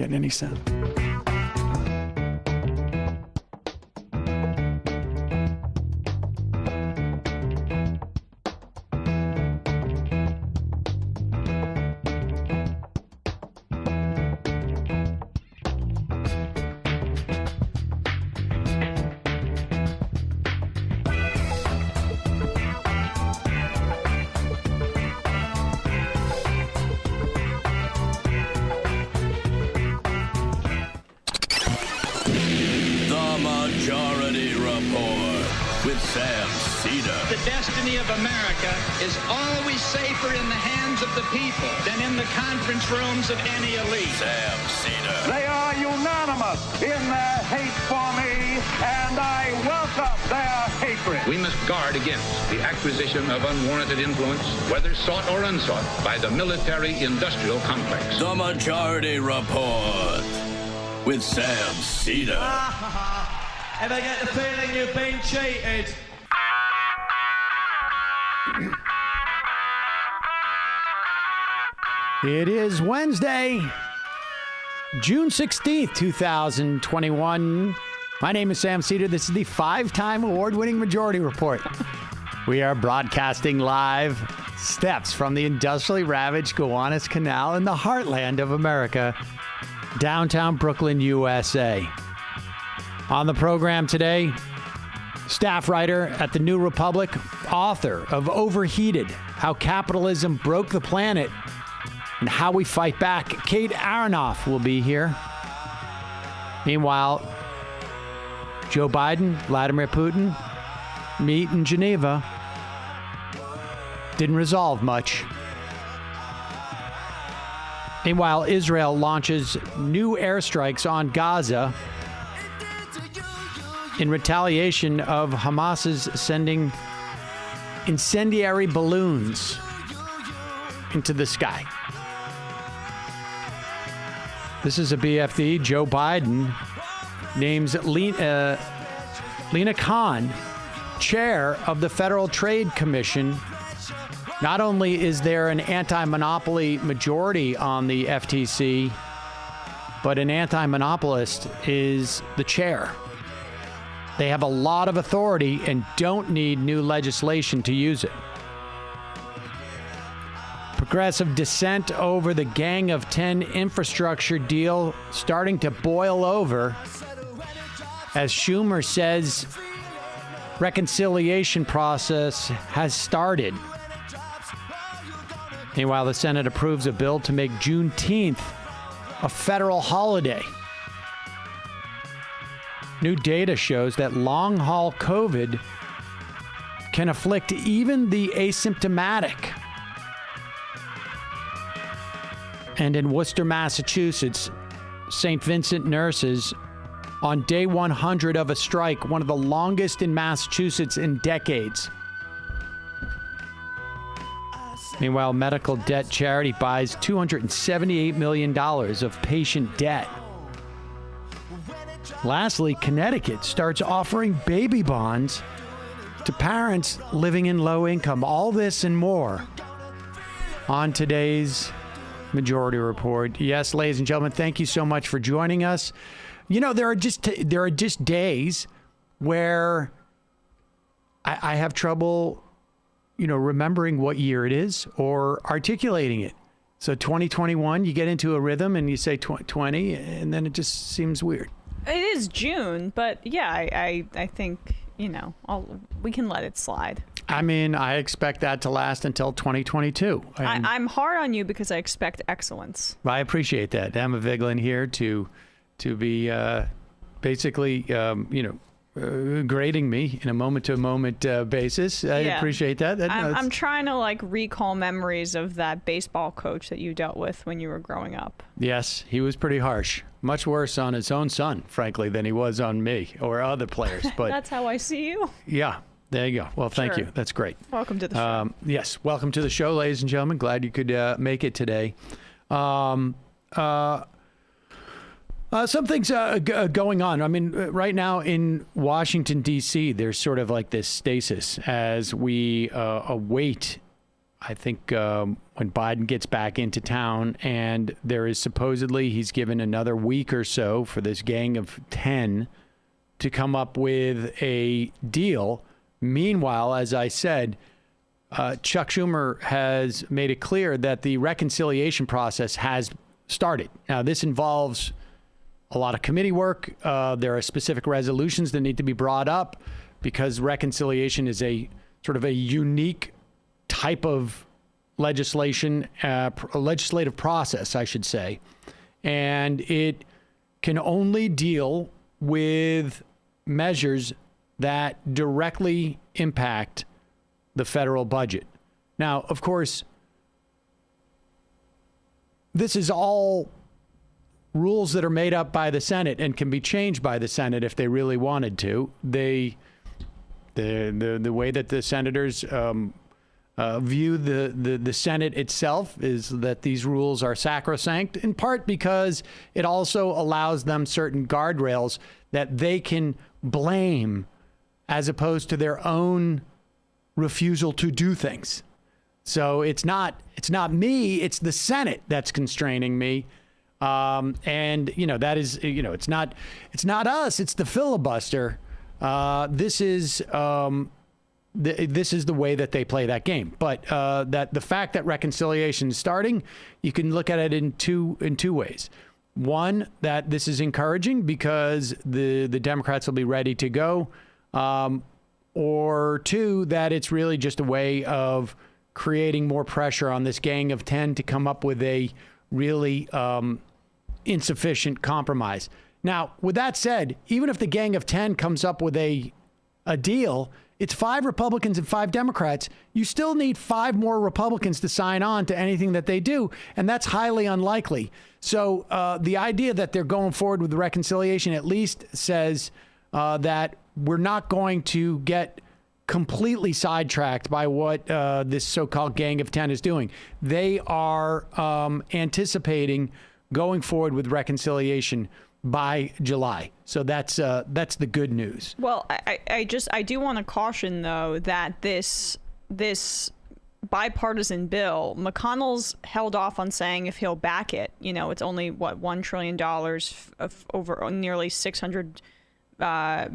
getting any sound. The destiny of America is always safer in the hands of the people than in the conference rooms of any elite. Sam Seder. They are unanimous in their hate for me, and I welcome their hatred. We must guard against the acquisition of unwarranted influence, whether sought or unsought, by the military-industrial complex. The Majority Report with Sam Seder. Ever get the feeling you've been cheated? It is Wednesday, June 16th, 2021. My name is Sam Seder. This is the 5-time award-winning Majority Report. We are broadcasting live steps from the industrially ravaged Gowanus Canal in the heartland of America, downtown Brooklyn, USA. On the program today, staff writer at the New Republic, author of Overheated, How Capitalism Broke the Planet, and How We Fight Back. Kate Aronoff will be here. Meanwhile, Joe Biden, Vladimir Putin meet in Geneva. Didn't resolve much. Meanwhile, Israel launches new airstrikes on Gaza in retaliation of Hamas's sending incendiary balloons into the sky. This is a BFD. Joe Biden names Lena Khan chair of the Federal Trade Commission. Not only is there an anti-monopoly majority on the FTC, but an anti-monopolist is the chair. They have a lot of authority and don't need new legislation to use it. Progressive dissent over the Gang of 10 infrastructure deal starting to boil over as Schumer says reconciliation process has started. Meanwhile, the Senate approves a bill to make Juneteenth a federal holiday. New data shows that long-haul COVID can afflict even the asymptomatic. And in Worcester, Massachusetts, St. Vincent nurses on day 100 of a strike, one of the longest in Massachusetts in decades. Meanwhile, medical debt charity buys $278 million of patient debt. Lastly, Connecticut starts offering baby bonds to parents living in low income. All this and more on today's Majority Report. Yes, ladies and gentlemen, thank you so much for joining us. You know, there are just days where I have trouble, remembering what year it is or articulating it. So 2021, you get into a rhythm and you say 20, and then it just seems weird. It is June, but yeah, I think, we can let it slide. I mean, I expect that to last until 2022. I'm hard on you because I expect excellence. I appreciate that. Emma Vigeland here to be basically, grading me in a moment-to-moment basis. I appreciate that. I'm trying to recall memories of that baseball coach that you dealt with when you were growing up. Yes, he was pretty harsh. Much worse on his own son, frankly, than he was on me or other players. But that's how I see you. Yeah. There you go. Well, thank you. That's great. Welcome to the show. Yes, welcome to the show, ladies and gentlemen. Glad you could make it today. Some things going on. I mean, right now in Washington, D.C., there's sort of like this stasis as we await I think when Biden gets back into town, and there is supposedly he's given another week or so for this gang of 10 to come up with a deal. Meanwhile, as I said, Chuck Schumer has made it clear that the reconciliation process has started. Now, this involves a lot of committee work. There are specific resolutions that need to be brought up because reconciliation is a sort of a unique type of legislation, legislative process, I should say. And it can only deal with measures that directly impact the federal budget. Now, of course, this is all rules that are made up by the Senate and can be changed by the Senate if they really wanted to. The way that the senators view the Senate itself is that these rules are sacrosanct, in part because it also allows them certain guardrails that they can blame as opposed to their own refusal to do things. So it's not me, it's the Senate that's constraining me. And that is, it's not us, it's the filibuster. This is the way that they play that game. But that the fact that reconciliation is starting, you can look at it in two ways. One, that this is encouraging because the Democrats will be ready to go. Or two, that it's really just a way of creating more pressure on this gang of 10 to come up with a really insufficient compromise. Now, with that said, even if the gang of 10 comes up with a deal, it's 5 Republicans and 5 Democrats. You still need 5 more Republicans to sign on to anything that they do, and that's highly unlikely. So the idea that they're going forward with the reconciliation at least says that we're not going to get completely sidetracked by what this so-called gang of 10 is doing. They are anticipating going forward with reconciliation by July. So that's the good news. Well, I do want to caution though that this bipartisan bill, McConnell's held off on saying if he'll back it. It's only $1 trillion of over nearly 600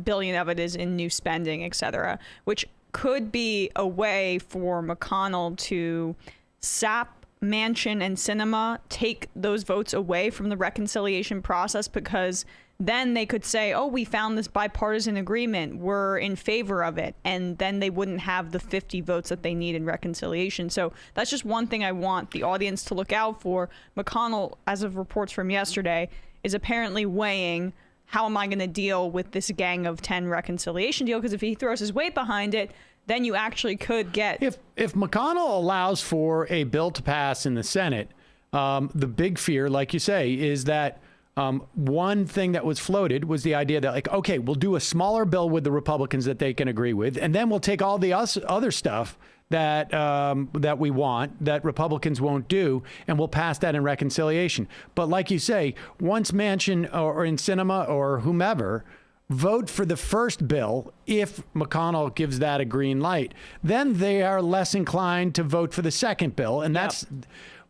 billion of it is in new spending, et cetera, which could be a way for McConnell to sap Manchin and Sinema, take those votes away from the reconciliation process, because then they could say, oh, we found this bipartisan agreement, we're in favor of it, and then they wouldn't have the 50 votes that they need in reconciliation. So that's just one thing I want the audience to look out for. McConnell, as of reports from yesterday, is apparently weighing, how am I going to deal with this gang of 10 reconciliation deal? Because if he throws his weight behind it, then you actually could get... If McConnell allows for a bill to pass in the Senate, the big fear, like you say, is that one thing that was floated was the idea that, okay, we'll do a smaller bill with the Republicans that they can agree with, and then we'll take all the other stuff that we want, that Republicans won't do, and we'll pass that in reconciliation. But like you say, once Manchin or in Sinema or whomever vote for the first bill, if McConnell gives that a green light, then they are less inclined to vote for the second bill. And that's,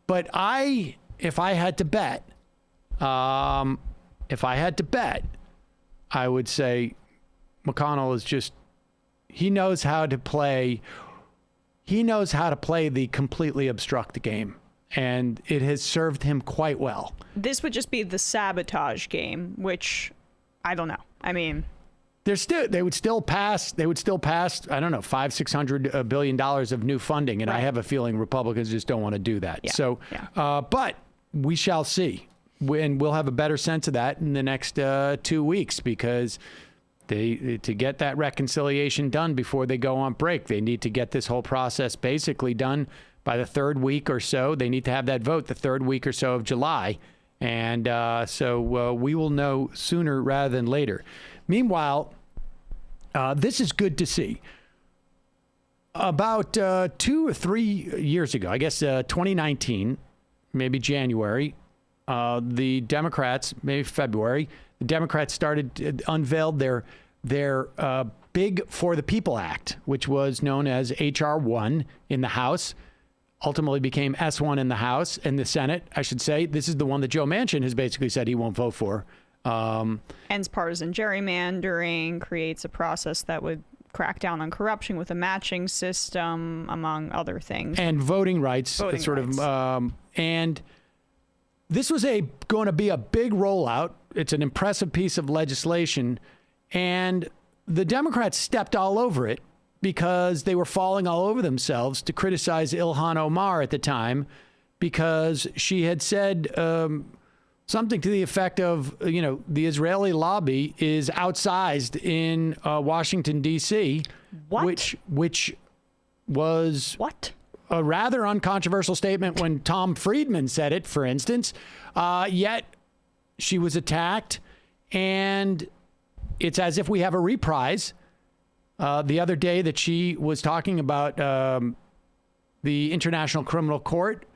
but if I had to bet, I would say McConnell is just, he knows how to play the completely obstruct game, and it has served him quite well. This would just be the sabotage game, which I don't know. I mean, they would still pass. I don't know, $500-600 billion of new funding, and right. I have a feeling Republicans just don't want to do that. Yeah. So, but we shall see, and we'll have a better sense of that in the next 2 weeks, because to get that reconciliation done before they go on break, they need to get this whole process basically done by the third week or so. They need to have that vote the third week or so of July. And so we will know sooner rather than later. Meanwhile, this is good to see. About 2 or 3 years ago, I guess 2019, maybe January, the Democrats, maybe February, the Democrats unveiled their Big for the People Act, which was known as H.R. 1 in the House. ultimately became S1 in the House and the Senate, I should say. This is the one that Joe Manchin has basically said he won't vote for. Ends partisan gerrymandering, creates a process that would crack down on corruption with a matching system, among other things. And voting rights. And this was going to be a big rollout. It's an impressive piece of legislation. And the Democrats stepped all over it because they were falling all over themselves to criticize Ilhan Omar at the time because she had said something to the effect of, the Israeli lobby is outsized in Washington, D.C., which was a rather uncontroversial statement when Tom Friedman said it, for instance. Yet she was attacked, and it's as if we have a reprise. The other day that she was talking about the International Criminal Court,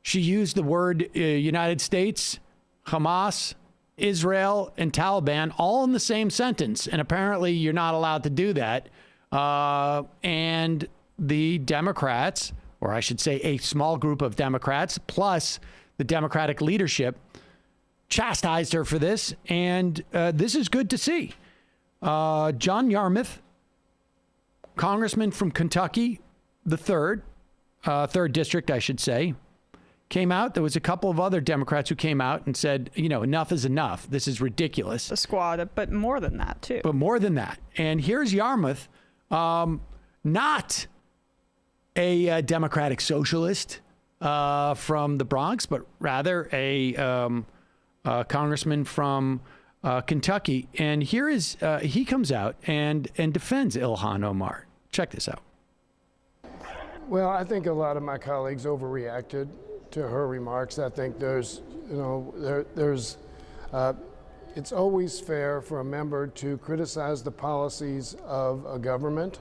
she used the word United States, Hamas, Israel, and Taliban all in the same sentence. And apparently you're not allowed to do that. And the Democrats, or I should say a small group of Democrats, plus the Democratic leadership, chastised her for this. And this is good to see. John Yarmuth, congressman from Kentucky, the third district, I should say, came out. There was a couple of other Democrats who came out and said, enough is enough. This is ridiculous. The squad, but more than that, too. But more than that. And here's Yarmuth, not a Democratic socialist from the Bronx, but rather a congressman from Kentucky. And here is, he comes out and defends Ilhan Omar. Check this out. Well, I think a lot of my colleagues overreacted to her remarks. I think it's always fair for a member to criticize the policies of a government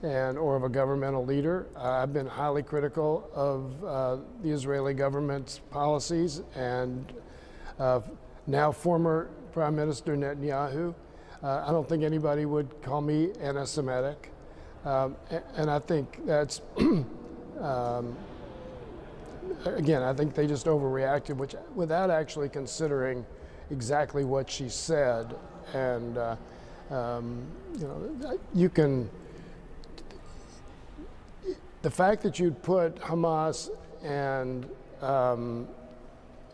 or of a governmental leader. I've been highly critical of the Israeli government's policies, and now former Prime Minister Netanyahu. I don't think anybody would call me anti-Semitic, and I think that's again, I think they just overreacted, without actually considering exactly what she said. And the fact that you'd put Hamas and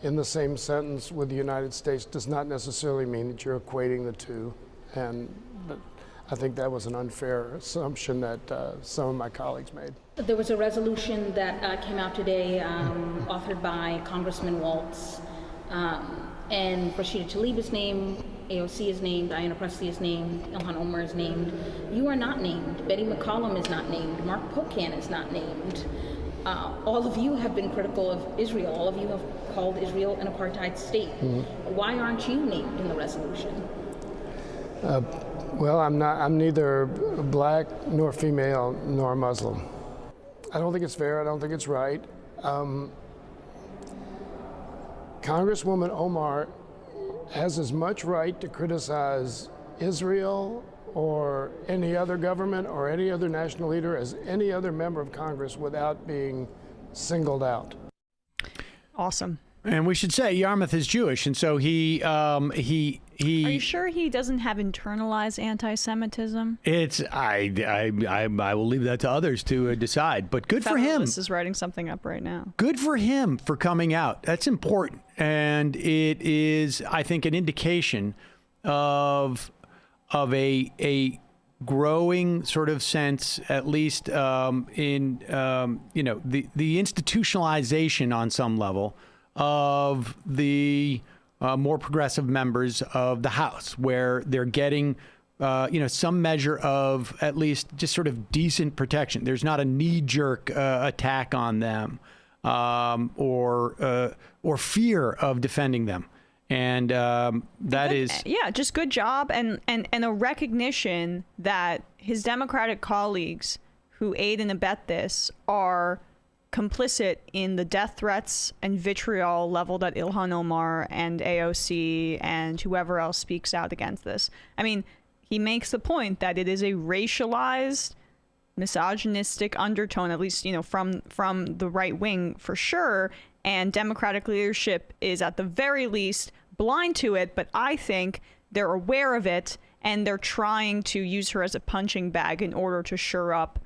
in the same sentence with the United States does not necessarily mean that you're equating the two. And I think that was an unfair assumption that some of my colleagues made. There was a resolution that came out today, authored by Congressman Waltz, and Rashida Tlaib is named, AOC is named, Diana Pressley is named, Ilhan Omar is named. You are not named. Betty McCollum is not named. Mark Pocan is not named. All of you have been critical of Israel. All of you have called Israel an apartheid state. Mm-hmm. Why aren't you named in the resolution? Well, I'm neither black nor female nor Muslim. I don't think it's fair. I don't think it's right. Congresswoman Omar has as much right to criticize Israel or any other government or any other national leader as any other member of Congress without being singled out. Awesome. And we should say Yarmuth is Jewish, and so he. Are you sure he doesn't have internalized anti-Semitism? I will leave that to others to decide. But good for him. Federalist is writing something up right now. Good for him for coming out. That's important, and it is, I think, an indication of a growing sort of sense, at least in the institutionalization on some level of the more progressive members of the House, where they're getting, some measure of at least just sort of decent protection. There's not a knee-jerk attack on them or fear of defending them. And just good job and a recognition that his Democratic colleagues who aid and abet this are complicit in the death threats and vitriol leveled at Ilhan Omar and AOC and whoever else speaks out against this. I mean, he makes the point that it is a racialized misogynistic undertone, at least, from the right wing for sure. And Democratic leadership is at the very least blind to it, but I think they're aware of it, and they're trying to use her as a punching bag in order to shore up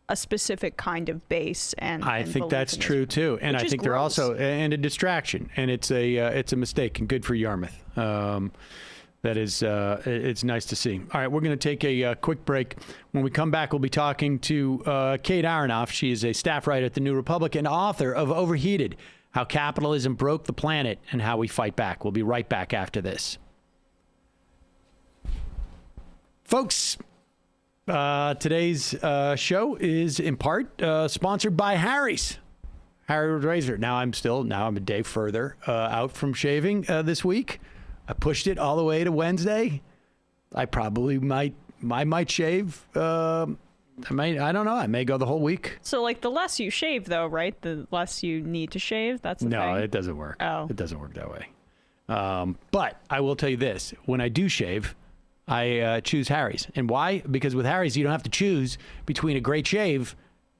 a specific kind of base. And I think that's true too, and I think they're also and a distraction, and it's a mistake, and good for Yarmouth. That is, it's nice to see. All right, we're going to take a quick break. When we come back, we'll be talking to Kate Aronoff. She is a staff writer at the New Republic and author of Overheated: How Capitalism Broke the Planet and How We Fight Back. We'll be right back after this. Folks, today's show is in part sponsored by Harry's razor. Now I'm a day further out from shaving this week. I pushed it all the way to Wednesday. I probably might shave. I don't know. I may go the whole week. So, like, the less you shave, though, right? The less you need to shave. That's the thing. No, it doesn't work. Oh, it doesn't work that way. But I will tell you this: when I do shave, I choose Harry's. And why? Because with Harry's, you don't have to choose between a great shave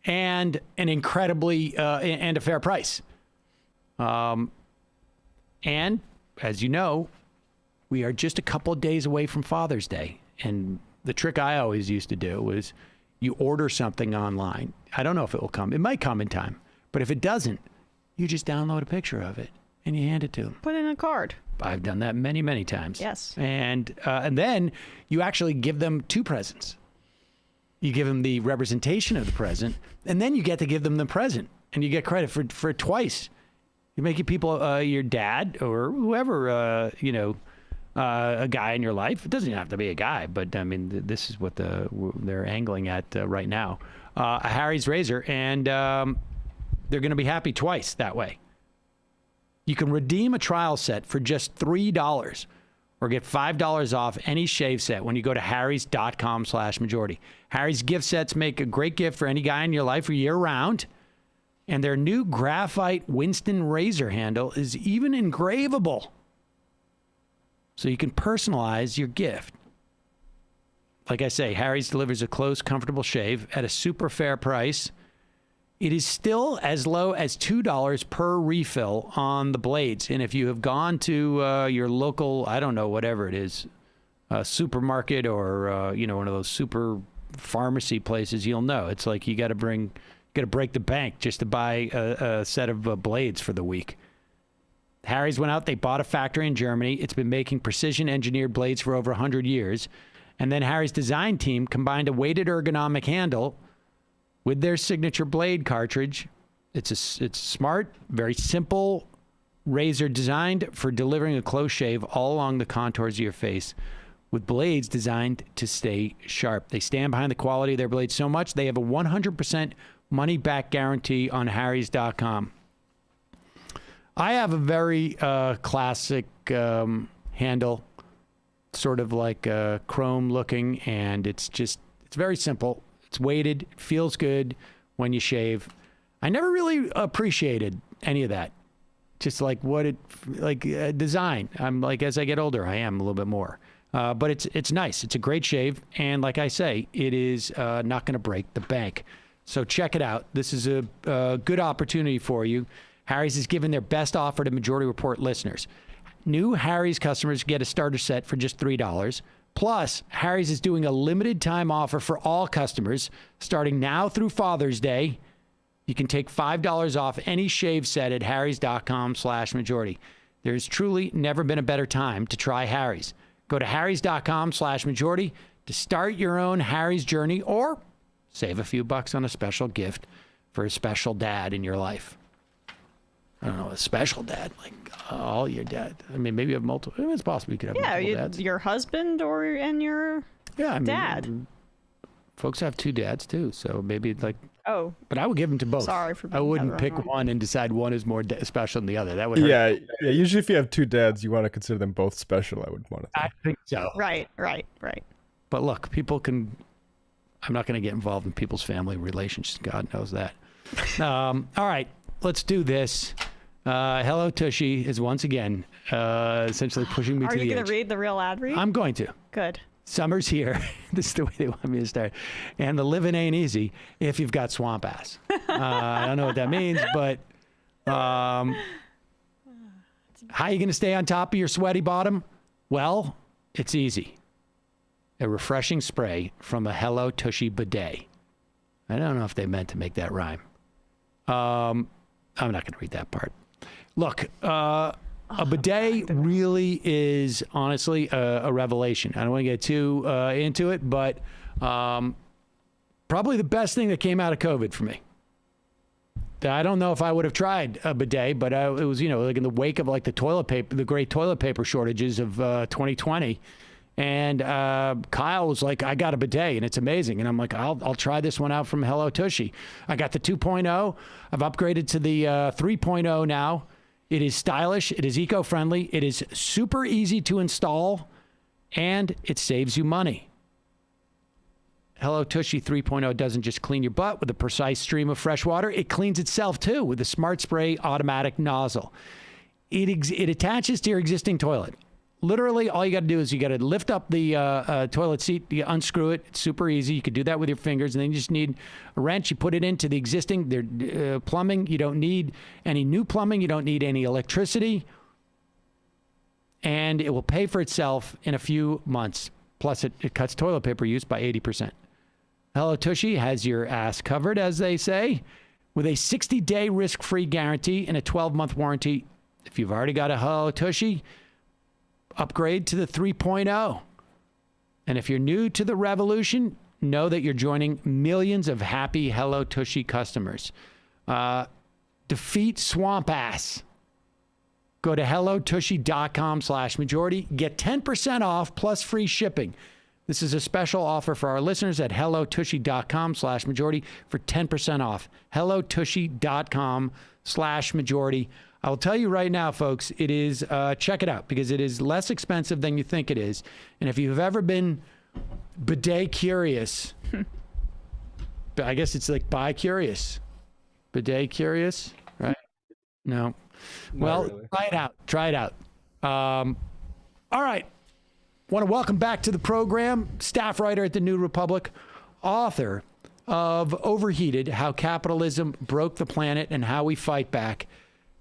and an incredibly and a fair price. And as you know, we are just a couple of days away from Father's Day. And the trick I always used to do was you order something online. I don't know if it will come. It might come in time. But if it doesn't, you just download a picture of it and you hand it to them. Put in a card. I've done that many, many times. Yes. And then you actually give them two presents. You give them the representation of the present, and then you get to give them the present, and you get credit for it twice. You make it people, your dad or whoever, a guy in your life. It doesn't have to be a guy, but I mean, this is what they're angling at right now. A Harry's razor, and they're going to be happy twice that way. You can redeem a trial set for just $3 or get $5 off any shave set when you go to harrys.com/majority. Harry's gift sets make a great gift for any guy in your life year round. And their new graphite Winston razor handle is even engravable. So you can personalize your gift. Like I say, Harry's delivers a close, comfortable shave at a super fair price. It is still as low as $2 per refill on the blades. And if you have gone to your local, I don't know, whatever it is, supermarket or, one of those super pharmacy places, you'll know. It's like you got to break the bank just to buy a set of blades for the week. Harry's went out, they bought a factory in Germany. It's been making precision engineered blades for over 100 years. And then Harry's design team combined a weighted ergonomic handle with their signature blade cartridge. It's smart, very simple razor designed for delivering a close shave all along the contours of your face, with blades designed to stay sharp. They stand behind the quality of their blades so much, they have a 100% money-back guarantee on harrys.com. I have a very classic handle, sort of like chrome looking, and it's very simple. It's weighted, feels good when you shave. I never really appreciated any of that. Just like design. I'm like, as I get older, I am a little bit more. But it's nice. It's a great shave. And like I say, it is not going to break the bank. So check it out. This is a good opportunity for you. Harry's has given their best offer to Majority Report listeners. New Harry's customers get a starter set for just $3. Plus, Harry's is doing a limited time offer for all customers starting now through Father's Day. You can take $5 off any shave set at harrys.com/majority. There's truly never been a better time to try Harry's. Go to harrys.com/majority to start your own Harry's journey or save a few bucks on a special gift for a special dad in your life. I don't know, a special dad, like all your dad. I mean, maybe you have multiple. It's possible you could have multiple dads. Your husband and your dad. Folks have two dads too, so maybe like. Oh. But I would give them to both. Sorry for being I wouldn't pick one and decide one is more special than the other. That would hurt. Yeah. Usually, if you have two dads, you want to consider them both special. I would want to. I think so. Right. But look, people can. I'm not going to get involved in people's family relationships. God knows that. All right, let's do this. Hello Tushy is once again essentially pushing me to the edge. Are you going to read the real ad read? I'm going to. Good. Summer's here. This is the way they want me to start. And the living ain't easy if you've got swamp ass. I don't know what that means, but how are you going to stay on top of your sweaty bottom? Well, it's easy. A refreshing spray from a Hello Tushy bidet. I don't know if they meant to make that rhyme. I'm not going to read that part. Look, a bidet really is honestly a revelation. I don't want to get too into it, but probably the best thing that came out of COVID for me. I don't know if I would have tried a bidet, but it was, like in the wake of like the great toilet paper shortages of 2020. And Kyle was like, I got a bidet and it's amazing. And I'm like, I'll try this one out from Hello Tushy. I got the 2.0. I've upgraded to the 3.0 now. It is stylish. It is eco-friendly. It is super easy to install, and it saves you money. Hello Tushy 3.0 doesn't just clean your butt with a precise stream of fresh water. It cleans itself, too, with a Smart Spray automatic nozzle. It attaches to your existing toilet. Literally, all you got to do is you got to lift up the toilet seat, you unscrew it. It's super easy. You could do that with your fingers, and then you just need a wrench. You put it into the existing plumbing. You don't need any new plumbing. You don't need any electricity. And it will pay for itself in a few months. Plus, it cuts toilet paper use by 80%. Hello Tushy has your ass covered, as they say, with a 60-day risk-free guarantee and a 12-month warranty. If you've already got a Hello Tushy, upgrade to the 3.0. And if you're new to the revolution, know that you're joining millions of happy Hello Tushy customers. Defeat swamp ass. Go to hellotushy.com/majority. Get 10% off plus free shipping. This is a special offer for our listeners at hellotushy.com/majority for 10% off. hellotushy.com/majority. I'll tell you right now, folks, it is, check it out, because it is less expensive than you think it is. And if you've ever been bidet curious, I guess it's like bi-curious. Bidet curious, right? No. Well, really. Try it out. All right. Want to welcome back to the program, staff writer at the New Republic, author of Overheated, How Capitalism Broke the Planet and How We Fight Back,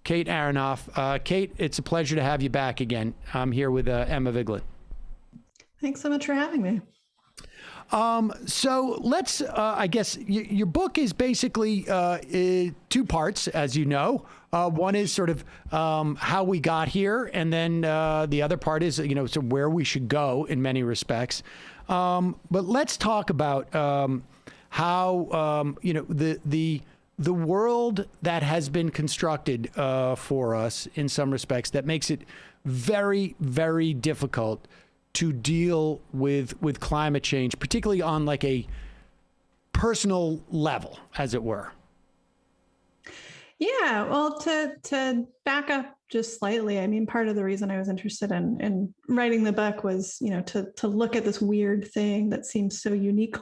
Kate Aronoff. Kate, it's a pleasure to have you back again. I'm here with Emma Vigeland. Thanks so much for having me. So let's, I guess, your book is basically two parts, as you know. One is sort of how we got here, and then the other part is, so where we should go in many respects. But let's talk about how, the world that has been constructed for us in some respects that makes it very, very difficult to deal with climate change, particularly on like a personal level, as it were. Yeah, well, to back up just slightly, I mean, part of the reason I was interested in writing the book was, to look at this weird thing that seems so unique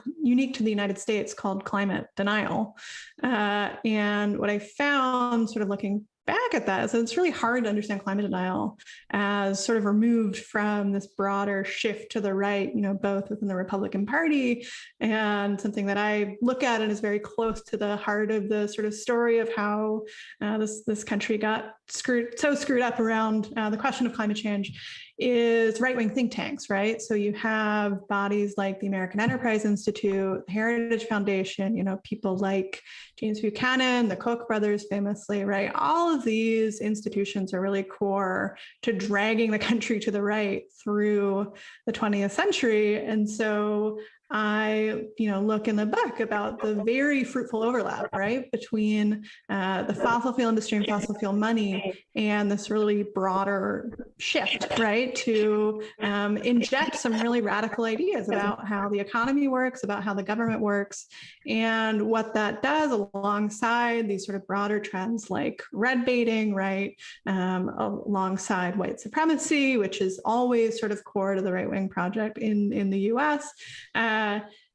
to the United States called climate denial. And what I found sort of looking back at that is that it's really hard to understand climate denial as sort of removed from this broader shift to the right, both within the Republican Party and something that I look at and is very close to the heart of the sort of story of how this country got screwed up around the question of climate change is right-wing think tanks, right? So you have bodies like the American Enterprise Institute, the Heritage Foundation, people like James Buchanan, the Koch brothers famously, right? All of these institutions are really core to dragging the country to the right through the 20th century. And so I, look in the book about the very fruitful overlap, right, between the fossil fuel industry and fossil fuel money and this really broader shift, right, to inject some really radical ideas about how the economy works, about how the government works, and what that does alongside these sort of broader trends like red baiting, right, alongside white supremacy, which is always sort of core to the right-wing project in the U.S.,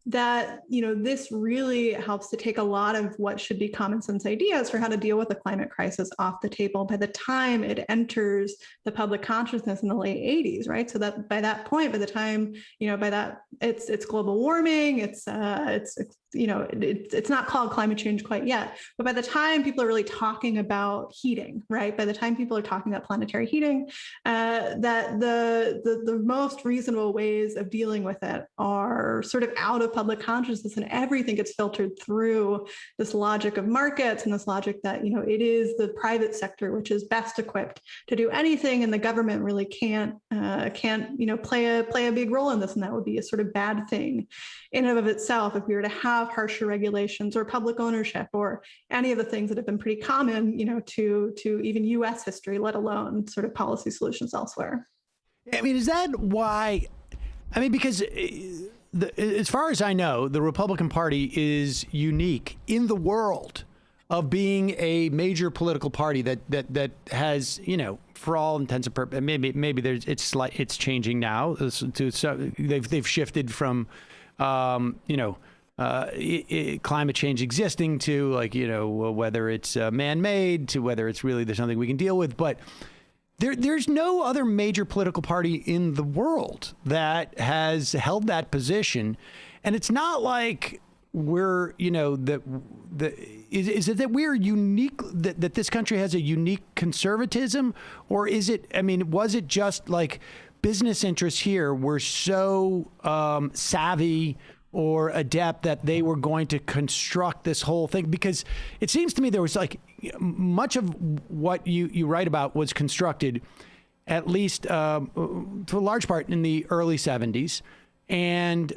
that, this really helps to take a lot of what should be common sense ideas for how to deal with the climate crisis off the table by the time it enters the public consciousness in the late 80s, right? So that by that point, by the time, it's global warming, it's not called climate change quite yet, but by the time people are really talking about heating, right? By the time people are talking about planetary heating, that the most reasonable ways of dealing with it are sort of out of public consciousness, and everything gets filtered through this logic of markets and this logic that, it is the private sector which is best equipped to do anything, and the government really can't play a big role in this, and that would be a sort of bad thing in and of itself if we were to have harsher regulations or public ownership or any of the things that have been pretty common, to even U.S. history, let alone sort of policy solutions elsewhere. I mean, is that why? I mean, because as far as I know, the Republican Party is unique in the world of being a major political party that has, for all intents and purposes, maybe it's changing now. They've shifted from, climate change existing to whether it's man-made to whether it's really there's something we can deal with, but. There's no other major political party in the world that has held that position, and it's not like we're, is it that we're unique, that this country has a unique conservatism, or is it? I mean, was it just like business interests here were so savvy or adept that they were going to construct this whole thing? Because it seems to me there was much of what you write about was constructed, at least to a large part, in the early 70s. And,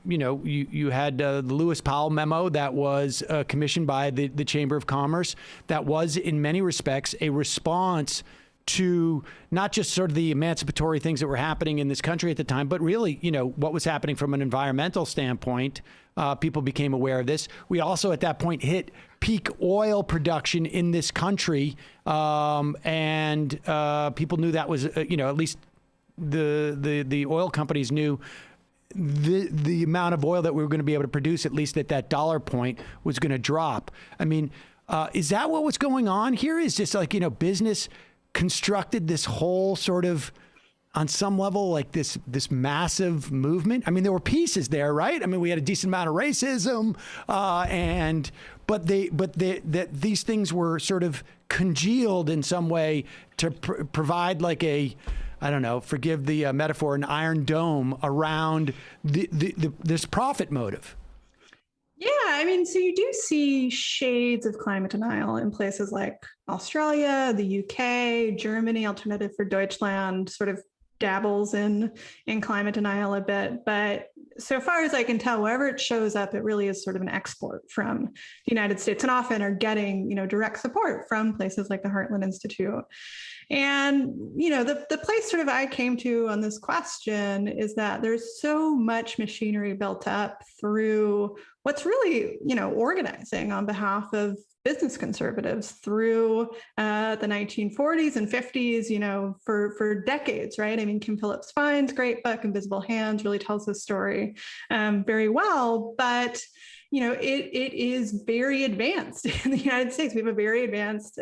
you had the Lewis Powell memo that was commissioned by the Chamber of Commerce that was in many respects a response to not just sort of the emancipatory things that were happening in this country at the time, but really, what was happening from an environmental standpoint. People became aware of this. We also at that point hit peak oil production in this country. And people knew that was, at least the oil companies knew the amount of oil that we were going to be able to produce, at least at that dollar point, was going to drop. I mean, is that what was going on here? Is just business constructed this whole sort of, on some level, like this massive movement? I mean, there were pieces there, right? I mean, we had a decent amount of racism, but these things were sort of congealed in some way to provide like a, I don't know, forgive the metaphor, an iron dome around this profit motive. Yeah, I mean, so you do see shades of climate denial in places like Australia, the UK, Germany. Alternative for Deutschland sort of dabbles in climate denial a bit. But so far as I can tell, wherever it shows up, it really is sort of an export from the United States, and often are getting, direct support from places like the Heartland Institute. And, the place sort of I came to on this question is that there's so much machinery built up through what's really, organizing on behalf of business conservatives through the 1940s and 50s, for decades, right? I mean, Kim Phillips Fine's great book, Invisible Hands, really tells this story very well. But it is very advanced in the United States. We have a very advanced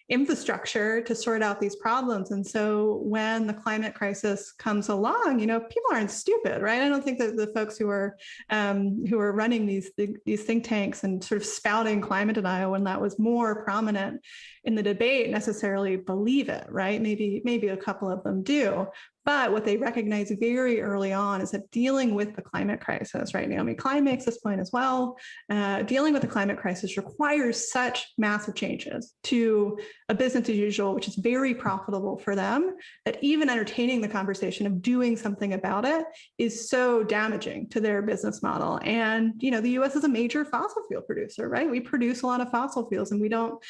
infrastructure to sort out these problems. And so when the climate crisis comes along, people aren't stupid, right? I don't think that the folks who are running these think tanks and sort of spouting climate denial when that was more prominent in the debate necessarily believe it, right? Maybe a couple of them do. But what they recognize very early on is that dealing with the climate crisis, right? Naomi Klein makes this point as well. Dealing with the climate crisis requires such massive changes to a business as usual, which is very profitable for them, that even entertaining the conversation of doing something about it is so damaging to their business model. And, the US is a major fossil fuel producer, right? We produce a lot of fossil fuels, and we don't,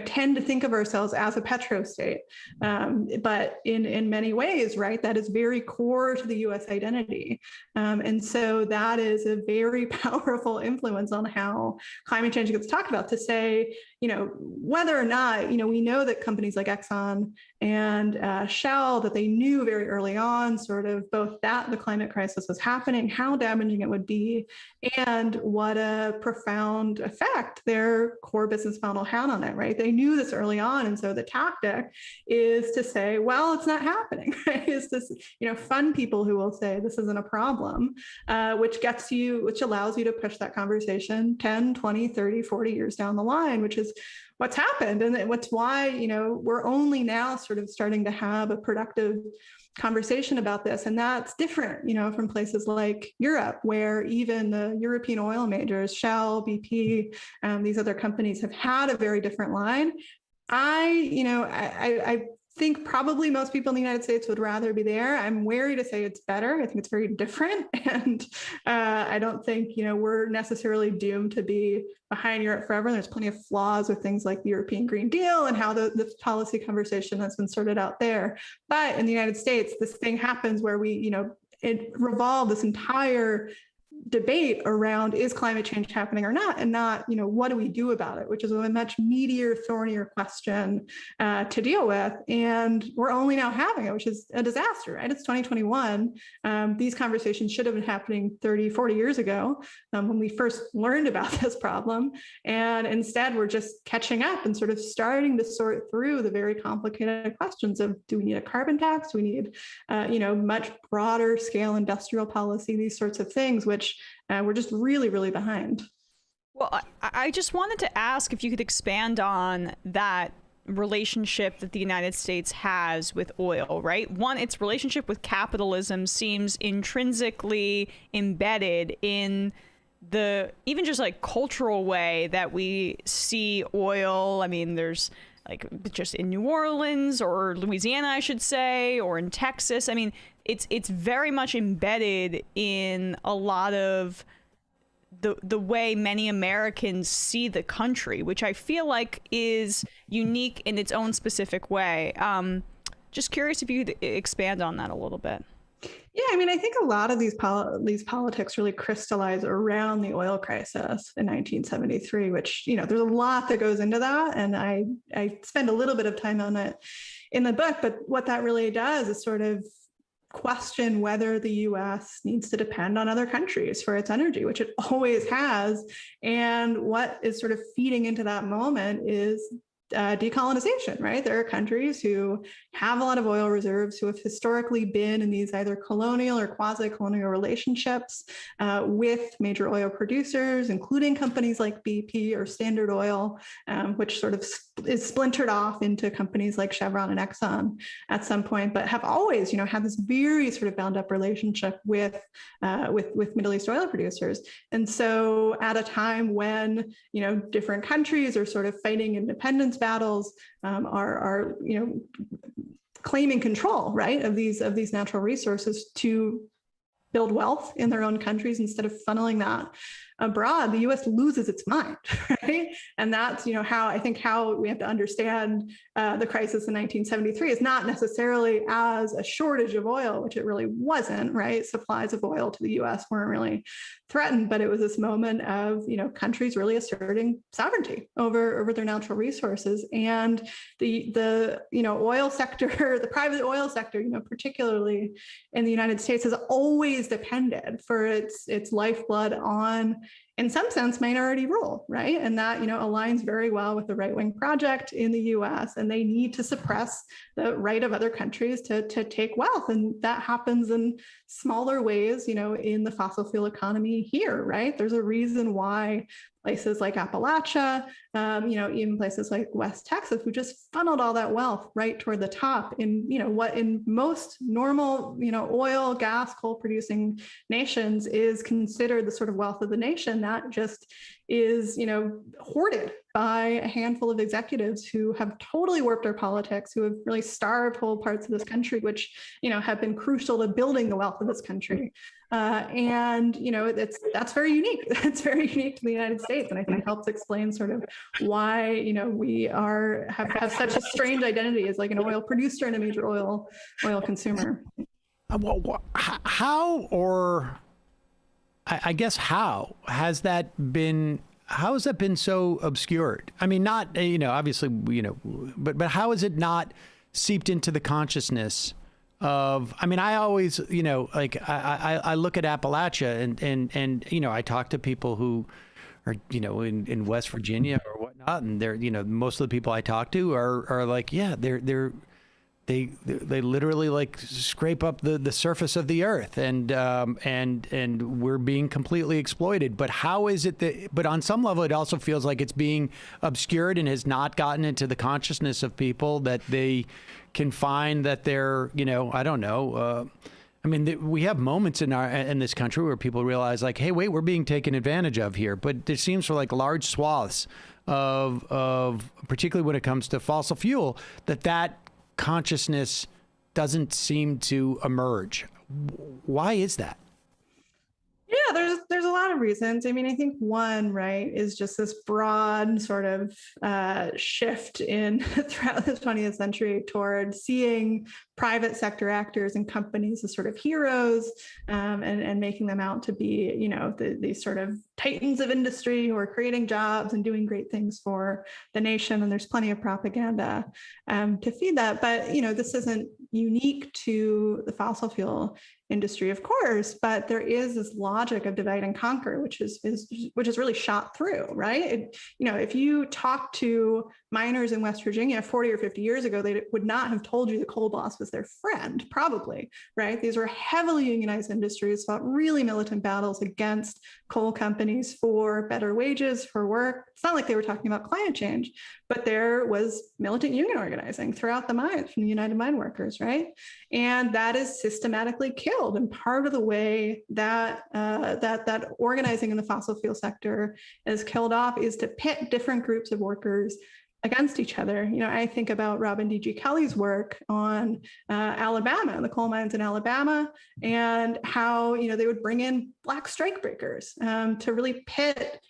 tend to think of ourselves as a petro state. But in many ways, right, that is very core to the US identity. And so that is a very powerful influence on how climate change gets talked about, to say, whether or not, we know that companies like Exxon and Shell, that they knew very early on sort of both that the climate crisis was happening, how damaging it would be, and what a profound effect their core business model had on it, right? They knew this early on. And so the tactic is to say, well, it's not happening, right? It's this, fun people who will say this isn't a problem, which allows you to push that conversation 10, 20, 30, 40 years down the line, which is what's happened. And what's why, we're only now sort of starting to have a productive conversation about this. And that's different, from places like Europe, where even the European oil majors, Shell, BP, these other companies have had a very different line. I think probably most people in the United States would rather be there. I'm wary to say it's better. I think it's very different. And I don't think, we're necessarily doomed to be behind Europe forever. There's plenty of flaws with things like the European Green Deal and how the policy conversation has been sorted out there. But in the United States, this thing happens where we, it revolved this entire debate around is climate change happening or not, and not, what do we do about it, which is a much meatier, thornier question to deal with. And we're only now having it, which is a disaster, right? It's 2021. These conversations should have been happening 30, 40 years ago when we first learned about this problem. And instead, we're just catching up and sort of starting to sort through the very complicated questions of, do we need a carbon tax? Do we need, much broader scale industrial policy, these sorts of things, which we're just really, really behind. Well, I just wanted to ask if you could expand on that relationship that the United States has with oil, right? One, its relationship with capitalism seems intrinsically embedded in the even just like cultural way that we see oil. I mean, there's like just in New Orleans or Louisiana, I should say, or in Texas. I mean, it's very much embedded in a lot of the way many Americans see the country, which I feel like is unique in its own specific way. Just curious if you could expand on that a little bit. Yeah, I mean, I think a lot of these politics really crystallize around the oil crisis in 1973, which, there's a lot that goes into that. And I spend a little bit of time on it in the book, but what that really does is sort of question whether the U.S. needs to depend on other countries for its energy, which it always has. And what is sort of feeding into that moment is decolonization, right? There are countries who have a lot of oil reserves, who have historically been in these either colonial or quasi-colonial relationships with major oil producers, including companies like BP or Standard Oil, which sort of is splintered off into companies like Chevron and Exxon at some point, but have always, had this very sort of bound up relationship with Middle East oil producers. And so at a time when, different countries are sort of fighting independence battles, are claiming control, right, of these natural resources to build wealth in their own countries instead of funneling that abroad, the U.S. loses its mind, right? And that's, how we have to understand the crisis in 1973 is not necessarily as a shortage of oil, which it really wasn't, right? Supplies of oil to the U.S. weren't really threatened, but it was this moment of, countries really asserting sovereignty over their natural resources. And the oil sector, the private oil sector, particularly in the United States, has always depended for its lifeblood on, in some sense, minority rule, right? And that, aligns very well with the right-wing project in the US, and they need to suppress the right of other countries to take wealth. And that happens in smaller ways, in the fossil fuel economy here, right? There's a reason why places like Appalachia, even places like West Texas, who just funneled all that wealth right toward the top in, what in most normal, oil, gas, coal producing nations is considered the sort of wealth of the nation that just is, hoarded by a handful of executives who have totally warped our politics, who have really starved whole parts of this country, which, have been crucial to building the wealth of this country. And, that's very unique. That's very unique to the United States. And I think helps explain sort of why, we have such a strange identity as like an oil producer and a major oil consumer. How, or I guess how has that been how has that been so obscured? I mean, not, obviously, but how has it not seeped into the consciousness of, I always, I look at Appalachia and I talk to people who are, in West Virginia or whatnot. And they're, most of the people I talk to are like, yeah, they literally like scrape up the surface of the earth, and we're being completely exploited. But how is it that? But on some level, it also feels like it's being obscured and has not gotten into the consciousness of people, that they can find that they're, I don't know. We have moments in this country where people realize, like, hey, wait, we're being taken advantage of here. But it seems for like large swaths of particularly when it comes to fossil fuel, that consciousness doesn't seem to emerge. Why is that? Yeah, there's a lot of reasons. I think one, right, is just this broad sort of shift throughout the 20th century toward seeing private sector actors and companies as sort of heroes, and making them out to be, these sort of titans of industry who are creating jobs and doing great things for the nation. And there's plenty of propaganda to feed that. But, this isn't unique to the fossil fuel industry, of course, but there is this logic of divide and conquer, which is really shot through, right? If you talk to miners in West Virginia 40 or 50 years ago, they would not have told you the coal boss was their friend, probably, right? These were heavily unionized industries, fought really militant battles against coal companies for better wages, for work. It's not like they were talking about climate change, but there was militant union organizing throughout the mines from the United Mine Workers, right? And that is systematically killed. And part of the way that that organizing in the fossil fuel sector is killed off is to pit different groups of workers against each other. I think about Robin D.G. Kelly's work on Alabama, the coal mines in Alabama, and how they would bring in black strikebreakers to really pit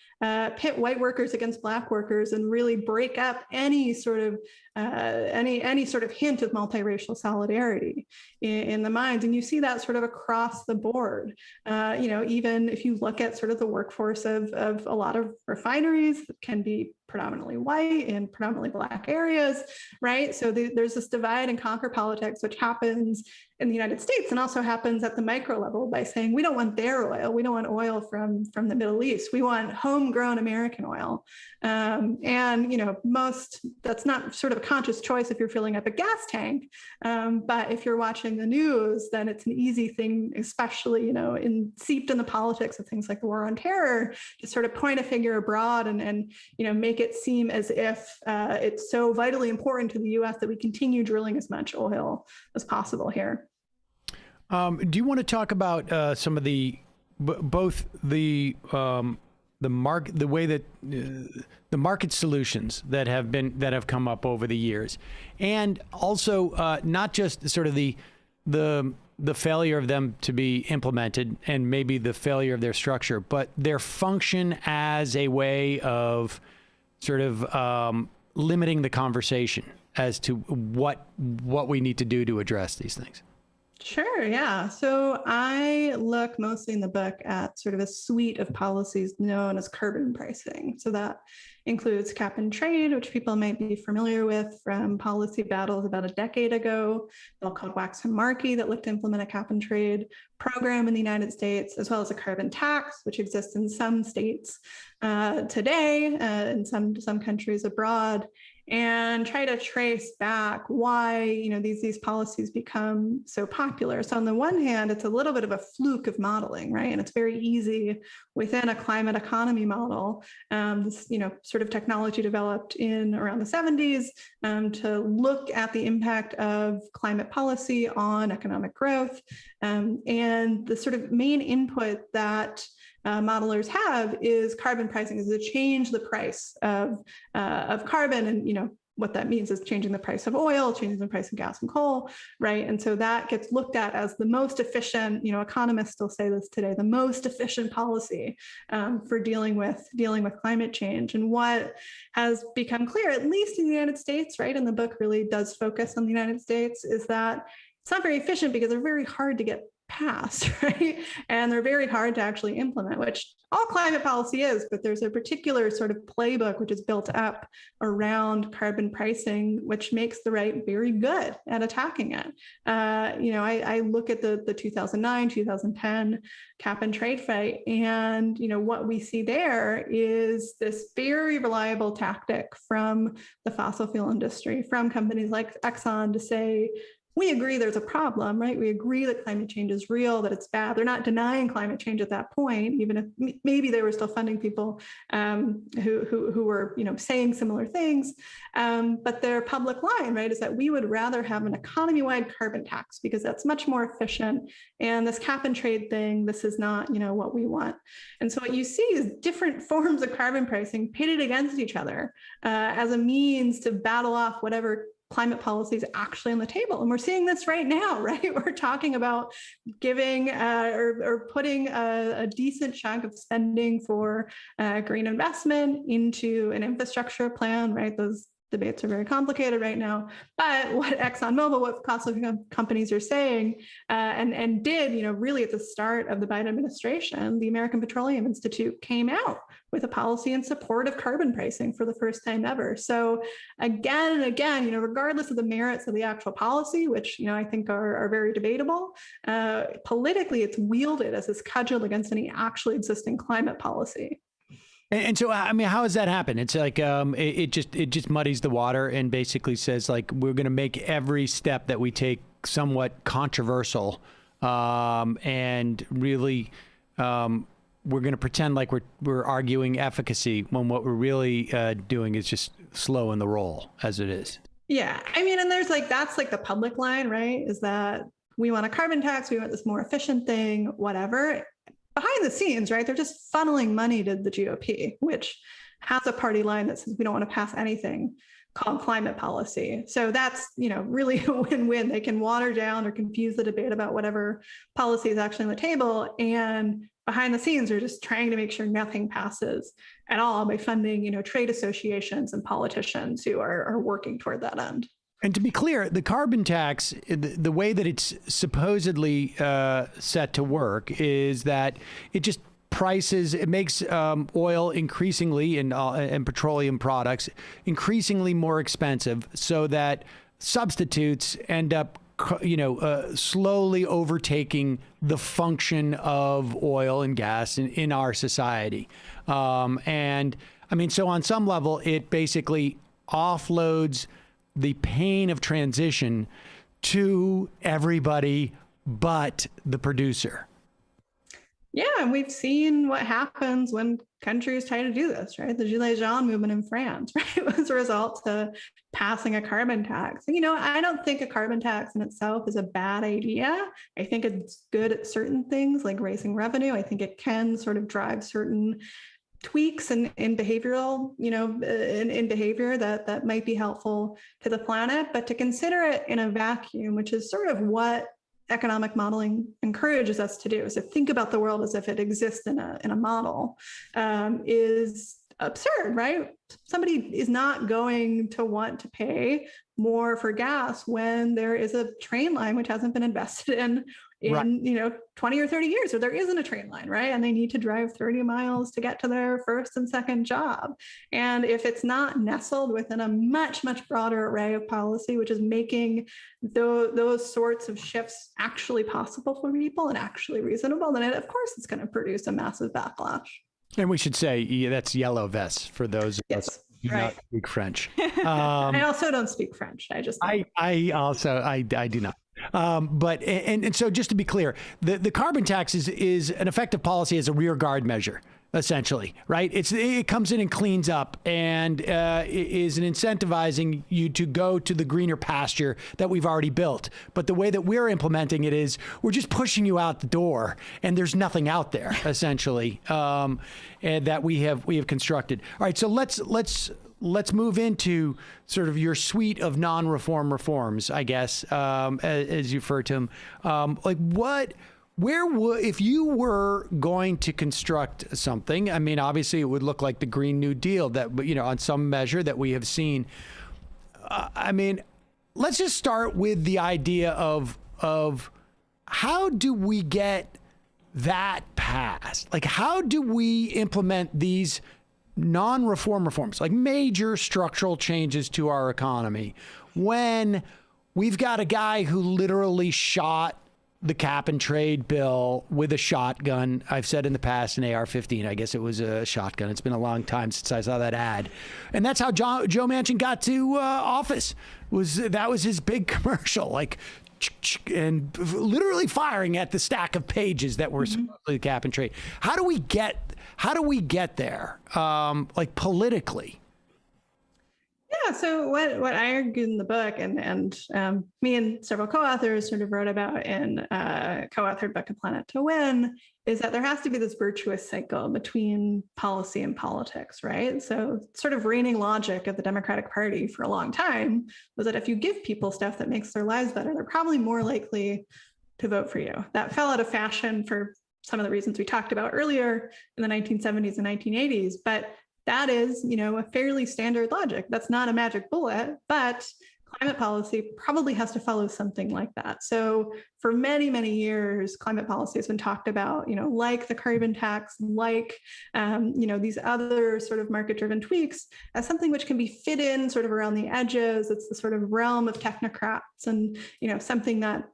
white workers against black workers and really break up any sort of hint of multiracial solidarity in the mines. And you see that sort of across the board. Even if you look at sort of the workforce of a lot of refineries that can be predominantly white in predominantly black areas, right? So there's this divide and conquer politics, which happens in the United States and also happens at the micro level by saying, we don't want their oil. We don't want oil from the Middle East. We want homegrown American oil. That's not sort of a conscious choice if you're filling up a gas tank. But if you're watching the news, then it's an easy thing, especially, seeped in the politics of things like the war on terror, to sort of point a finger abroad and make it seem as if it's so vitally important to the U.S. that we continue drilling as much oil as possible here. Do you want to talk about some of both the way that the market solutions that have come up over the years, and also not just sort of the failure of them to be implemented and maybe the failure of their structure, but their function as a way of sort of limiting the conversation as to what we need to do to address these things? Sure, yeah. So I look mostly in the book at sort of a suite of policies known as carbon pricing. So that includes cap and trade, which people might be familiar with from policy battles about a decade ago, a bill called Waxman-Markey that looked to implement a cap and trade program in the United States, as well as a carbon tax, which exists in some states today, in some countries abroad, and try to trace back why these policies become so popular. So on the one hand, it's a little bit of a fluke of modeling, right? And it's very easy within a climate economy model, this sort of technology developed in around the 70s, to look at the impact of climate policy on economic growth, and the sort of main input that modelers have is carbon pricing, is to change the price of carbon. And what that means is changing the price of oil, changing the price of gas and coal, right? And so that gets looked at as the most efficient, economists still say this today, the most efficient policy for dealing with climate change. And what has become clear, at least in the United States, right, and the book really does focus on the United States, is that it's not very efficient because they're very hard to get passed, right? And they're very hard to actually implement, which all climate policy is, but there's a particular sort of playbook which is built up around carbon pricing, which makes the right very good at attacking it. I look at the 2009, 2010 cap and trade fight, and what we see there is this very reliable tactic from the fossil fuel industry, from companies like Exxon, to say, we agree there's a problem, right? We agree that climate change is real, that it's bad. They're not denying climate change at that point, even if maybe they were still funding people who were, saying similar things. But their public line, right, is that we would rather have an economy-wide carbon tax because that's much more efficient. And this cap and trade thing, this is not, what we want. And so what you see is different forms of carbon pricing pitted against each other as a means to battle off whatever climate policy is actually on the table. And we're seeing this right now, right? We're talking about giving or putting a decent chunk of spending for green investment into an infrastructure plan, right? Those debates are very complicated right now. But what ExxonMobil, what fossil companies are saying and did, really at the start of the Biden administration, the American Petroleum Institute came out with a policy in support of carbon pricing for the first time ever. So again and again, regardless of the merits of the actual policy, which, I think are very debatable, politically it's wielded as this cudgel against any actually existing climate policy. And so, how does that happen? It's like it just muddies the water and basically says, like, we're going to make every step that we take somewhat controversial, and really we're going to pretend like we're arguing efficacy when what we're really doing is just slowing the roll as it is. Yeah, and there's that's the public line, right? Is that we want a carbon tax, we want this more efficient thing, whatever. Behind the scenes, right, they're just funneling money to the GOP, which has a party line that says we don't want to pass anything called climate policy. So that's, really a win-win. They can water down or confuse the debate about whatever policy is actually on the table. And behind the scenes, they're just trying to make sure nothing passes at all by funding, trade associations and politicians who are working toward that end. And to be clear, the carbon tax, the way that it's supposedly set to work is that it just it makes oil increasingly and petroleum products increasingly more expensive, so that substitutes end up slowly overtaking the function of oil and gas in our society. So on some level, it basically offloads the pain of transition to everybody but the producer. Yeah, and we've seen what happens when countries try to do this, right? The Gilets Jaunes movement in France, right, was a result to passing a carbon tax. And, I don't think a carbon tax in itself is a bad idea. I think it's good at certain things like raising revenue. I think it can sort of drive certain tweaks in behavioral, in behavior that might be helpful to the planet, but to consider it in a vacuum, which is sort of what economic modeling encourages us to do. So think about the world as if it exists in a model, is absurd, right? Somebody is not going to want to pay more for gas when there is a train line which hasn't been invested in right. 20 or 30 years, or there isn't a train line, right? And they need to drive 30 miles to get to their first and second job. And if it's not nestled within a much, much broader array of policy, which is making those sorts of shifts actually possible for people and actually reasonable, then of course it's going to produce a massive backlash. And we should say that's yellow vests for those of us who do not speak French. I also don't speak French. I do not. But so just to be clear, the carbon tax is an effective policy as a rear guard measure, essentially, right? It comes in and cleans up and is incentivizing you to go to the greener pasture that we've already built. But the way that we're implementing it is we're just pushing you out the door, and there's nothing out there, essentially, and that we have constructed. All right, so let's move into sort of your suite of non-reform reforms, I guess, as you refer to them. If you were going to construct something, obviously it would look like the Green New Deal that, on some measure that we have seen. Let's just start with the idea of how do we get that passed? Like, how do we implement these non-reform reforms, like major structural changes to our economy, when we've got a guy who literally shot the cap and trade bill with a shotgun? I've said in the past an AR-15. I guess it was a shotgun. It's been a long time since I saw that ad. And that's how Joe Manchin got to office. That was his big commercial, like, and literally firing at the stack of pages that were supposedly the cap and trade. How do we get there, like, politically? Yeah, so what I argued in the book, and me and several co-authors sort of wrote about in co-authored book A Planet to Win, is that there has to be this virtuous cycle between policy and politics, right? So sort of reigning logic of the Democratic Party for a long time was that if you give people stuff that makes their lives better, they're probably more likely to vote for you. That fell out of fashion for some of the reasons we talked about earlier in the 1970s and 1980s, but that is, a fairly standard logic. That's not a magic bullet, but climate policy probably has to follow something like that. So for many, many years, climate policy has been talked about, like the carbon tax, like, these other sort of market-driven tweaks as something which can be fit in sort of around the edges. It's the sort of realm of technocrats and, something that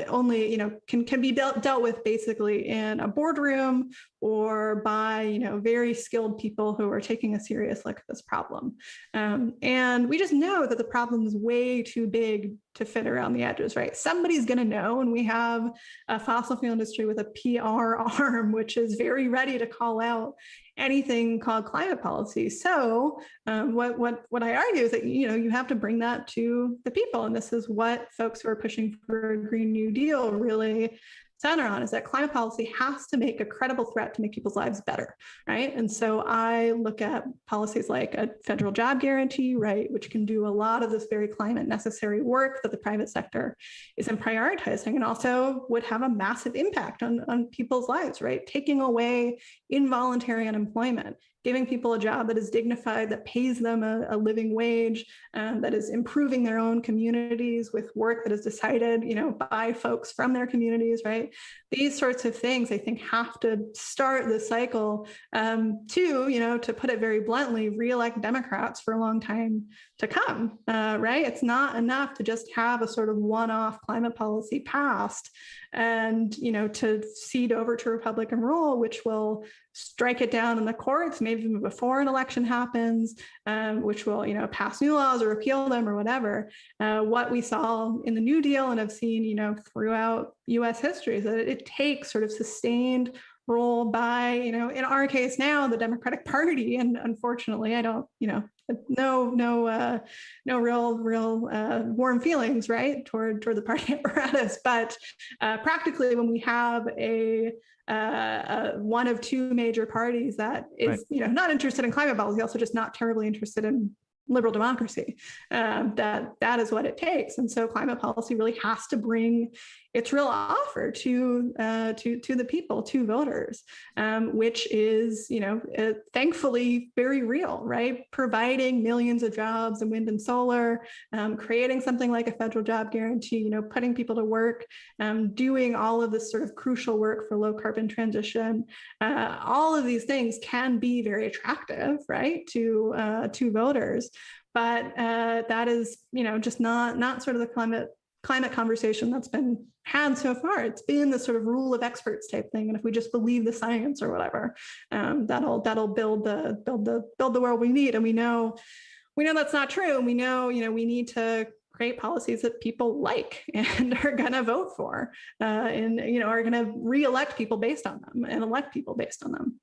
only, can be dealt with basically in a boardroom or by, very skilled people who are taking a serious look at this problem. And we just know that the problem is way too big to fit around the edges, right? Somebody's going to know, and we have a fossil fuel industry with a PR arm, which is very ready to call out anything called climate policy. So what I argue is that, you have to bring that to the people. And this is what folks who are pushing for a Green New Deal really center on, is that climate policy has to make a credible threat to make people's lives better, right? And so I look at policies like a federal job guarantee, right, which can do a lot of this very climate necessary work that the private sector isn't prioritizing, and also would have a massive impact on people's lives, right? Taking away involuntary unemployment, giving people a job that is dignified, that pays them a living wage, that is improving their own communities with work that is decided, by folks from their communities, right? These sorts of things, I think, have to start the cycle to put it very bluntly, reelect Democrats for a long time to come, right? It's not enough to just have a sort of one-off climate policy passed and, to cede over to Republican rule, which will strike it down in the courts, maybe even before an election happens, which will, pass new laws or repeal them or whatever. What we saw in the New Deal and have seen, throughout US history is that it takes sort of sustained role by, in our case now, the Democratic Party. And unfortunately, I don't, no real warm feelings, right, toward the party apparatus. But practically, when we have one of two major parties that is, not interested in climate policy, also just not terribly interested in liberal democracy, that is what it takes. And so climate policy really has to bring its real offer to the people, to voters, which is, thankfully very real, right? Providing millions of jobs in wind and solar, creating something like a federal job guarantee, putting people to work, doing all of this sort of crucial work for low carbon transition. All of these things can be very attractive, right, to voters, but that is, just not sort of the climate conversation that's been had so far. It's been this sort of rule of experts type thing, and if we just believe the science or whatever, that'll build the world we need. And we know that's not true, and we know we need to create policies that people like and are going to vote for, and are going to re-elect people based on them and elect people based on them.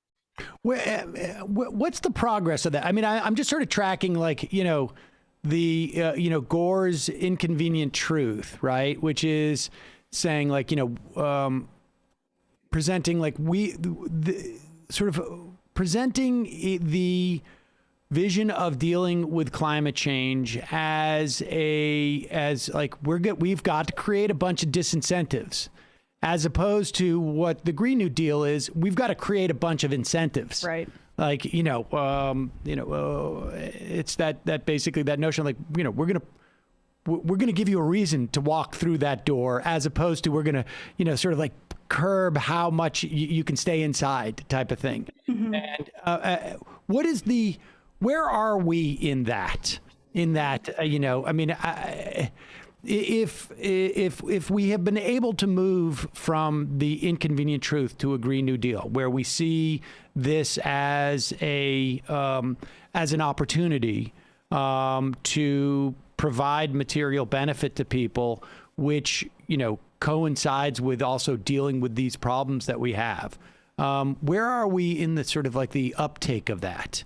What's the progress of that? I mean, I'm just sort of tracking, like, the Gore's inconvenient truth, right? Which is saying, like, presenting, like, presenting the vision of dealing with climate change as like we've got to create a bunch of disincentives, as opposed to what the Green New Deal is. We've got to create a bunch of incentives, right? Like, it's that basically that notion, like, we're going to, we're going to give you a reason to walk through that door, as opposed to we're going to, sort of like curb how much you can stay inside type of thing. Mm-hmm. And where are we in that? If we have been able to move from the inconvenient truth to a Green New Deal, where we see this as an opportunity to provide material benefit to people, which coincides with also dealing with these problems that we have. Where are we in the sort of like the uptake of that?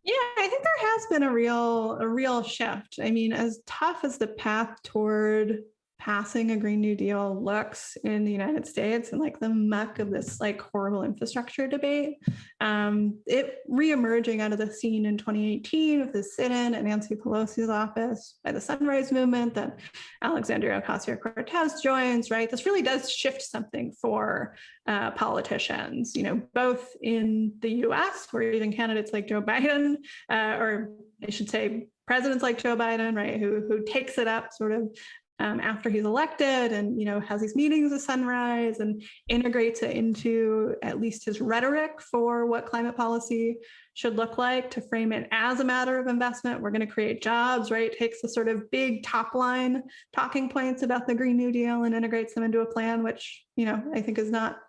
Yeah, I think there has been a real shift. I mean, as tough as the path toward passing a Green New Deal looks in the United States and like the muck of this like horrible infrastructure debate, it reemerging out of the scene in 2018 with the sit-in at Nancy Pelosi's office by the Sunrise Movement that Alexandria Ocasio-Cortez joins, right? This really does shift something for politicians, both in the US, where even candidates like Joe Biden, or I should say presidents like Joe Biden, right, who takes it up sort of after he's elected and, has these meetings with Sunrise and integrates it into at least his rhetoric for what climate policy should look like, to frame it as a matter of investment. We're going to create jobs, right? Takes the sort of big top line talking points about the Green New Deal and integrates them into a plan, which, I think is not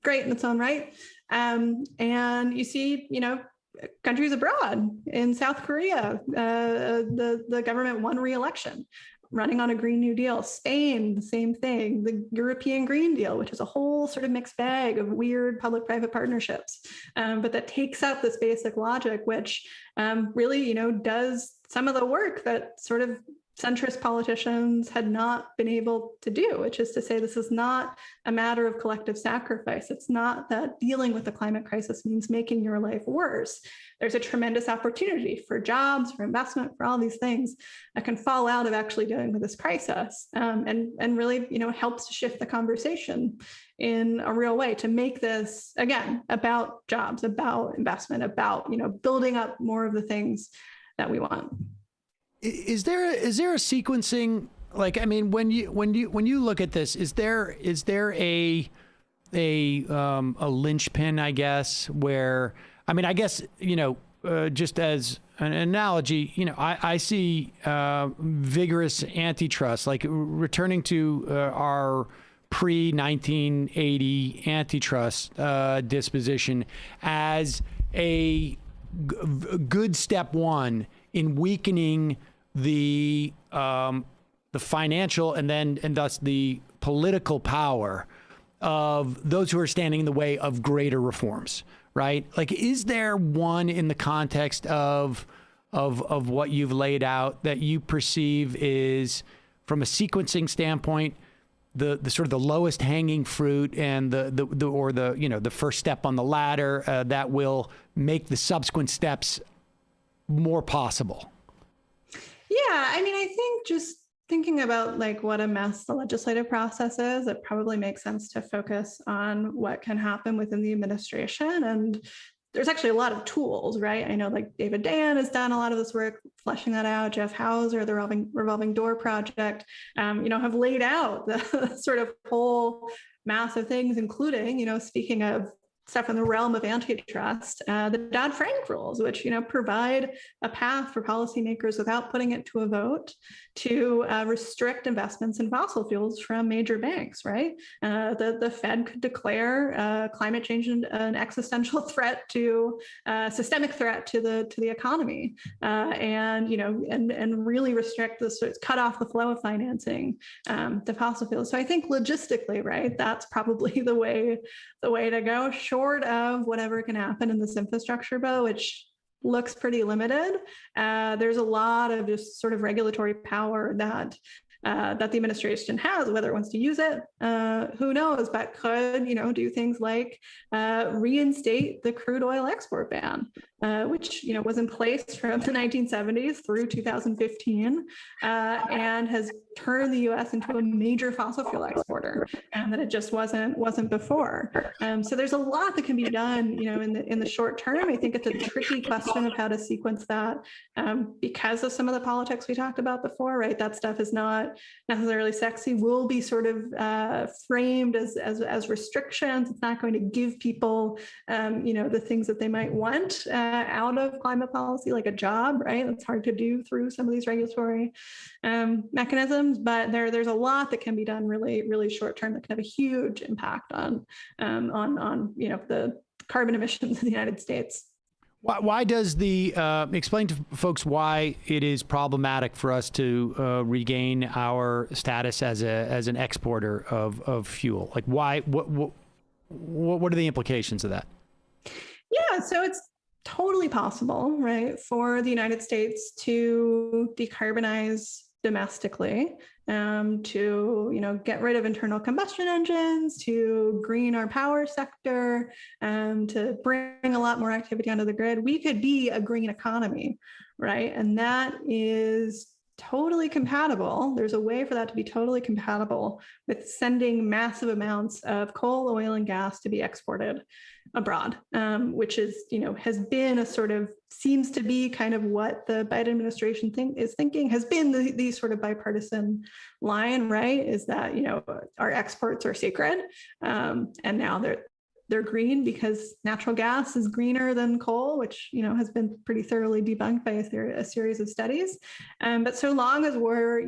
great in its own right. And you see, countries abroad, in South Korea, the government won re-election, running on a Green New Deal. Spain, the same thing. The European Green Deal, which is a whole sort of mixed bag of weird public-private partnerships, but that takes up this basic logic, which really, does some of the work that sort of centrist politicians had not been able to do, which is to say this is not a matter of collective sacrifice. It's not that dealing with the climate crisis means making your life worse. There's a tremendous opportunity for jobs, for investment, for all these things that can fall out of actually dealing with this crisis, and really, helps to shift the conversation in a real way to make this, again, about jobs, about investment, about, building up more of the things that we want. Is there a sequencing? Like, I mean, when you look at this, is there a linchpin, I guess, where, I mean, I guess, just as an analogy, I see vigorous antitrust, like returning to our pre-1980 antitrust disposition as a good step one in weakening the financial and thus the political power of those who are standing in the way of greater reforms, right? Like, is there one in the context of what you've laid out that you perceive is, from a sequencing standpoint, the sort of the lowest hanging fruit and the first step on the ladder that will make the subsequent steps more possible? Yeah, I mean, I think just thinking about like what a mess the legislative process is, it probably makes sense to focus on what can happen within the administration. And there's actually a lot of tools, right? I know like David Dayen has done a lot of this work, fleshing that out. Jeff Hauser, the revolving door project, have laid out the sort of whole mass of things, including, speaking of stuff in the realm of antitrust, the Dodd-Frank rules, which, provide a path for policymakers without putting it to a vote to restrict investments in fossil fuels from major banks, right? The Fed could declare climate change an existential threat to systemic threat to the economy, and really restrict cut off the flow of financing to fossil fuels. So I think logistically, right, that's probably the way to go, short of whatever can happen in this infrastructure bill, which looks pretty limited. There's a lot of just sort of regulatory power that the administration has. Whether it wants to use it, who knows, but could, do things like reinstate the crude oil export ban, which was in place from the 1970s through 2015, and has turned the U.S. into a major fossil fuel exporter, and that it just wasn't before. So there's a lot that can be done, in the short term. I think it's a tricky question of how to sequence that, because of some of the politics we talked about before, right? That stuff is not necessarily sexy, will be sort of framed as restrictions. It's not going to give people, the things that they might want out of climate policy, like a job, right? It's hard to do through some of these regulatory mechanisms, but there's a lot that can be done really, really short term that can have a huge impact on the carbon emissions in the United States. Why does explain to folks why it is problematic for us to regain our status as an exporter of fuel? Like, why? What are the implications of that? Yeah, so it's totally possible, right, for the United States to decarbonize domestically, to get rid of internal combustion engines, to green our power sector, to bring a lot more activity onto the grid. We could be a green economy, right? And that is totally compatible. There's a way for that to be totally compatible with sending massive amounts of coal, oil, and gas to be exported abroad, which is, has been seems to be kind of what the Biden administration is thinking, has been the sort of bipartisan line, right? Is that, our exports are sacred. And now they're green because natural gas is greener than coal, which, has been pretty thoroughly debunked by a series of studies. But so long as we're,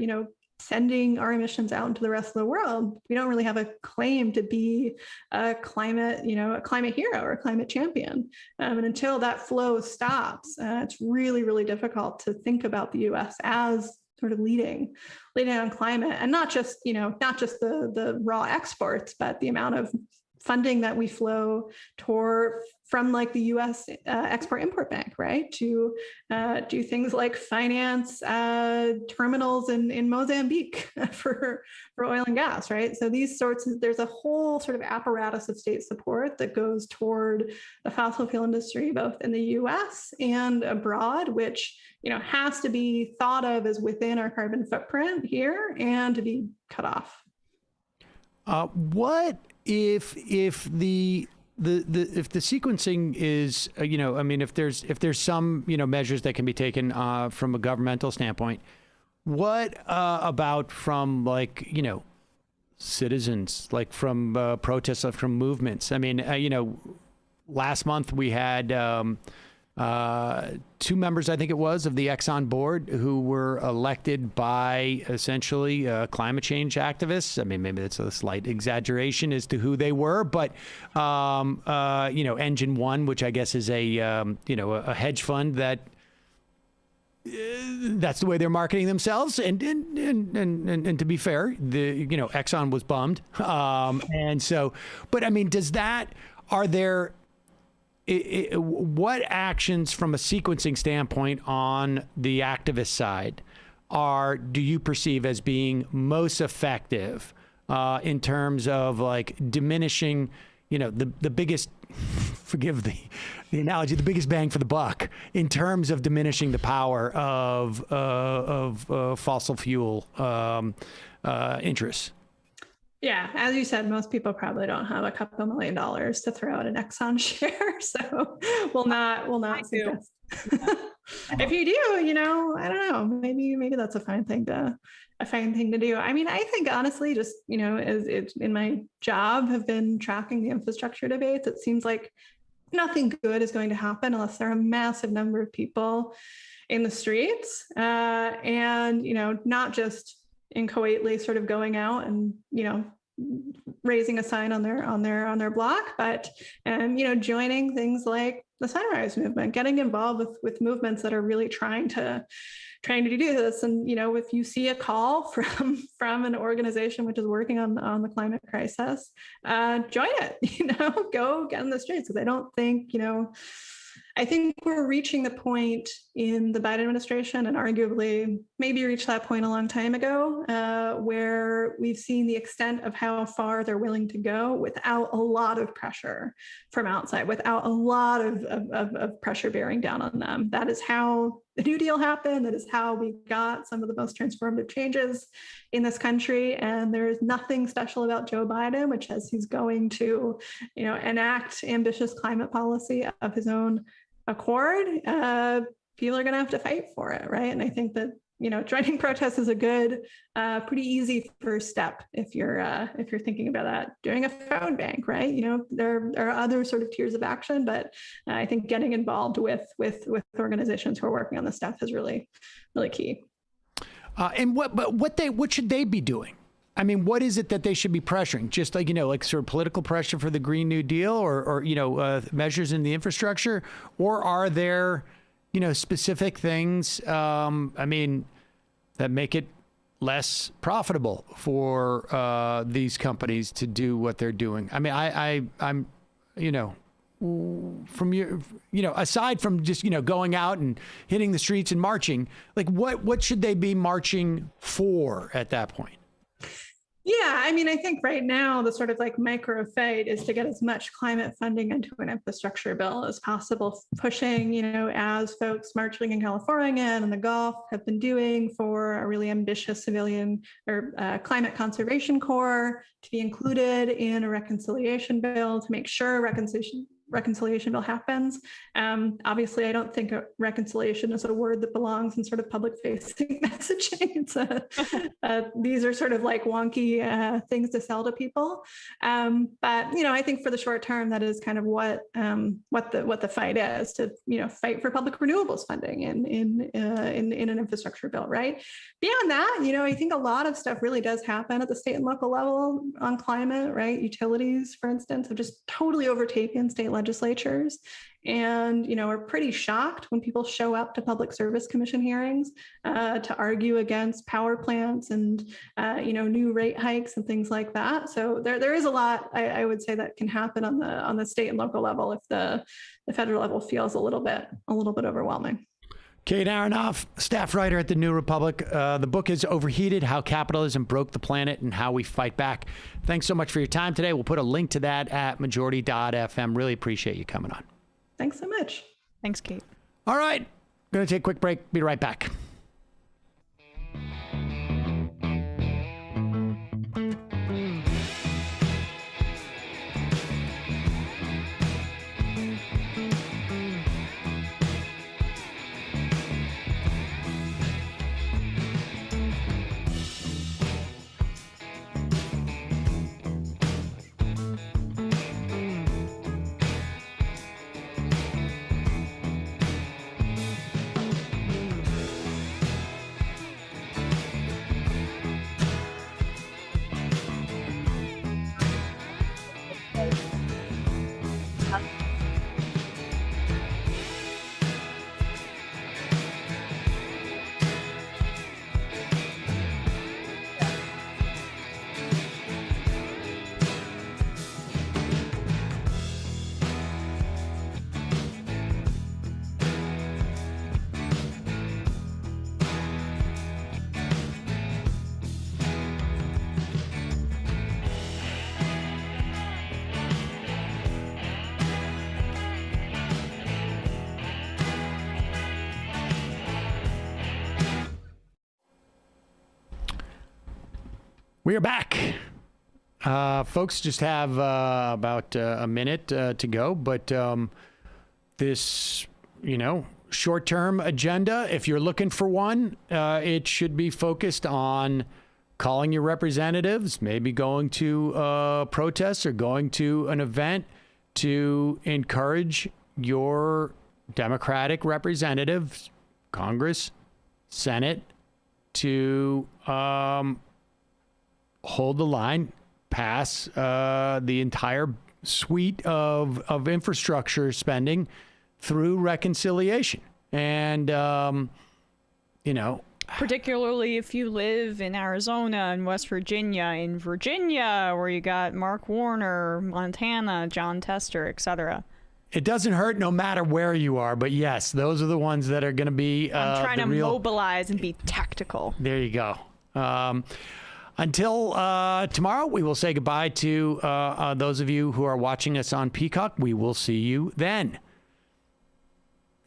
sending our emissions out into the rest of the world, we don't really have a claim to be a climate hero or a climate champion. And until that flow stops, it's really, really difficult to think about the U.S. as sort of leading on climate, and not just the raw exports, but the amount of funding that we flow from like the U.S. Export-Import Bank, right, to do things like finance terminals in Mozambique for oil and gas, right? So there's a whole sort of apparatus of state support that goes toward the fossil fuel industry, both in the U.S. and abroad, which has to be thought of as within our carbon footprint here and to be cut off. What if the sequencing is, if there's some, measures that can be taken from a governmental standpoint, what about from citizens, like from protests, from movements? Last month we had two members, I think it was, of the Exxon board who were elected by essentially climate change activists. Maybe that's a slight exaggeration as to who they were, but Engine One, which I guess is a hedge fund that that's the way they're marketing themselves. And to be fair, Exxon was bummed. And so, but what actions from a sequencing standpoint on the activist side do you perceive as being most effective in terms of diminishing, the biggest, forgive the analogy, the biggest bang for the buck in terms of diminishing the power of fossil fuel interests? Yeah, as you said, most people probably don't have a couple $1 million to throw out an Exxon share, so we'll not suggest. If you do, I don't know, maybe that's a fine thing to do. I think honestly, just as it's in my job, have been tracking the infrastructure debates. It seems like nothing good is going to happen unless there are a massive number of people in the streets, and not just inchoately sort of going out and raising a sign on their block, but joining things like the Sunrise Movement, getting involved with movements that are really trying to do this. And if you see a call from an organization which is working on the climate crisis, join it. Go get in the streets, because I don't think I think we're reaching the point in the Biden administration, and arguably maybe reached that point a long time ago, where we've seen the extent of how far they're willing to go without a lot of pressure from outside, without a lot of pressure bearing down on them. That is how the New Deal happened. That is how we got some of the most transformative changes in this country. And there is nothing special about Joe Biden, which says he's going to, enact ambitious climate policy of his own accord. People are going to have to fight for it, right? And I think that joining protests is a good, pretty easy first step if you're thinking about that. Doing a phone bank, right? There are other sort of tiers of action, but I think getting involved with organizations who are working on this stuff is really, really key. And what should they be doing? I mean, what is it that they should be pressuring? Just like sort of political pressure for the Green New Deal, or measures in the infrastructure, or are there specific things, that make it less profitable for these companies to do what they're doing? I mean, I'm from your, aside from just, going out and hitting the streets and marching, like what should they be marching for at that point? Yeah, I mean, I think right now the sort of micro fight is to get as much climate funding into an infrastructure bill as possible, pushing, as folks marching in California and in the Gulf have been doing, for a really ambitious civilian or climate conservation corps to be included in a reconciliation bill to make sure reconciliation bill happens. Obviously, I don't think reconciliation is a word that belongs in sort of public-facing messaging. These are sort of wonky things to sell to people. But I think for the short term, that is kind of what the fight is, to fight for public renewables funding in an infrastructure bill, right? Beyond that, I think a lot of stuff really does happen at the state and local level on climate, right? Utilities, for instance, have just totally overtaken state legislatures, and are pretty shocked when people show up to Public Service Commission hearings to argue against power plants and new rate hikes and things like that. So there is a lot, I would say, that can happen on the state and local level if the federal level feels a little bit overwhelming. Kate Aronoff, staff writer at The New Republic. The book is Overheated: How Capitalism Broke the Planet and How We Fight Back. Thanks so much for your time today. We'll put a link to that at majority.fm. Really appreciate you coming on. Thanks so much. Thanks, Kate. All right. Going to take a quick break. Be right back. We are back. Folks just have about a minute to go, but this, short-term agenda, if you're looking for one, it should be focused on calling your representatives, maybe going to protests or going to an event to encourage your Democratic representatives, Congress, Senate, to hold the line, pass the entire suite of infrastructure spending through reconciliation. And, particularly if you live in Arizona and West Virginia, in Virginia, where you got Mark Warner, Montana, John Tester, etc. It doesn't hurt no matter where you are, but yes, those are the ones that are going to be I'm trying the to real... mobilize and be tactical. There you go. Until tomorrow, we will say goodbye to those of you who are watching us on Peacock. We will see you then.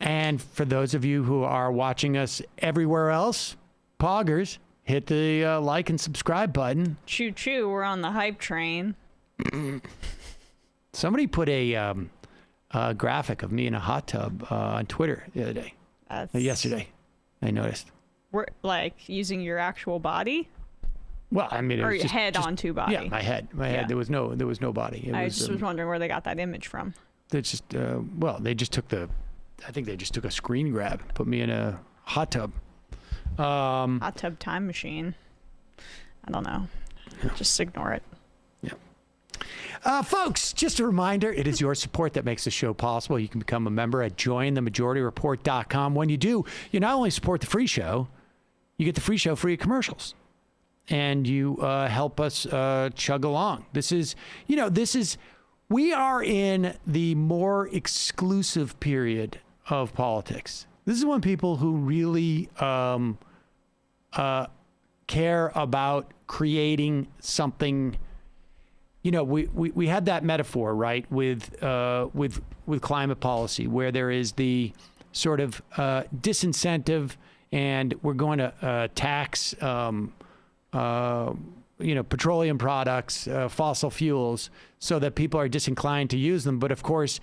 And for those of you who are watching us everywhere else, poggers, hit the like and subscribe button. Choo choo, we're on the hype train. Somebody put a graphic of me in a hot tub on Twitter the other day. Yesterday, I noticed. We're like using your actual body? Well, I mean, it or was your just, head onto body. Yeah, my head. There was no body. I was wondering where they got that image from. It's just they just took I think they just took a screen grab, put me in a hot tub. Hot tub time machine. I don't know. Just ignore it. Yeah. Folks, just a reminder, it is your support that makes the show possible. You can become a member at jointhemajorityreport.com. When you do, you not only support the free show, you get the free show free of commercials. And you help us chug along. We are in the more exclusive period of politics. This is when people who really care about creating something. We had that metaphor, right, with climate policy, where there is the sort of disincentive, and we're going to tax. Petroleum products, fossil fuels, so that people are disinclined to use them. But of course,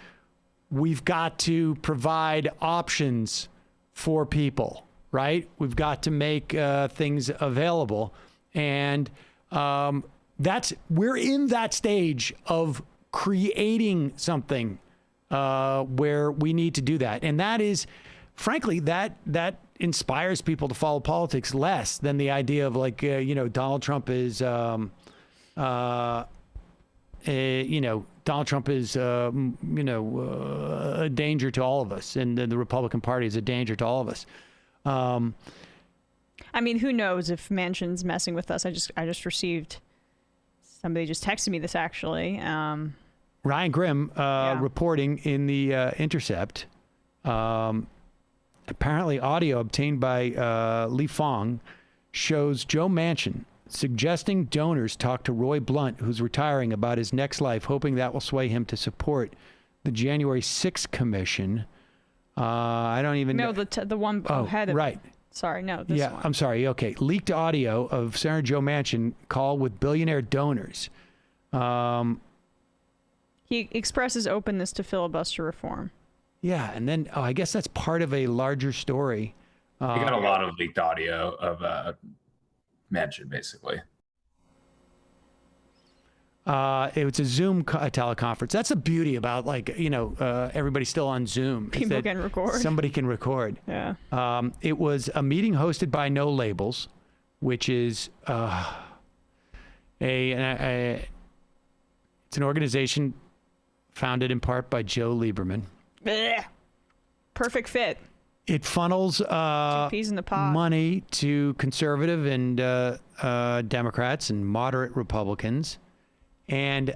we've got to provide options for people, right? We've got to make things available. And we're in that stage of creating something where we need to do that. And that is, frankly, that inspires people to follow politics less than the idea of Donald Trump is Donald Trump is a danger to all of us, and the Republican Party is a danger to all of us. I mean, who knows if Manchin's messing with us? I just received, somebody just texted me this actually. Ryan Grimm reporting in the Intercept. Apparently, audio obtained by Li Fong shows Joe Manchin suggesting donors talk to Roy Blunt, who's retiring, about his next life, hoping that will sway him to support the January 6th commission. I don't even know. The one ahead of right. Sorry, no, this one. I'm sorry. Okay. Leaked audio of Senator Joe Manchin call with billionaire donors. He expresses openness to filibuster reform. Yeah, and then I guess that's part of a larger story. We got a lot of leaked audio of Manchin, basically. It was a Zoom teleconference. That's the beauty about everybody's still on Zoom. People can record. Somebody can record. Yeah. It was a meeting hosted by No Labels, which is it's an organization founded in part by Joe Lieberman. Blech. Perfect fit. It funnels peas in the pod. money to conservative and Democrats and moderate Republicans. And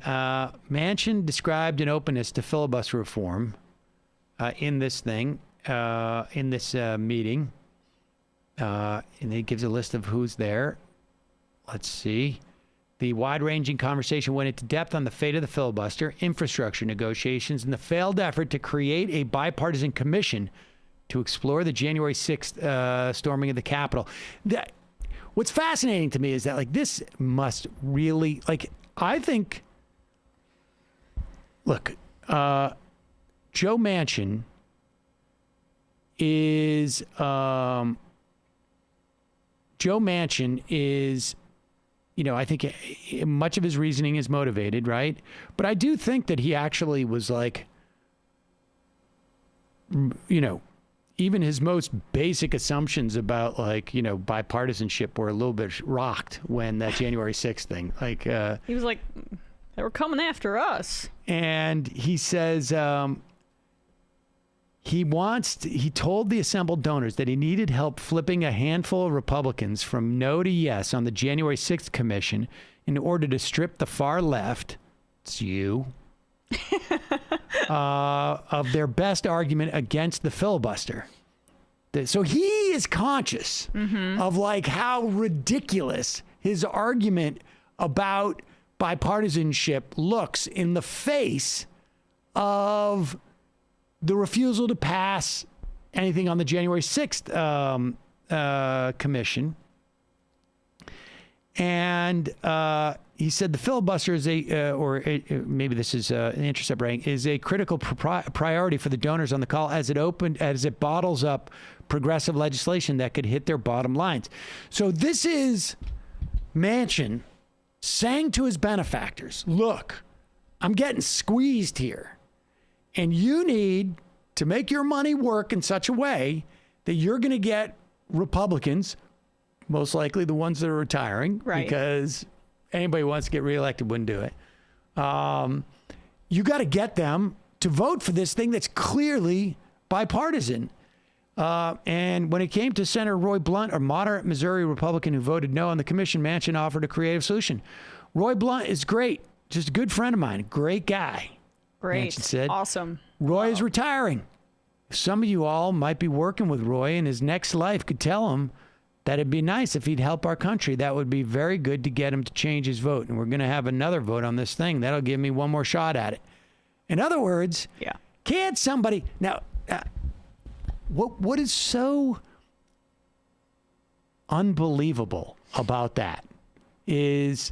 Manchin described an openness to filibuster reform in this meeting. And it gives a list of who's there. Let's see. The wide-ranging conversation went into depth on the fate of the filibuster, infrastructure negotiations, and the failed effort to create a bipartisan commission to explore the January 6th storming of the Capitol. What's fascinating to me is that this must really I think. Look, Joe Manchin is I think much of his reasoning is motivated, right? But I do think that he actually was even his most basic assumptions about bipartisanship were a little bit rocked when that January 6th thing, he was like, they were coming after us. And he says, he told the assembled donors that he needed help flipping a handful of Republicans from no to yes on the January 6th commission in order to strip the far left, it's you, of their best argument against the filibuster. So he is conscious of like how ridiculous his argument about bipartisanship looks in the face of the refusal to pass anything on the January 6th commission. And he said the filibuster is maybe this is an Intercept writing, is a critical priority for the donors on the call as it bottles up progressive legislation that could hit their bottom lines. So this is Manchin saying to his benefactors, look, I'm getting squeezed here, and you need to make your money work in such a way that you're going to get Republicans, most likely the ones that are retiring, right, because anybody who wants to get reelected wouldn't do it. You got to get them to vote for this thing that's clearly bipartisan. And when it came to Senator Roy Blunt, a moderate Missouri Republican who voted no on the commission, Manchin offered a creative solution. Roy Blunt is great, just a good friend of mine, great guy. Great, Manchin said. Awesome. Roy is retiring. Some of you all might be working with Roy in his next life could tell him that it'd be nice if he'd help our country. That would be very good to get him to change his vote. And we're going to have another vote on this thing. That'll give me one more shot at it. In other words, can't somebody... Now, what is so unbelievable about that is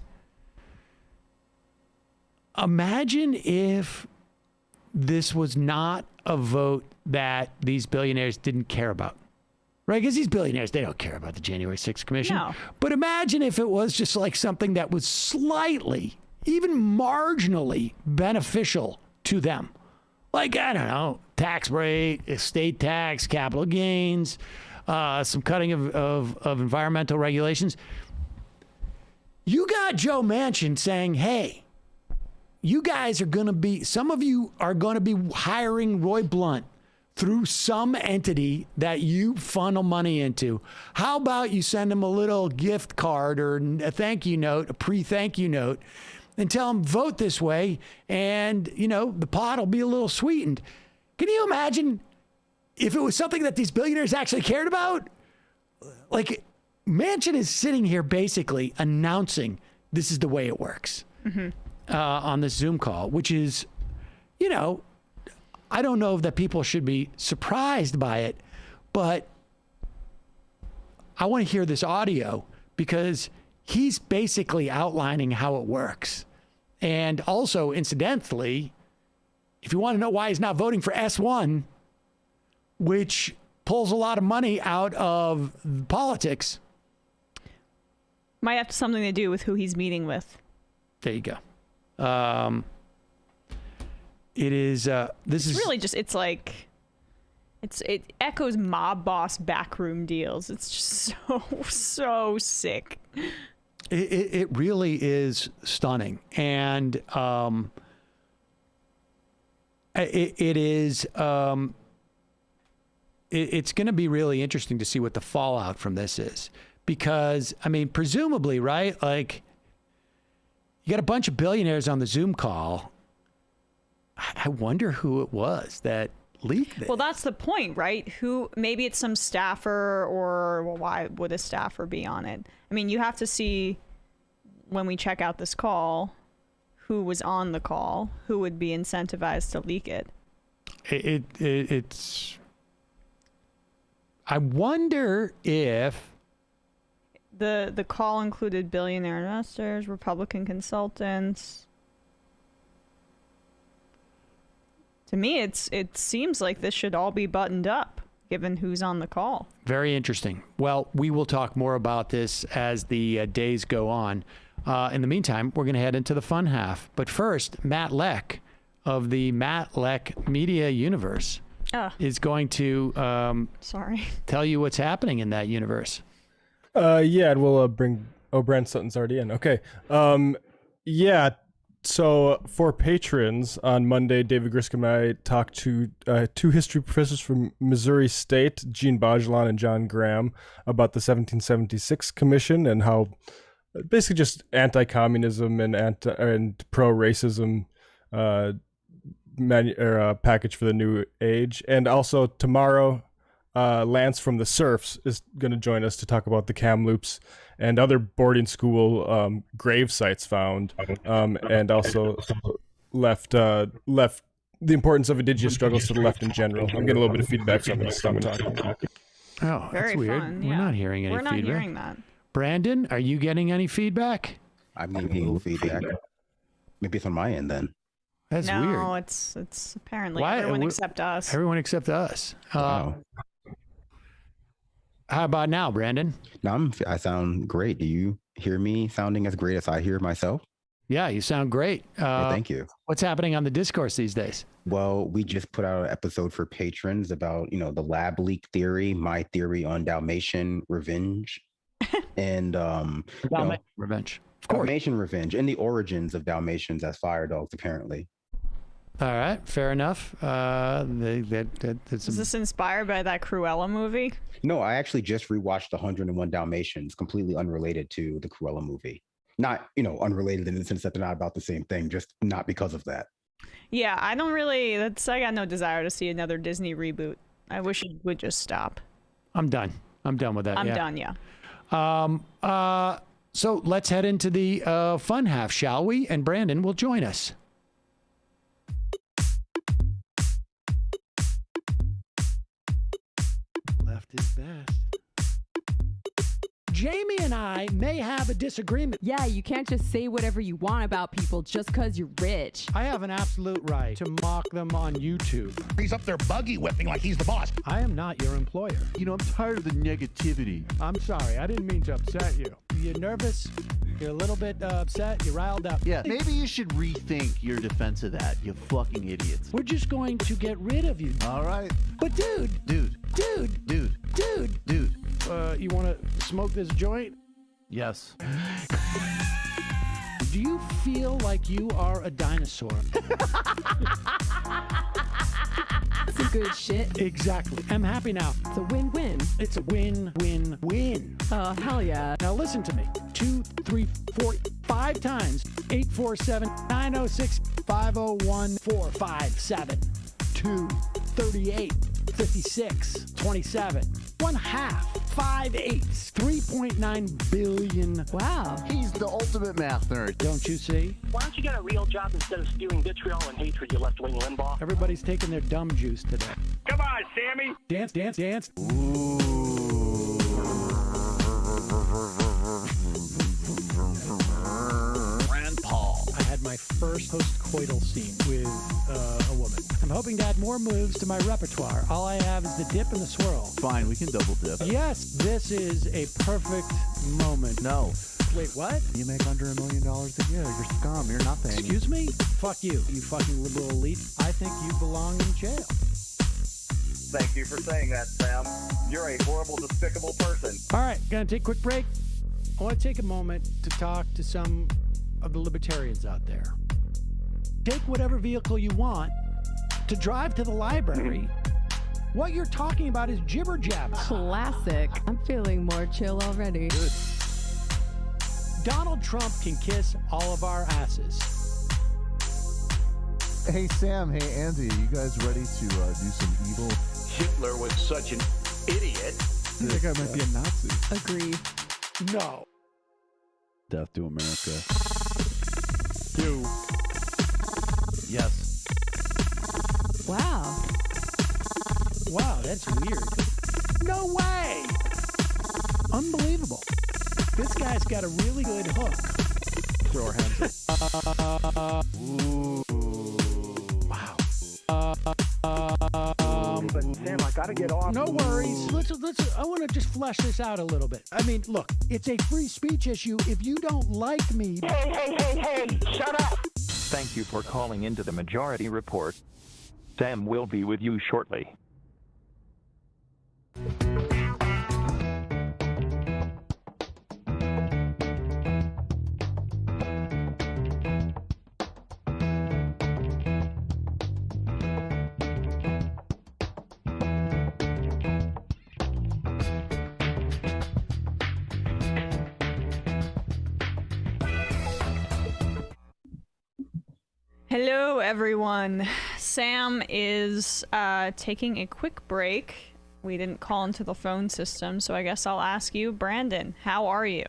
imagine if this was not a vote that these billionaires didn't care about. Right? Because these billionaires, they don't care about the January 6th commission. No. But imagine if it was just like something that was slightly, even marginally beneficial to them. Like, I don't know, tax break, estate tax, capital gains, some cutting of environmental regulations. You got Joe Manchin saying, hey, you guys are going to be, some of you are going to be hiring Roy Blunt through some entity that you funnel money into. How about you send him a little gift card or a thank you note, a pre-thank you note, and tell him vote this way, and, you know, the pot will be a little sweetened. Can you imagine if it was something that these billionaires actually cared about? Like, Manchin is sitting here basically announcing this is the way it works on this Zoom call, which is, you know, I don't know that people should be surprised by it, but I want to hear this audio because he's basically outlining how it works. And also, incidentally, if you want to know why he's not voting for S1, which pulls a lot of money out of politics. Might have something to do with who he's meeting with. There you go. It is, this is really just, it's like, it echoes mob boss backroom deals. It's just so sick. It really is stunning. And it is, it's going to be really interesting to see what the fallout from this is. Because, I mean, presumably, right? Like, you got a bunch of billionaires on the Zoom call. I wonder who it was that leaked this. Well, that's the point, right? Who, maybe it's some staffer, or, well, why would a staffer be on it? I mean, you have to see when we check out this call who was on the call, who would be incentivized to leak it. It's. I wonder if the call included billionaire investors, Republican consultants. To me, it seems like this should all be buttoned up, given who's on the call. Very interesting. Well, we will talk more about this as the days go on. In the meantime, we're going to head into the fun half. But first, Matt Leck of the Matt Leck Media Universe is going to tell you what's happening in that universe. Yeah, and we'll bring... Oh, Brent Sutton's already in. Okay. Yeah. So for patrons, on Monday, David Griscom and I talked to two history professors from Missouri State, Gene Bajelon and John Graham, about the 1776 Commission and how basically just anti-communism and pro-racism package for the new age. And also tomorrow, Lance from the Surfs is going to join us to talk about the Kamloops and other boarding school grave sites found, and also left the importance of indigenous struggles to the left in general. I'm getting a little bit of feedback, so I'm going to stop talking. Oh, Very that's weird. fun, We're yeah. not hearing any We're not feedback. hearing that. Brandon, are you getting any feedback? I'm getting feedback. Maybe it's on my end then. That's no, weird. it's apparently Why- everyone except us. Everyone except us. Wow. How about now, Brandon? Now I sound great. Do you hear me sounding as great as I hear myself? Yeah, you sound great. Thank you. What's happening on the discourse these days? Well, we just put out an episode for patrons about, the lab leak theory, my theory on Dalmatian revenge, and revenge. Of course. Dalmatian revenge, and the origins of Dalmatians as fire dogs, apparently. All right, fair enough. Is this inspired by that Cruella movie? No, I actually just rewatched 101 Dalmatians, completely unrelated to the Cruella movie. Not, unrelated in the sense that they're not about the same thing, just not because of that. Yeah, I got no desire to see another Disney reboot. I wish it would just stop. I'm done. I'm done with that. I'm yeah. done, yeah. So let's head into the fun half, shall we? And Brandon will join us. Left is best. Jamie and I may have a disagreement. Yeah, you can't just say whatever you want about people just because you're rich. I have an absolute right to mock them on YouTube. He's up there buggy whipping like he's the boss. I am not your employer. I'm tired of the negativity. I'm sorry. I didn't mean to upset you. You're nervous. You're a little bit upset. You're riled up. Yeah, maybe you should rethink your defense of that, you fucking idiots. We're just going to get rid of you. All right. But dude. You want to smoke this joint? Yes. Do you feel like you are a dinosaur? Some good shit. Exactly. I'm happy now. It's a win-win. It's a win-win-win. Oh, hell yeah. Now listen to me. 2, 3, 4, 5 times. 847-906-501-457. 2, 38, 56, 27. 1/2. 5 eighths. 3.9 billion. Wow. He's the ultimate math nerd. Don't you see? Why don't you get a real job instead of spewing vitriol and hatred, you left-wing Limbaugh? Everybody's taking their dumb juice today. Come on, Sammy. Dance, dance, dance. Rand Paul. I had my first post-coital scene with a woman. I'm hoping to add more moves to my repertoire. All I have is the dip and the swirl. Fine, we can double dip. Yes, this is a perfect moment. No. Wait, what? You make under $1 million a year. You're scum. You're nothing. Excuse me? Fuck you, you fucking liberal elite. I think you belong in jail. Thank you for saying that, Sam. You're a horrible, despicable person. All right, gonna take a quick break. I want to take a moment to talk to some of the libertarians out there. Take whatever vehicle you want to drive to the library. What you're talking about is jibber jabber. Classic. I'm feeling more chill already. Good. Donald Trump can kiss all of our asses. Hey Sam, hey Andy, you guys ready to do some evil? Hitler was such an idiot. That guy might be a Nazi. Agree. No. Death to America. Do. Yes. Wow. Wow, that's weird. No way! Unbelievable. This guy's got a really good hook. Throw our hands up. Ooh. Wow. But Sam, I gotta get off. No worries. Let's. I want to just flesh this out a little bit. I mean, look, it's a free speech issue. If you don't like me, Hey, shut up. Thank you for calling into the Majority Report. Sam will be with you shortly. Hello, everyone. Sam is taking a quick break. We didn't call into the phone system, so I guess I'll ask you, Brandon, how are you?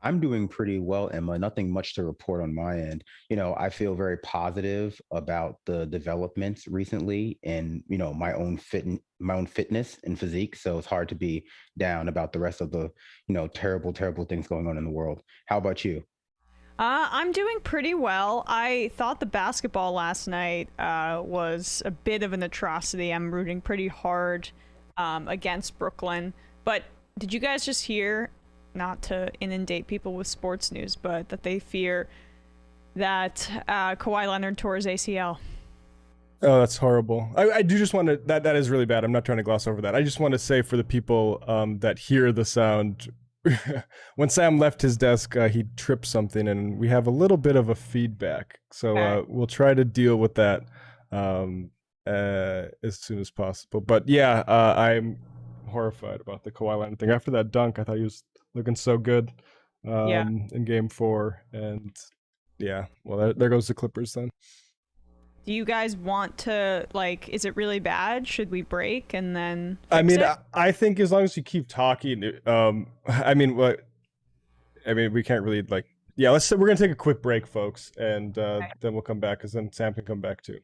I'm doing pretty well, Emma. Nothing much to report on my end. I feel very positive about the developments recently in, my own fitness and physique. So it's hard to be down about the rest of the, terrible, terrible things going on in the world. How about you? I'm doing pretty well. I thought the basketball last night was a bit of an atrocity. I'm rooting pretty hard against Brooklyn. But did you guys just hear, not to inundate people with sports news, but that they fear that Kawhi Leonard tore his ACL? Oh, that's horrible. I do just want to, that is really bad. I'm not trying to gloss over that. I just want to say for the people that hear the sound, when Sam left his desk, he tripped something and we have a little bit of a feedback. So we'll try to deal with that as soon as possible. But yeah, I'm horrified about the Kawhi Leonard thing. After that dunk, I thought he was looking so good in game 4. And yeah, well, there goes the Clippers then. Do you guys want to, is it really bad? Should we break and then I mean, it? I think as long as you keep talking, we can't really we're going to take a quick break, folks, and then we'll come back because then Sam can come back too.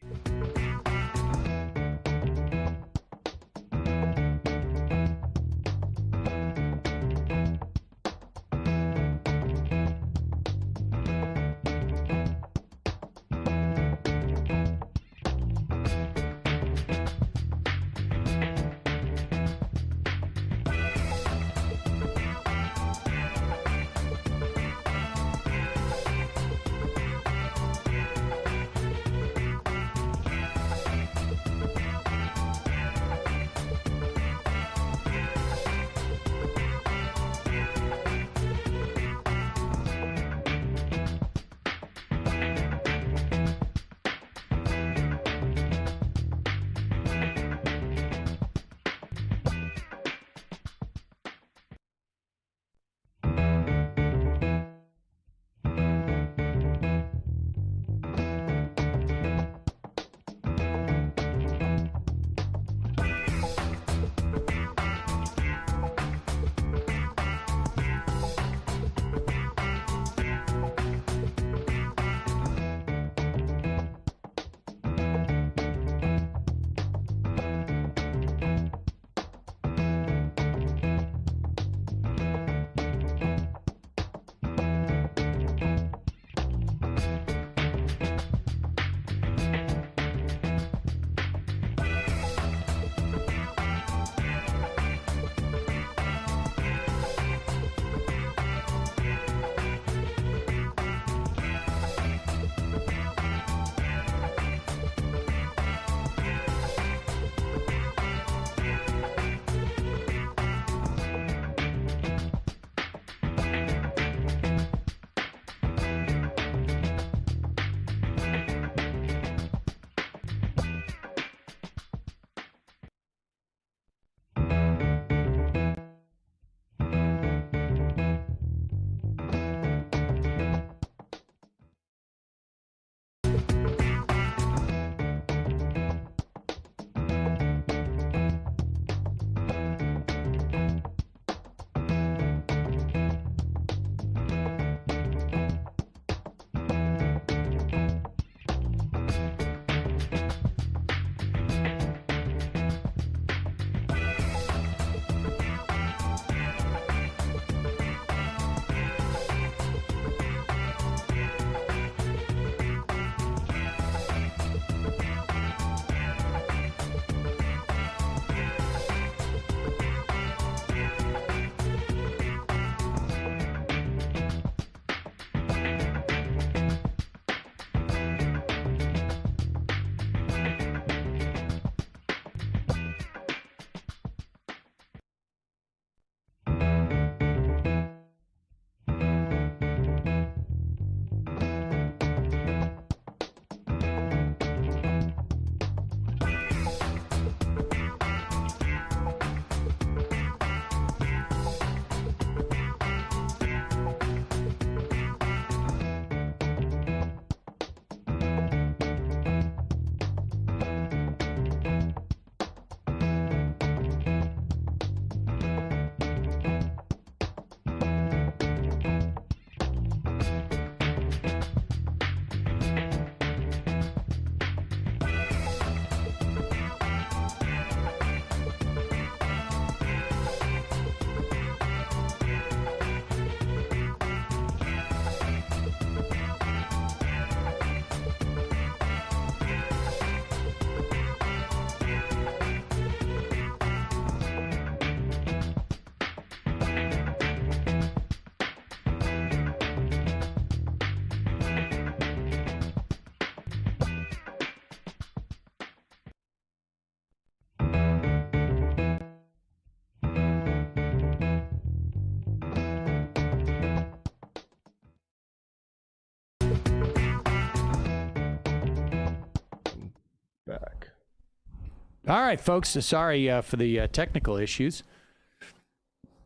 All right, folks. Sorry for the technical issues.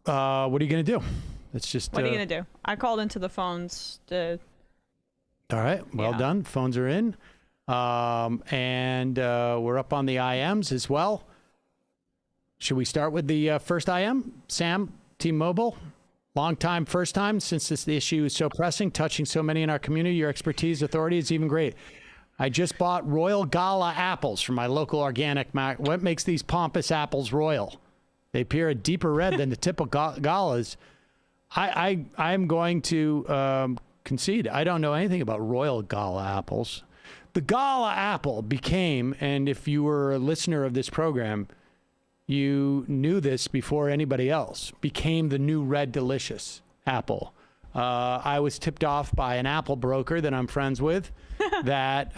What are you going to do? It's just. What are you going to do? I called into the phones to. All right. Well done. Phones are in. And we're up on the IMs as well. Should we start with the first IM? Sam, T-Mobile. Long time, first time, since this issue is so pressing, touching so many in our community. Your expertise, authority is even great. I just bought Royal Gala apples from my local organic market. What makes these pompous apples royal? They appear a deeper red than the typical galas. I'm going to concede. I don't know anything about Royal Gala apples. The Gala apple became, and if you were a listener of this program, you knew this before anybody else, became the new Red Delicious apple. I was tipped off by an apple broker that I'm friends with that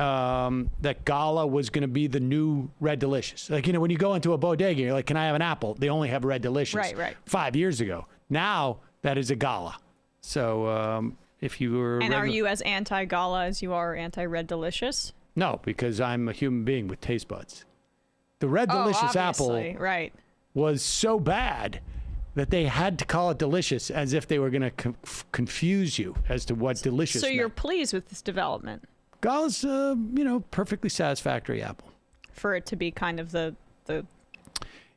Gala was going to be the new Red Delicious. Like, when you go into a bodega, you're like, can I have an apple? They only have Red Delicious. Right. 5 years ago. Now that is a Gala. So if you were... And are you as anti-Gala as you are anti-Red Delicious? No, because I'm a human being with taste buds. The Red Delicious apple was so bad that they had to call it delicious, as if they were going to confuse you as to what delicious meant. You're pleased with this development? Gala's, perfectly satisfactory apple. For it to be kind of the...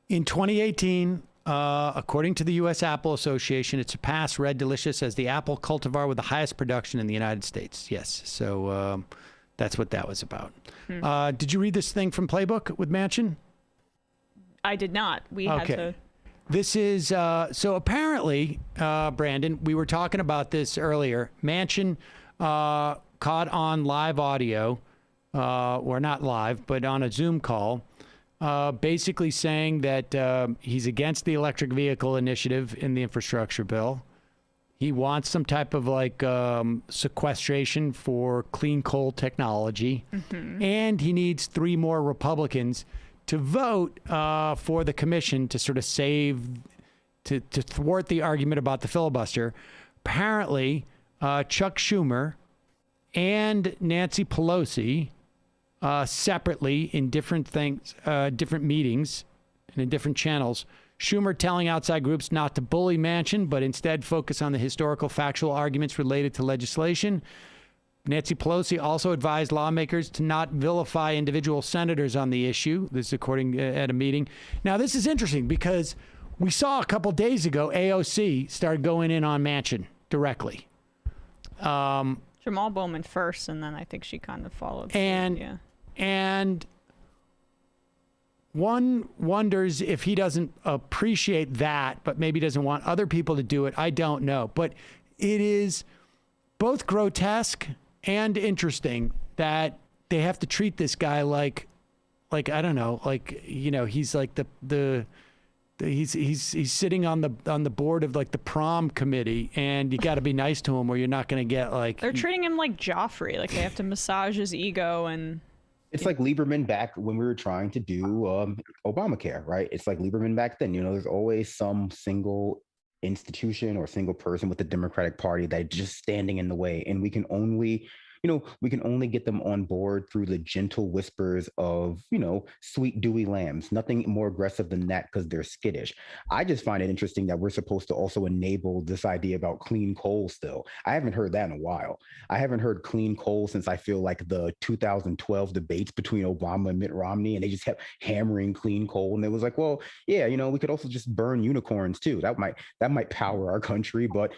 In 2018, according to the U.S. Apple Association, it surpassed Red Delicious as the apple cultivar with the highest production in the United States. Yes, so that's what that was about. Did you read this thing from Playbook with Manchin? I did not. We had to... This is, so apparently, Brandon, we were talking about this earlier. Manchin caught on live audio, or not live, but on a Zoom call, basically saying that he's against the electric vehicle initiative in the infrastructure bill. He wants some type of sequestration for clean coal technology. And he needs 3 more Republicans to vote for the commission to sort of to thwart the argument about the filibuster. Apparently, Chuck Schumer and Nancy Pelosi separately in different things, different meetings and in different channels, Schumer telling outside groups not to bully Manchin, but instead focus on the historical factual arguments related to legislation. Nancy Pelosi also advised lawmakers to not vilify individual senators on the issue. This is according at a meeting. Now, this is interesting because we saw a couple days ago AOC started going in on Manchin directly. Jamal Bowman first, and then I think she kind of followed. And one wonders if he doesn't appreciate that, but maybe doesn't want other people to do it. I don't know. But it is both grotesque and interesting that they have to treat this guy like I don't know, he's like he's sitting on the board of the prom committee, and you got to be nice to him or you're not going to get They're treating him like Joffrey, like they have to massage his ego and. It's like Lieberman back when we were trying to do Obamacare, right? It's like Lieberman back then. There's always some single institution or single person with the Democratic Party that is just standing in the way, and we can only get them on board through the gentle whispers of sweet dewy lambs. Nothing more aggressive than that because they're skittish. I just find it interesting that we're supposed to also enable this idea about clean coal still. I haven't heard that in a while. I haven't heard clean coal since I feel like the 2012 debates between Obama and Mitt Romney, and they just kept hammering clean coal, and it was like, well, yeah, we could also just burn unicorns too. That might power our country, but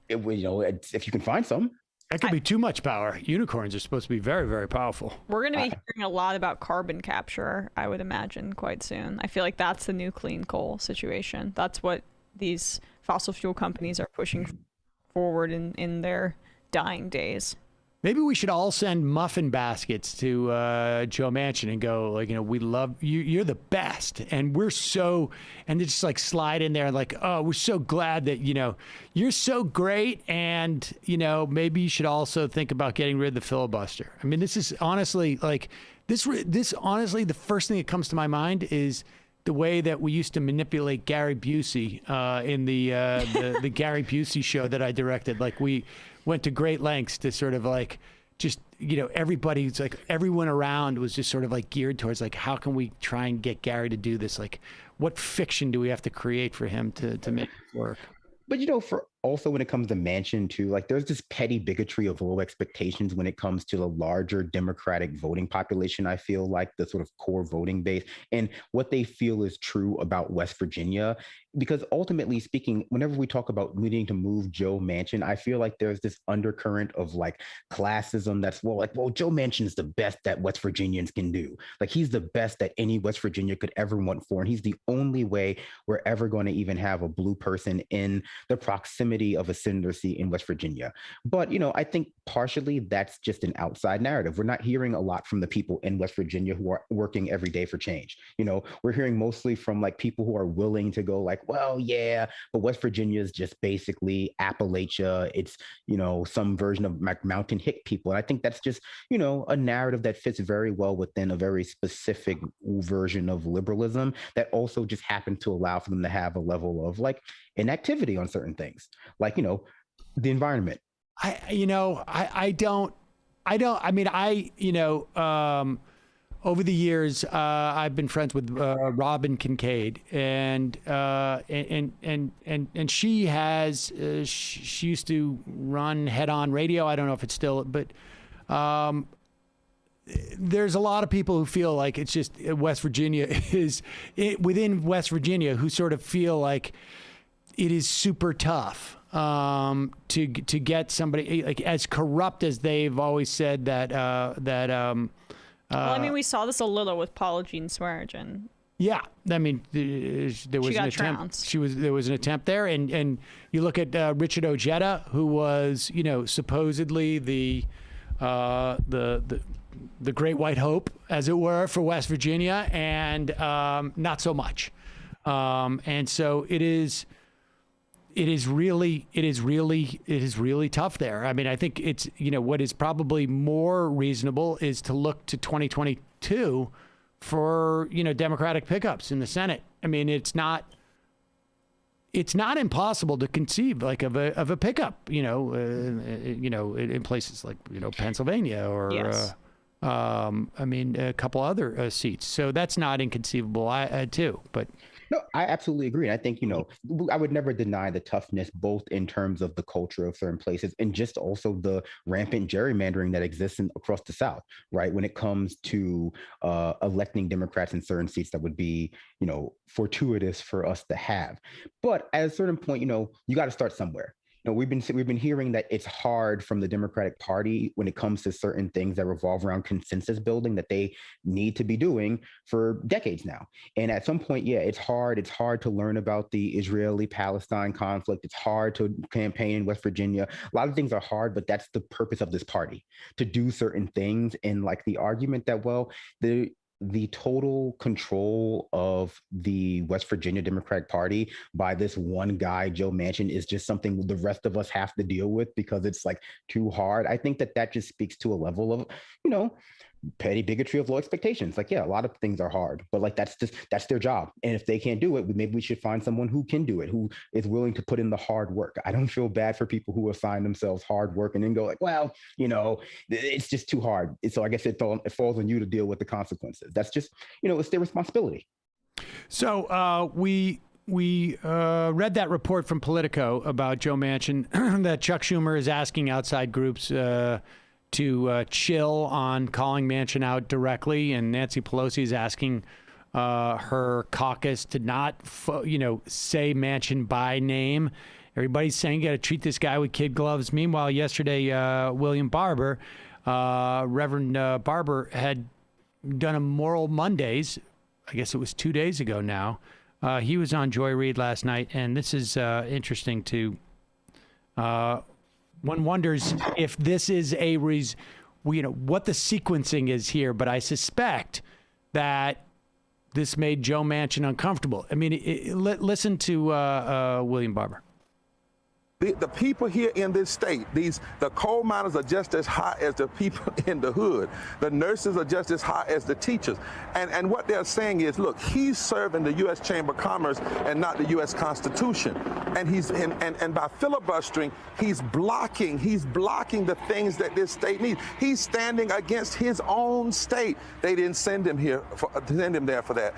if you can find some. That could be too much power. Unicorns are supposed to be very, very powerful. We're going to be hearing a lot about carbon capture, I would imagine, quite soon. I feel like that's the new clean coal situation. That's what these fossil fuel companies are pushing forward in their dying days. Maybe we should all send muffin baskets to Joe Manchin and go, we love you. You're the best. And we're so, and they just slide in there we're so glad that, you're so great. And, maybe you should also think about getting rid of the filibuster. I mean, this is honestly this honestly, the first thing that comes to my mind is the way that we used to manipulate Gary Busey in the Gary Busey show that I directed. We went to great lengths to sort of just, everybody's like, everyone around was just sort of like geared towards like, how can we try and get Gary to do this? Like, what fiction do we have to create for him to make it work? But for also when it comes to Manchin too, like there's this petty bigotry of low expectations when it comes to the larger Democratic voting population. I feel like the sort of core voting base and what they feel is true about West Virginia. Because ultimately speaking, whenever we talk about needing to move Joe Manchin, I feel like there's this undercurrent of like classism that's well, Joe Manchin is the best that West Virginians can do. Like he's the best that any West Virginia could ever want for. And he's the only way we're ever going to even have a blue person in the proximity of a senator seat in West Virginia. But, I think partially that's just an outside narrative. We're not hearing a lot from the people in West Virginia who are working every day for change. We're hearing mostly from like people who are willing to go like, well, yeah, but West Virginia is just basically Appalachia. It's, some version of Mountain Hick people. And I think that's just, a narrative that fits very well within a very specific version of liberalism that also just happened to allow for them to have a level of like inactivity on certain things, like, the environment. Over the years, I've been friends with Robin Kincaid, and she has she used to run Head On Radio. I don't know if it's still, but there's a lot of people who feel like it's just West Virginia within West Virginia who sort of feel like it is super tough to get somebody like as corrupt as they've always said we saw this a little with Paula Jean Swearengin. Yeah, there was an attempt. trounced. There was an attempt there, and you look at Richard Ojeda, who was supposedly the Great White Hope, as it were, for West Virginia, and not so much. And so it is really tough there. I mean, I think it's, what is probably more reasonable is to look to 2022 for, Democratic pickups in the Senate. I mean, it's not impossible to conceive like of a pickup, in places like, Pennsylvania or, yes. A couple other seats. So that's not inconceivable too, but. No, I absolutely agree. And I think, I would never deny the toughness, both in terms of the culture of certain places and just also the rampant gerrymandering that exists across the South, right? When it comes to electing Democrats in certain seats that would be, fortuitous for us to have. But at a certain point, you got to start somewhere. We've been hearing that it's hard from the Democratic Party when it comes to certain things that revolve around consensus building that they need to be doing for decades now. And at some point, yeah, it's hard. It's hard to learn about the Israeli-Palestine conflict. It's hard to campaign in West Virginia. A lot of things are hard, but that's the purpose of this party, to do certain things. And like the argument that, well, the total control of the West Virginia Democratic Party by this one guy, Joe Manchin, is just something the rest of us have to deal with because it's like too hard. I think that just speaks to a level of, petty bigotry of low expectations. Like, yeah, a lot of things are hard, but like, that's their job. And if they can't do it, maybe we should find someone who can do it, who is willing to put in the hard work. I don't feel bad for people who assign themselves hard work and then go like, well, it's just too hard. So I guess it falls on you to deal with the consequences. That's just, it's their responsibility. So we read that report from Politico about Joe Manchin that Chuck Schumer is asking outside groups to chill on calling Manchin out directly, and Nancy Pelosi is asking her caucus to not, say Manchin by name. Everybody's saying you got to treat this guy with kid gloves. Meanwhile, yesterday, William Barber, Reverend Barber, had done a Moral Mondays. I guess it was 2 days ago now. He was on Joy Reid last night, and this is interesting to. One wonders if this is what the sequencing is here, but I suspect that this made Joe Manchin uncomfortable. I mean, listen to William Barber. The people here in this state, the coal miners are just as high as the people in the hood. The nurses are just as high as the teachers. And what they're saying is, look, he's serving the U.S. Chamber of Commerce and not the U.S. Constitution. And by filibustering, he's blocking the things that this state needs. He's standing against his own state. They didn't send him here, send him there for that,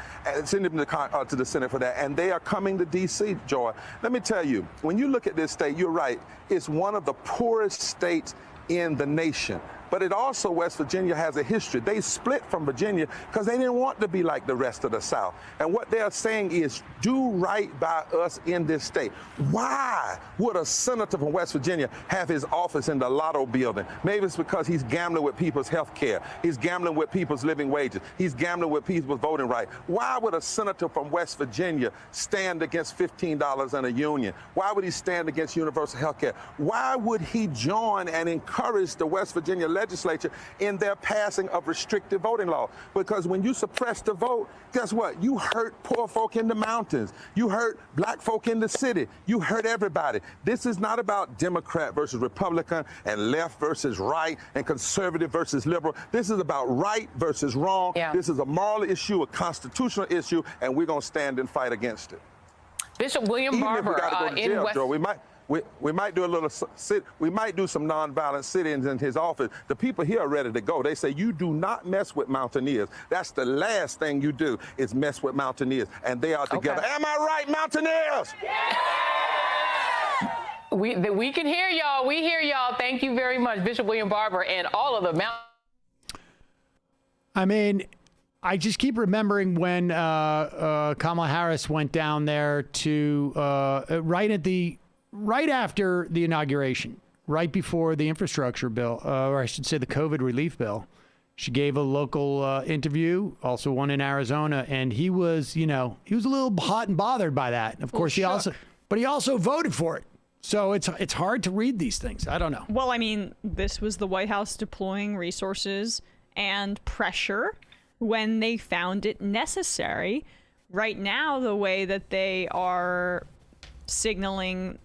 send him to the Senate for that. And they are coming to D.C., Joy. Let me tell you, when you look at this state, you're right. It's one of the poorest states in the nation. But it also, West Virginia has a history. They split from Virginia because they didn't want to be like the rest of the South. And what they're saying is, do right by us in this state. Why would a senator from West Virginia have his office in the Lotto building? Maybe it's because he's gambling with people's health care. He's gambling with people's living wages. He's gambling with people's voting rights. Why would a senator from West Virginia stand against $15 in a union? Why would he stand against universal health care? Why would he join and encourage the West Virginia legislature in their passing of restrictive voting laws? Because when you suppress the vote, guess what? You hurt poor folk in the mountains. You hurt black folk in the city. You hurt everybody. This is not about Democrat versus Republican and left versus right and conservative versus liberal. This is about right versus wrong. Yeah. This is a moral issue, a constitutional issue, and we're going to stand and fight against it. Bishop William Barber in West... Joe, we might do a little we might do some nonviolent sit-ins in his office. The people here are ready to go. They say, you do not mess with mountaineers. That's the last thing you do is mess with mountaineers, and they are together. Okay. Am I right, mountaineers? Yeah! We can hear y'all. We hear y'all. Thank you very much, Bishop William Barber and all of the I mean, I just keep remembering when Kamala Harris went down there to right after the inauguration, right before the infrastructure bill, or I should say the COVID relief bill. She gave a local interview, also one in Arizona, and he was a little hot and bothered by that. Of course, he also voted for it. So it's hard to read these things. I don't know. Well, I mean, this was the White House deploying resources and pressure when they found it necessary. Right now, the way that they are signaling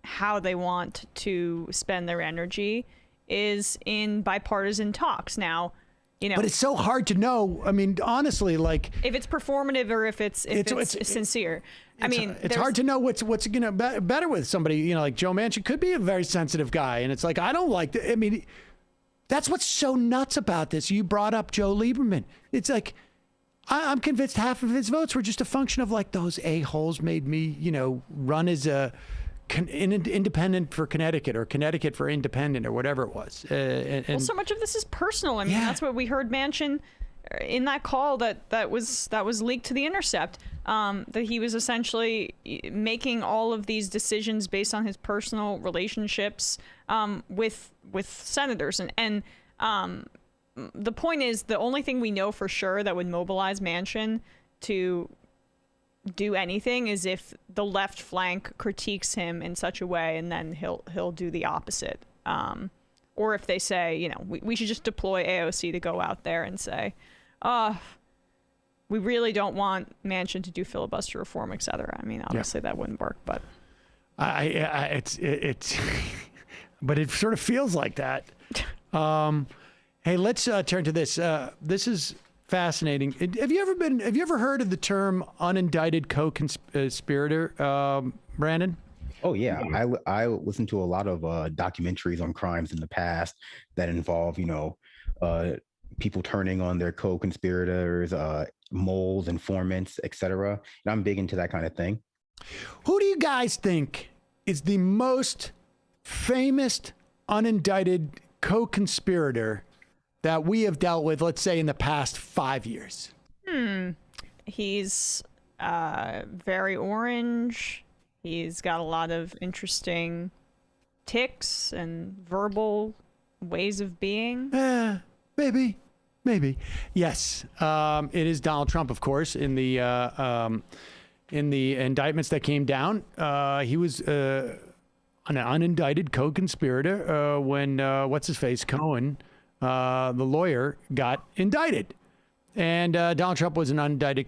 how they want to spend their energy is in bipartisan talks. Now, but it's so hard to know. I mean, honestly, like if it's performative or if it's sincere. I mean, it's hard to know what's better with somebody. Like Joe Manchin could be a very sensitive guy, and it's like I don't like. I mean, that's what's so nuts about this. You brought up Joe Lieberman. It's like I'm convinced half of his votes were just a function of like those a-holes made me, run as a independent for Connecticut or Connecticut for independent or whatever it was. Well, so much of this is personal. I mean, that's what we heard Manchin in that call that was leaked to The Intercept, that he was essentially making all of these decisions based on his personal relationships with senators. And the point is, the only thing we know for sure that would mobilize Manchin to do anything is if the left flank critiques him in such a way, and then he'll do the opposite. Or if they say, we should just deploy AOC to go out there and say, we really don't want Manchin to do filibuster reform, et cetera. I mean, obviously that wouldn't work, but it's but it sort of feels like that. Hey, let's turn to this. This is fascinating. Have you ever heard of the term unindicted co-conspirator, Brandon? Oh yeah, I listened to a lot of documentaries on crimes in the past that involve, people turning on their co-conspirators, moles, informants, etc. And I'm big into that kind of thing. Who do you guys think is the most famous unindicted co-conspirator that we have dealt with, let's say, in the past 5 years? He's very orange. He's got a lot of interesting tics and verbal ways of being. Maybe. Yes. It is Donald Trump, of course. In the indictments that came down, he was an unindicted co-conspirator when what's-his-face, Cohen, the lawyer, got indicted. And Donald Trump was an unindicted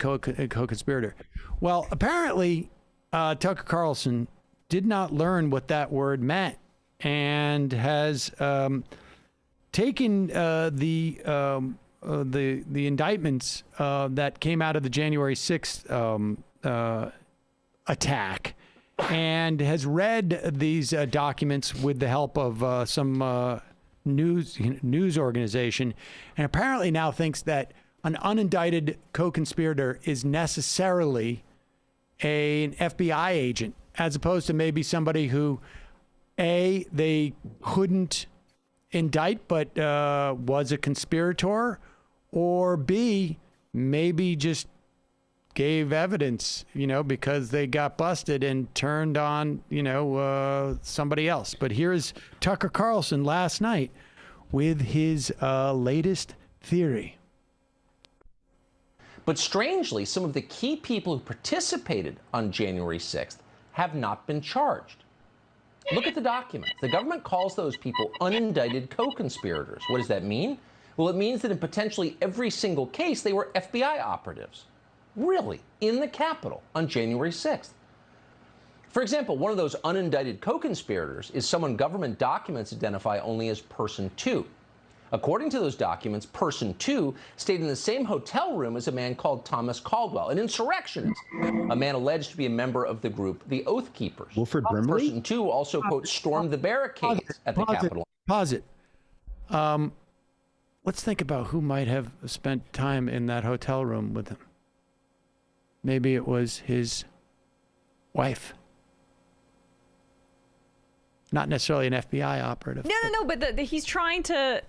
co-conspirator. Well, apparently, Tucker Carlson did not learn what that word meant and has taken the indictments that came out of the January 6th attack and has read these documents with the help of some news organization, and apparently now thinks that an unindicted co-conspirator is necessarily an FBI agent, as opposed to maybe somebody who, A, they couldn't indict but was a conspirator, or B, maybe just gave evidence, because they got busted and turned on, somebody else. But here's Tucker Carlson last night with his latest theory. But strangely, some of the key people who participated on January 6th have not been charged. Look at the documents. The government calls those people unindicted co-conspirators. What does that mean? Well, it means that in potentially every single case, they were FBI operatives. Really, in the Capitol on January 6th. For example, one of those unindicted co-conspirators is someone government documents identify only as Person 2. According to those documents, Person 2 stayed in the same hotel room as a man called Thomas Caldwell, an insurrectionist, a man alleged to be a member of the group the Oath Keepers. Wilford Brimley? Person 2 also, quote, stormed the barricades at the Capitol. Pause it. Let's think about who might have spent time in that hotel room with him. Maybe it was his wife. Not necessarily an FBI operative. No, but he's trying to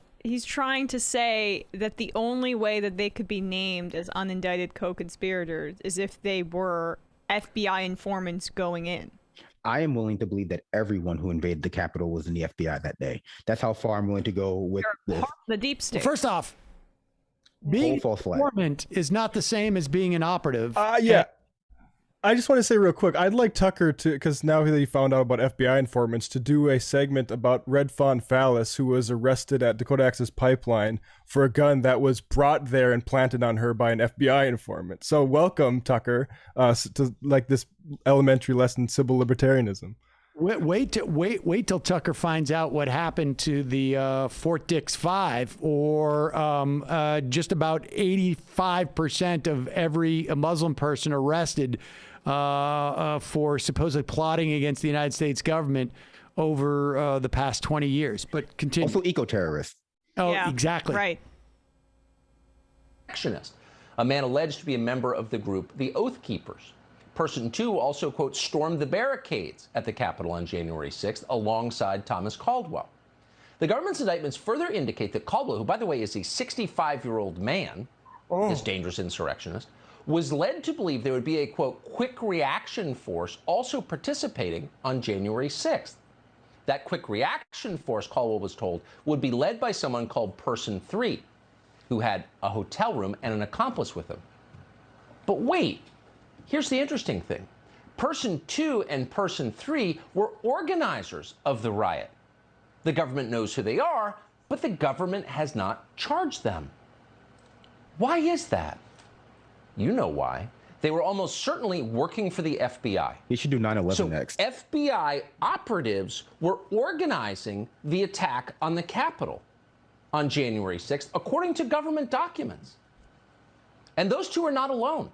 say that the only way that they could be named as unindicted co-conspirators is if they were FBI informants going in. I am willing to believe that everyone who invaded the Capitol was in the FBI that day. That's how far I'm willing to go with this. The deep state. Well, first off, being an informant is not the same as being an operative. Yeah. I just want to say real quick, I'd like Tucker to, because now that he found out about FBI informants, to do a segment about Red Fawn Fallis, who was arrested at Dakota Access Pipeline for a gun that was brought there and planted on her by an FBI informant. So welcome, Tucker, to like this elementary lesson in civil libertarianism. Wait till Tucker finds out what happened to the Fort Dix 5, or just about 85% of every Muslim person arrested for supposedly plotting against the United States government over the past 20 years. But continue. Also eco-terrorists. Oh, yeah, exactly. Right. A man alleged to be a member of the group the Oath Keepers. Person 2 also, quote, stormed the barricades at the Capitol on January 6th alongside Thomas Caldwell. The government's indictments further indicate that Caldwell, who, by the way, is a 65-year-old man, this dangerous insurrectionist, was led to believe there would be a, quote, quick reaction force also participating on January 6th. That quick reaction force, Caldwell was told, would be led by someone called Person 3, who had a hotel room and an accomplice with him. But wait. Here's the interesting thing. Person 2 and Person 3 were organizers of the riot. The government knows who they are, but the government has not charged them. Why is that? You know why. They were almost certainly working for the FBI. You should do 9/11 next. FBI operatives were organizing the attack on the Capitol on January 6th, according to government documents. And those two are not alone.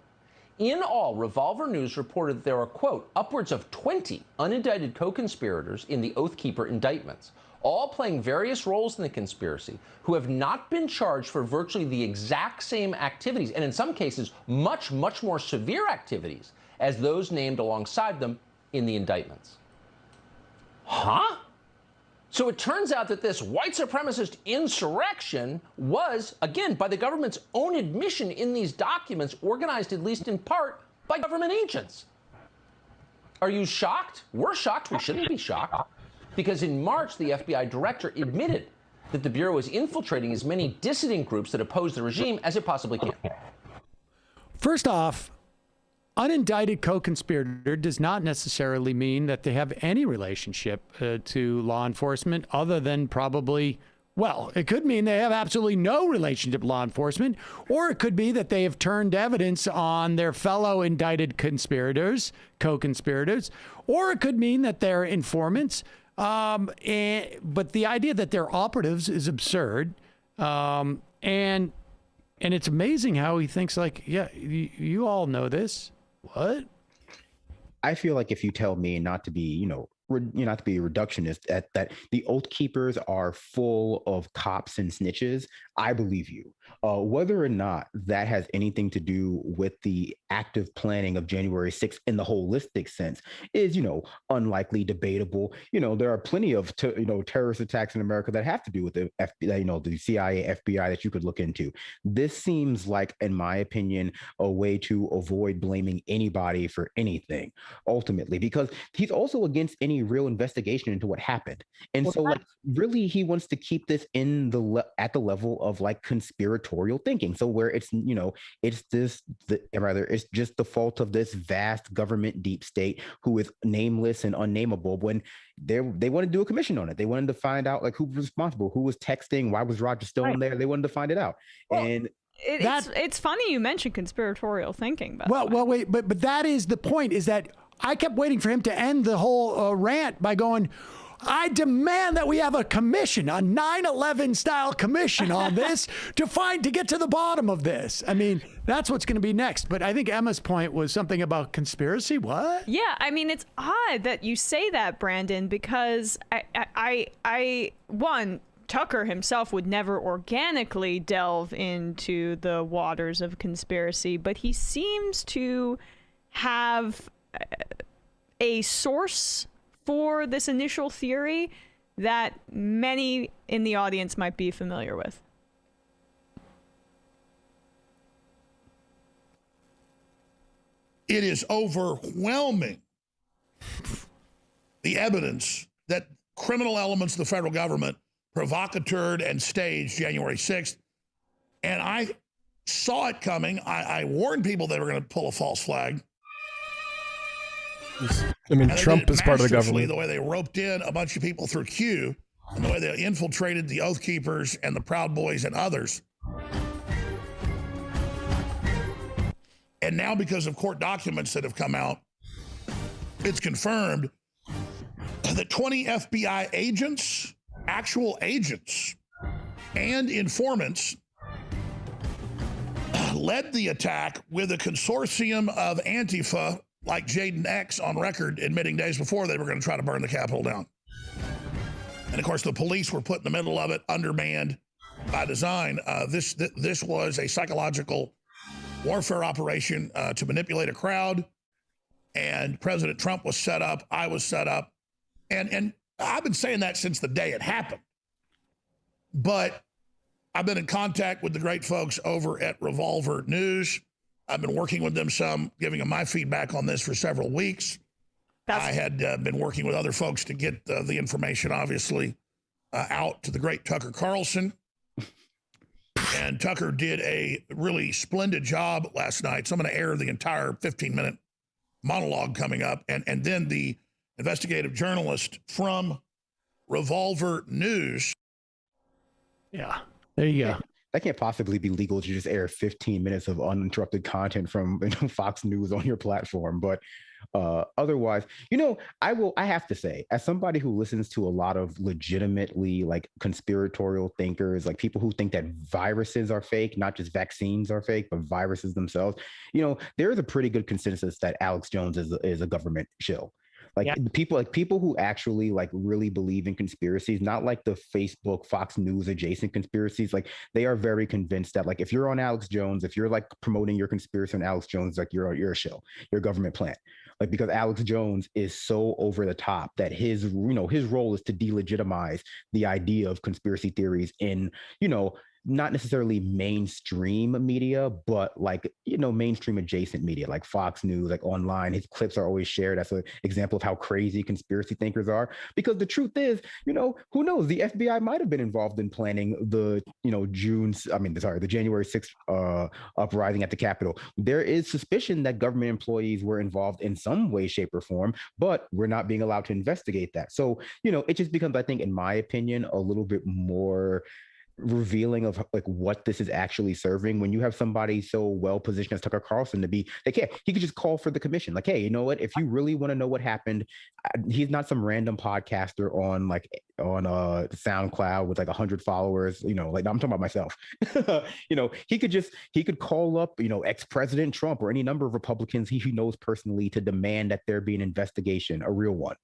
In all, Revolver News reported that there are, quote, upwards of 20 unindicted co-conspirators in the Oath Keeper indictments, all playing various roles in the conspiracy, who have not been charged for virtually the exact same activities, and in some cases, much, much more severe activities, as those named alongside them in the indictments. Huh? So it turns out that this white supremacist insurrection was, again, by the government's own admission in these documents, organized at least in part by government agents. Are you shocked? We're shocked. We shouldn't be shocked. Because in March, the FBI director admitted that the Bureau is infiltrating as many dissident groups that oppose the regime as it possibly can. First off, unindicted co-conspirator does not necessarily mean that they have any relationship to law enforcement other than probably Well, it could mean they have absolutely no relationship with law enforcement, or it could be that they have turned evidence on their fellow indicted conspirators, co-conspirators, or it could mean that they're informants. But the idea that they're operatives is absurd. And it's amazing how he thinks like, yeah, you all know this. What? I feel like if you tell me not to be, not to be a reductionist, that the Oath Keepers are full of cops and snitches, I believe you. Whether or not that has anything to do with the active planning of January 6th in the holistic sense is, unlikely, debatable. There are plenty of, terrorist attacks in America that have to do with the FBI, the CIA, FBI that you could look into. This seems like, in my opinion, a way to avoid blaming anybody for anything, ultimately, because he's also against any real investigation into what happened. And really, he wants to keep this at the level of conspiratorial thinking. So where it's just the fault of this vast government deep state who is nameless and unnameable, when they want to do a commission on it. They wanted to find out who was responsible, who was texting, why was Roger Stone there. They wanted to find it out. Well, and it's funny you mentioned conspiratorial thinking. Wait, but that is the point, is that I kept waiting for him to end the whole rant by going, I demand that we have a commission, a 9/11 style commission on this to get to the bottom of this. I mean, that's what's going to be next. But I think Emma's point was something about conspiracy. What? Yeah, I mean, it's odd that you say that, Brandon, because Tucker himself would never organically delve into the waters of conspiracy, but he seems to have a source for this initial theory that many in the audience might be familiar with. It is overwhelming, the evidence that criminal elements of the federal government provocateured and staged January 6th. And I saw it coming. I warned people they were going to pull a false flag. I mean, Trump is part of the government. The way they roped in a bunch of people through Q, and the way they infiltrated the Oath Keepers and the Proud Boys and others. And now, because of court documents that have come out, it's confirmed that 20 FBI agents, actual agents, and informants led the attack with a consortium of Antifa, like Jaden X on record admitting days before they were going to try to burn the Capitol down. And of course, the police were put in the middle of it, undermanned by design. This was a psychological warfare operation to manipulate a crowd. And President Trump was set up. I was set up. And I've been saying that since the day it happened. But I've been in contact with the great folks over at Revolver News. I've been working with them some, giving them my feedback on this for several weeks. I had been working with other folks to get the information, obviously, out to the great Tucker Carlson. And Tucker did a really splendid job last night. So I'm going to air the entire 15-minute monologue coming up. And then the investigative journalist from Revolver News. Yeah, there you go. That can't possibly be legal to just air 15 minutes of uninterrupted content from Fox News on your platform. But otherwise, I have to say, as somebody who listens to a lot of legitimately conspiratorial thinkers, people who think that viruses are fake, not just vaccines are fake, but viruses themselves, there is a pretty good consensus that Alex Jones is a government shill. People who actually really believe in conspiracies, not like the Facebook, Fox News adjacent conspiracies, they are very convinced that if you're on Alex Jones, if you're promoting your conspiracy on Alex Jones, you're a shill, you're a government plant. Because Alex Jones is so over the top that his role is to delegitimize the idea of conspiracy theories in, not necessarily mainstream media, but like, mainstream adjacent media, like Fox News, like online. His clips are always shared as an example of how crazy conspiracy thinkers are. Because the truth is, who knows? The FBI might have been involved in planning the, the January 6th uprising at the Capitol. There is suspicion that government employees were involved in some way, shape, or form, but we're not being allowed to investigate that. So, it just becomes, I think, in my opinion, a little bit more revealing of like what this is actually serving when you have somebody so well positioned as Tucker Carlson to be like, hey, he could just call for the commission. Like, hey, you know what? If you really want to know what happened, he's not some random podcaster on SoundCloud with like 100 followers. Like I'm talking about myself. He could call up, ex-President Trump or any number of Republicans he knows personally to demand that there be an investigation, a real one.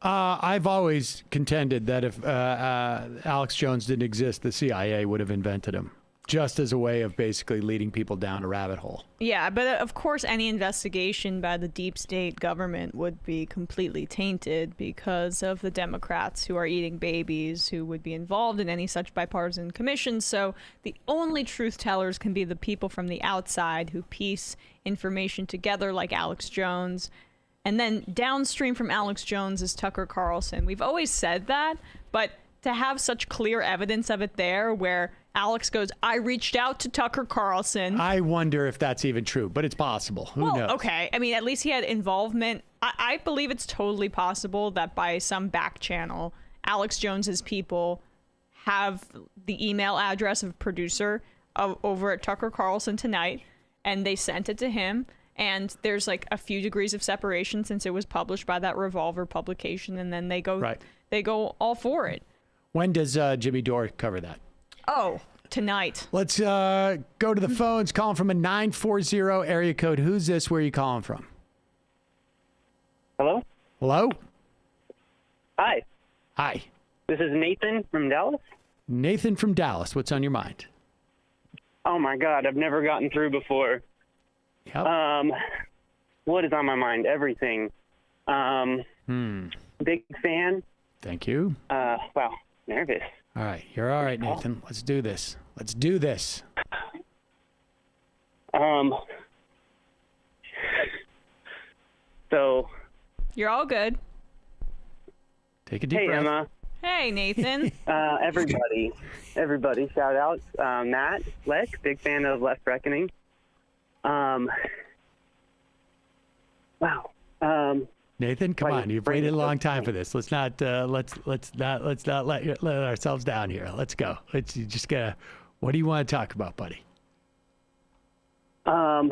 I've always contended that if Alex Jones didn't exist, the CIA would have invented him, just as a way of basically leading people down a rabbit hole. Yeah, but of course any investigation by the deep state government would be completely tainted because of the Democrats who are eating babies who would be involved in any such bipartisan commission. So the only truth tellers can be the people from the outside who piece information together, like Alex Jones. And then downstream from Alex Jones is Tucker Carlson. We've always said that, but to have such clear evidence of it there where Alex goes, I reached out to Tucker Carlson. I wonder if that's even true, but it's possible. Who knows? Okay. I mean, at least he had involvement. I believe it's totally possible that by some back channel, Alex Jones's people have the email address of producer over at Tucker Carlson tonight, and they sent it to him. And there's like a few degrees of separation since it was published by that Revolver publication, and then they go all for it. When does Jimmy Dore cover that? Oh, tonight. Let's go to the phones. Calling from a 940 area code. Who's this? Where are you calling from? Hello? Hello? Hi. Hi. This is Nathan from Dallas. Nathan from Dallas. What's on your mind? Oh my God, I've never gotten through before. Yep. What is on my mind? Everything. Big fan. Thank you. Wow, nervous. All right, you're all right, Nathan. Let's do this. Let's do this. So. You're all good. Take a deep breath. Hey, Emma. Hey, Nathan. Everybody, shout out. Matt, Lex, big fan of Left Reckoning. Wow. Nathan, come on. You've waited a long time for this. Let's not let ourselves down here. Let's go. You just gotta. What do you want to talk about, buddy? I'd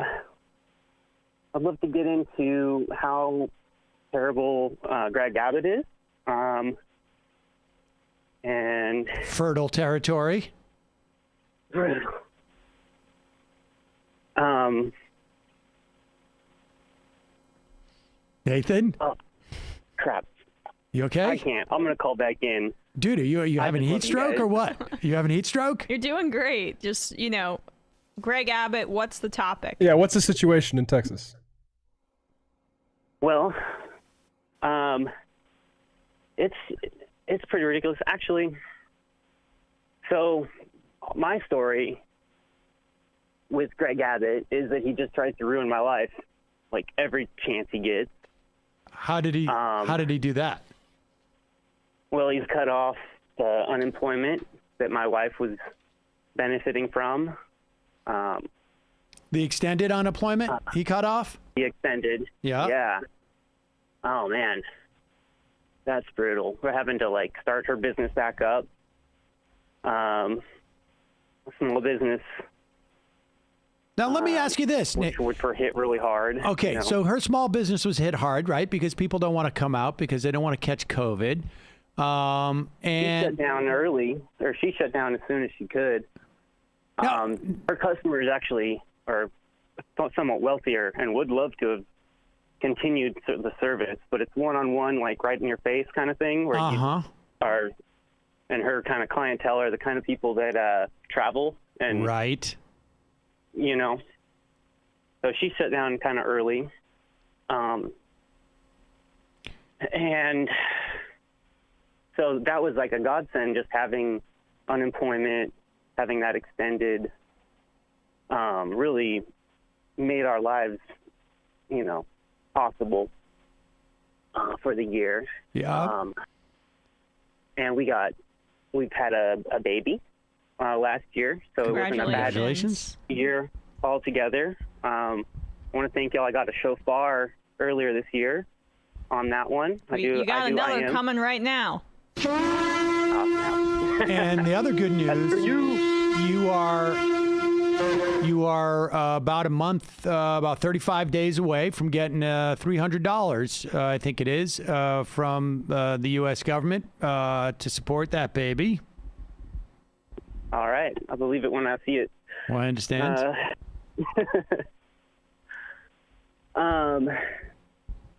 love to get into how terrible Greg Abbott is. And fertile territory. Nathan? Oh, crap. You okay? I can't. I'm going to call back in. Dude, are you having a heat stroke or what? You having a heat stroke? You're doing great. Just, Greg Abbott, what's the topic? Yeah, what's the situation in Texas? Well, it's pretty ridiculous. Actually, so my story with Greg Abbott is that he just tries to ruin my life, like every chance he gets. How did he do that? Well, he's cut off the unemployment that my wife was benefiting from. The extended unemployment he cut off? He extended. Yeah. Yeah. Oh man, that's brutal. We're having to start her business back up. Small business. Now, let me ask you this. Which were hit really hard. Okay, so her small business was hit hard, right? Because people don't want to come out because they don't want to catch COVID. And she shut down early, or she shut down as soon as she could. Her customers actually are somewhat wealthier and would love to have continued the service, but it's one-on-one, right in your face kind of thing, where you are, and her kind of clientele are the kind of people that travel and right. So she shut down kind of early. And so that was like a godsend, just having unemployment having that extended really made our lives, possible for the year. Yeah. And we've had a baby last year, so it wasn't a bad year altogether. I want to thank y'all. I got a shofar earlier this year on that one. You got another coming right now. And the other good news, you are about a month, about 35 days away from getting $300, I think it is, from the U.S. government to support that baby. All right. I believe it when I see it. Well, I understand.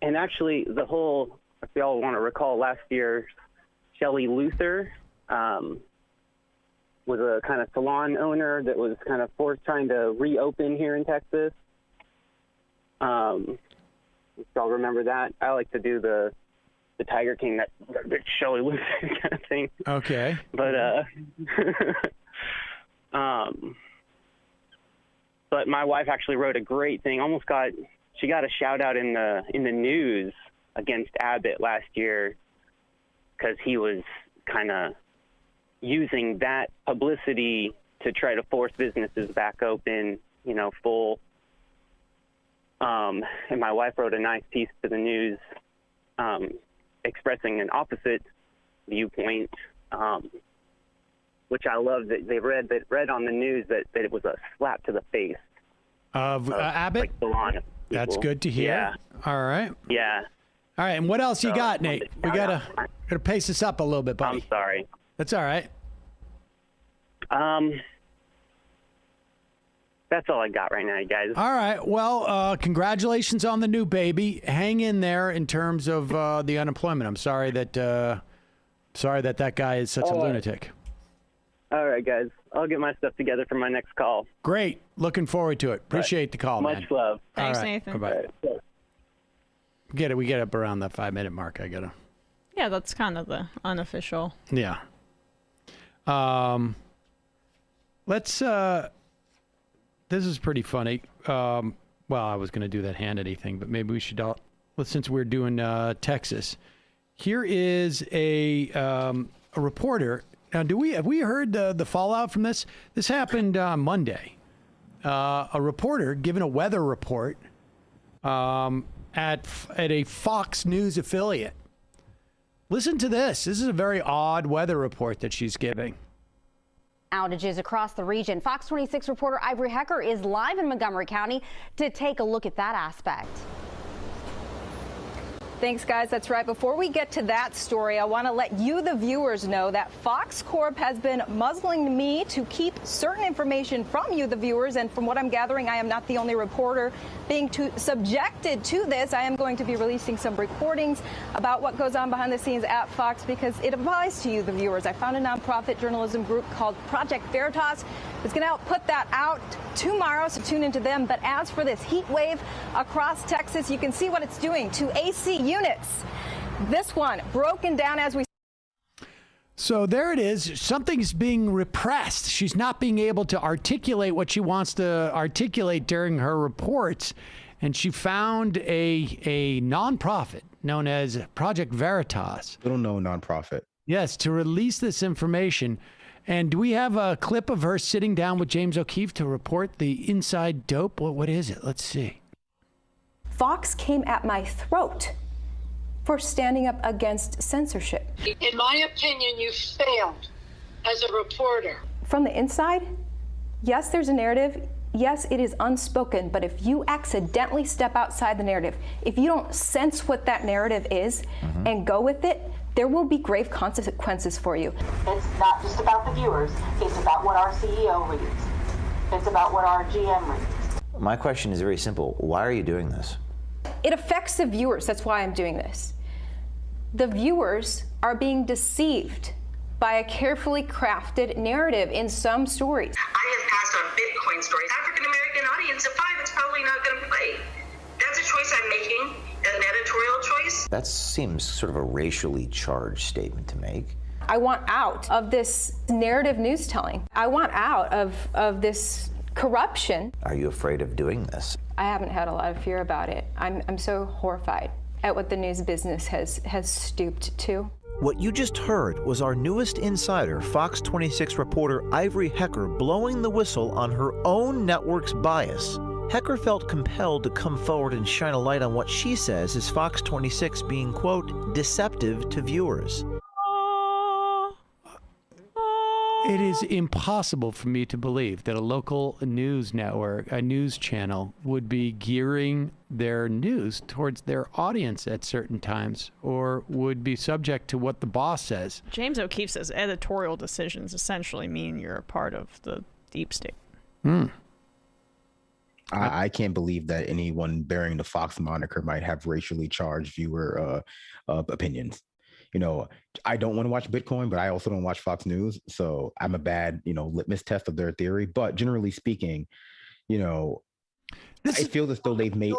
And actually, if y'all want to recall, last year, Shelley Luther was a kind of salon owner that was kind of trying to reopen here in Texas. If y'all remember that, I like to do the Tiger King, that Shelley Luther kind of thing. Okay. But but my wife actually wrote a great thing. She got a shout out in the news against Abbott last year because he was kind of using that publicity to try to force businesses back open, full. And my wife wrote a nice piece to the news expressing an opposite viewpoint, which I love that they read on the news that it was a slap to the face of Abbott. That's good to hear. Yeah. All right. Yeah. All right. And what else you got, Nate? We gotta pace this up a little bit, buddy. I'm sorry. That's all right. That's all I got right now, you guys. All right. Well, congratulations on the new baby. Hang in there in terms of the unemployment. I'm sorry that that guy is such a lunatic. All right, guys. I'll get my stuff together for my next call. Great. Looking forward to it. Appreciate the call, man. Much love. Thanks, all right. Nathan. Bye-bye. We get up around that 5-minute mark. Yeah, that's kind of the unofficial. Yeah. Let's. This is pretty funny. Well, I was going to do that Hannity thing, but maybe we should. Since we're doing Texas, here is a reporter. Now, have we heard the fallout from this? This happened on Monday. A reporter giving a weather report at a Fox News affiliate. Listen to this. This is a very odd weather report that she's giving. Outages across the region. Fox 26 reporter Ivory Hecker is live in Montgomery County to take a look at that aspect. Thanks, guys. That's right. Before we get to that story, I want to let you, the viewers, know that Fox Corp has been muzzling me to keep certain information from you, the viewers. And from what I'm gathering, I am not the only reporter being subjected to this. I am going to be releasing some recordings about what goes on behind the scenes at Fox because it applies to you, the viewers. I found a nonprofit journalism group called Project Veritas. It's going to help put that out tomorrow, so tune into them. But as for this heat wave across Texas, you can see what it's doing to AC units. This one broken down as we. So there it is. Something's being repressed. She's not being able to articulate what she wants to articulate during her reports. And she found a nonprofit known as Project Veritas. Little known nonprofit. Yes, to release this information. And do we have a clip of her sitting down with James O'Keefe to report the inside dope? What is it? Let's see. Fox came at my throat for standing up against censorship. In my opinion, you failed as a reporter. From the inside, yes, there's a narrative. Yes, it is unspoken, but if you accidentally step outside the narrative, if you don't sense what that narrative is and go with it, there will be grave consequences for you. It's not just about the viewers, it's about what our CEO reads. It's about what our GM reads. My question is very simple. Why are you doing this? It affects the viewers, that's why I'm doing this. The viewers are being deceived by a carefully crafted narrative in some stories. I have passed on Bitcoin stories. African American audience of 5, it's probably not going to play. That's a choice I'm making, an editorial choice. That seems sort of a racially charged statement to make. I want out of this narrative news telling. I want out of this corruption. Are you afraid of doing this? I haven't had a lot of fear about it. I'm so horrified at what the news business has stooped to. What you just heard was our newest insider, Fox 26 reporter Ivory Hecker, blowing the whistle on her own network's bias. Hecker felt compelled to come forward and shine a light on what she says is Fox 26 being, quote, deceptive to viewers. It is impossible for me to believe that a local news network, a news channel, would be gearing their news towards their audience at certain times, or would be subject to what the boss says. James O'Keefe says editorial decisions essentially mean you're a part of the deep state. I can't believe that anyone bearing the Fox moniker might have racially charged viewer opinions. You know, I don't want to watch Bitcoin, but I also don't watch Fox News. So I'm a bad, litmus test of their theory. But generally speaking, I feel as though they've made...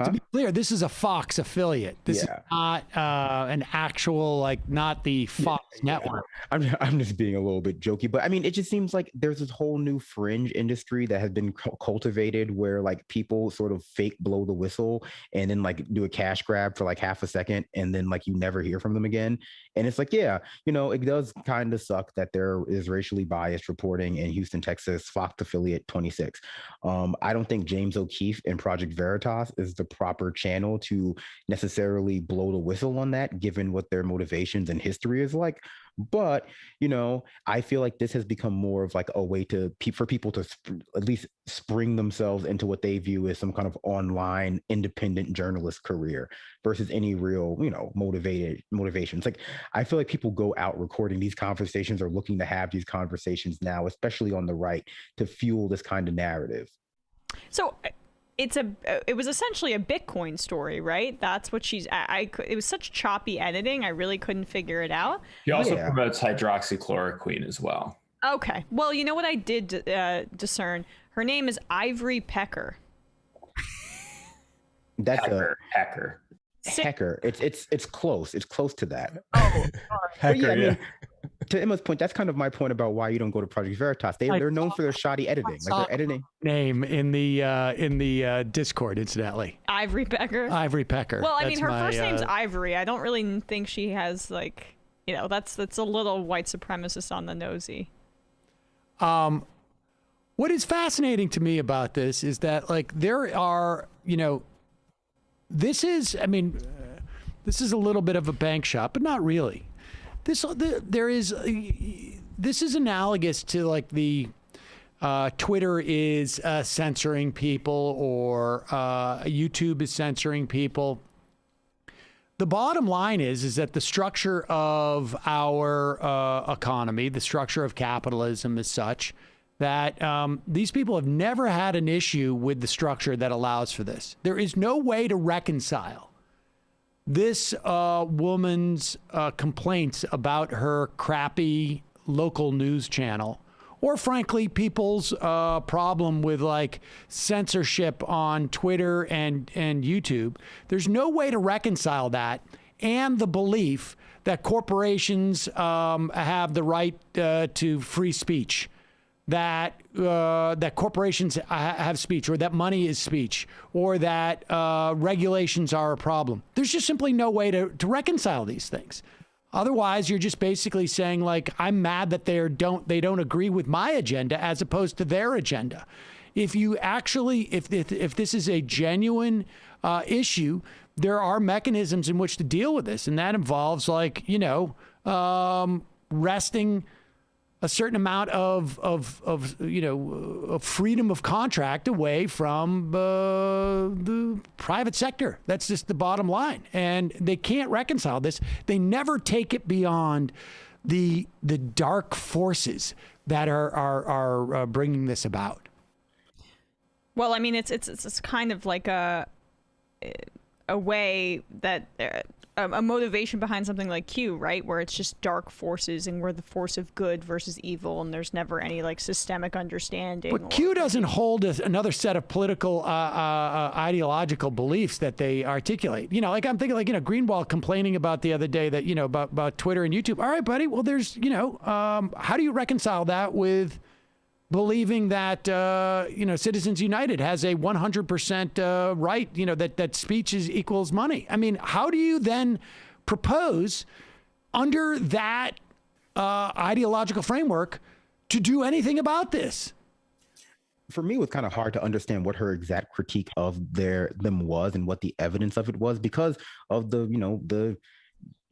To be clear, this is a Fox affiliate. This is not an actual, not the Fox network. I'm just being a little bit jokey, but I mean, it just seems like there's this whole new fringe industry that has been cultivated where people sort of fake blow the whistle and then do a cash grab for half a second and then you never hear from them again. And it's it does kind of suck that there is racially biased reporting in Houston, Texas, Fox affiliate 26. I don't think James O'Keefe and Project Veritas is the proper channel to necessarily blow the whistle on that, given what their motivations and history is like. But I feel like this has become more of a way for people to at least spring themselves into what they view as some kind of online independent journalist career versus any real motivations. I feel like people go out recording these conversations or looking to have these conversations now, especially on the right, to fuel this kind of narrative. So it was essentially a Bitcoin story, right? That's what she's. It was such choppy editing. I really couldn't figure it out. He also promotes hydroxychloroquine as well. Okay. Well, you know what I did discern? Her name is Ivory Pecker. That's Hecker. Hecker. It's close. It's close to that. Oh, Hecker, to Emma's point, that's kind of my point about why you don't go to Project Veritas. They're known for their shoddy editing. Their editing name in the Discord, incidentally. Ivory Pecker. Ivory Pecker. Well, I mean, her first name's Ivory. I don't really think she has that's a little white supremacist on the nosy. What is fascinating to me about this is that there are this is a little bit of a bank shot, but not really. This is analogous to the Twitter is censoring people or YouTube is censoring people. The bottom line is that the structure of our economy, the structure of capitalism is such that these people have never had an issue with the structure that allows for this. There is no way to reconcile this woman's complaints about her crappy local news channel, or frankly, people's problem with censorship on Twitter and YouTube. There's no way to reconcile that and the belief that corporations have the right to free speech. That corporations have speech, or that money is speech, or that regulations are a problem. There's just simply no way to reconcile these things. Otherwise, you're just basically saying I'm mad that they don't agree with my agenda as opposed to their agenda. If you actually, if this is a genuine issue, there are mechanisms in which to deal with this, and that involves resting a certain amount of freedom of contract away from the private sector. That's just the bottom line. And they can't reconcile this. They never take it beyond the dark forces that are bringing this about. Well, I mean, it's kind of like a a way that a motivation behind something like Q, right, where it's just dark forces and we're the force of good versus evil, and there's never any like systemic understanding. But Q doesn't hold another set of political ideological beliefs that they articulate. You know, like I'm thinking, like, you know, Greenwald complaining about the other day that, you know, about Twitter and YouTube. All right, buddy. Well, there's, you know, how do you reconcile that with believing that, you know, Citizens United has a 100% right, you know, that speech equals money? I mean, how do you then propose under that ideological framework to do anything about this? For me, it was kind of hard to understand what her exact critique of them was and what the evidence of it was, because of the, you know, the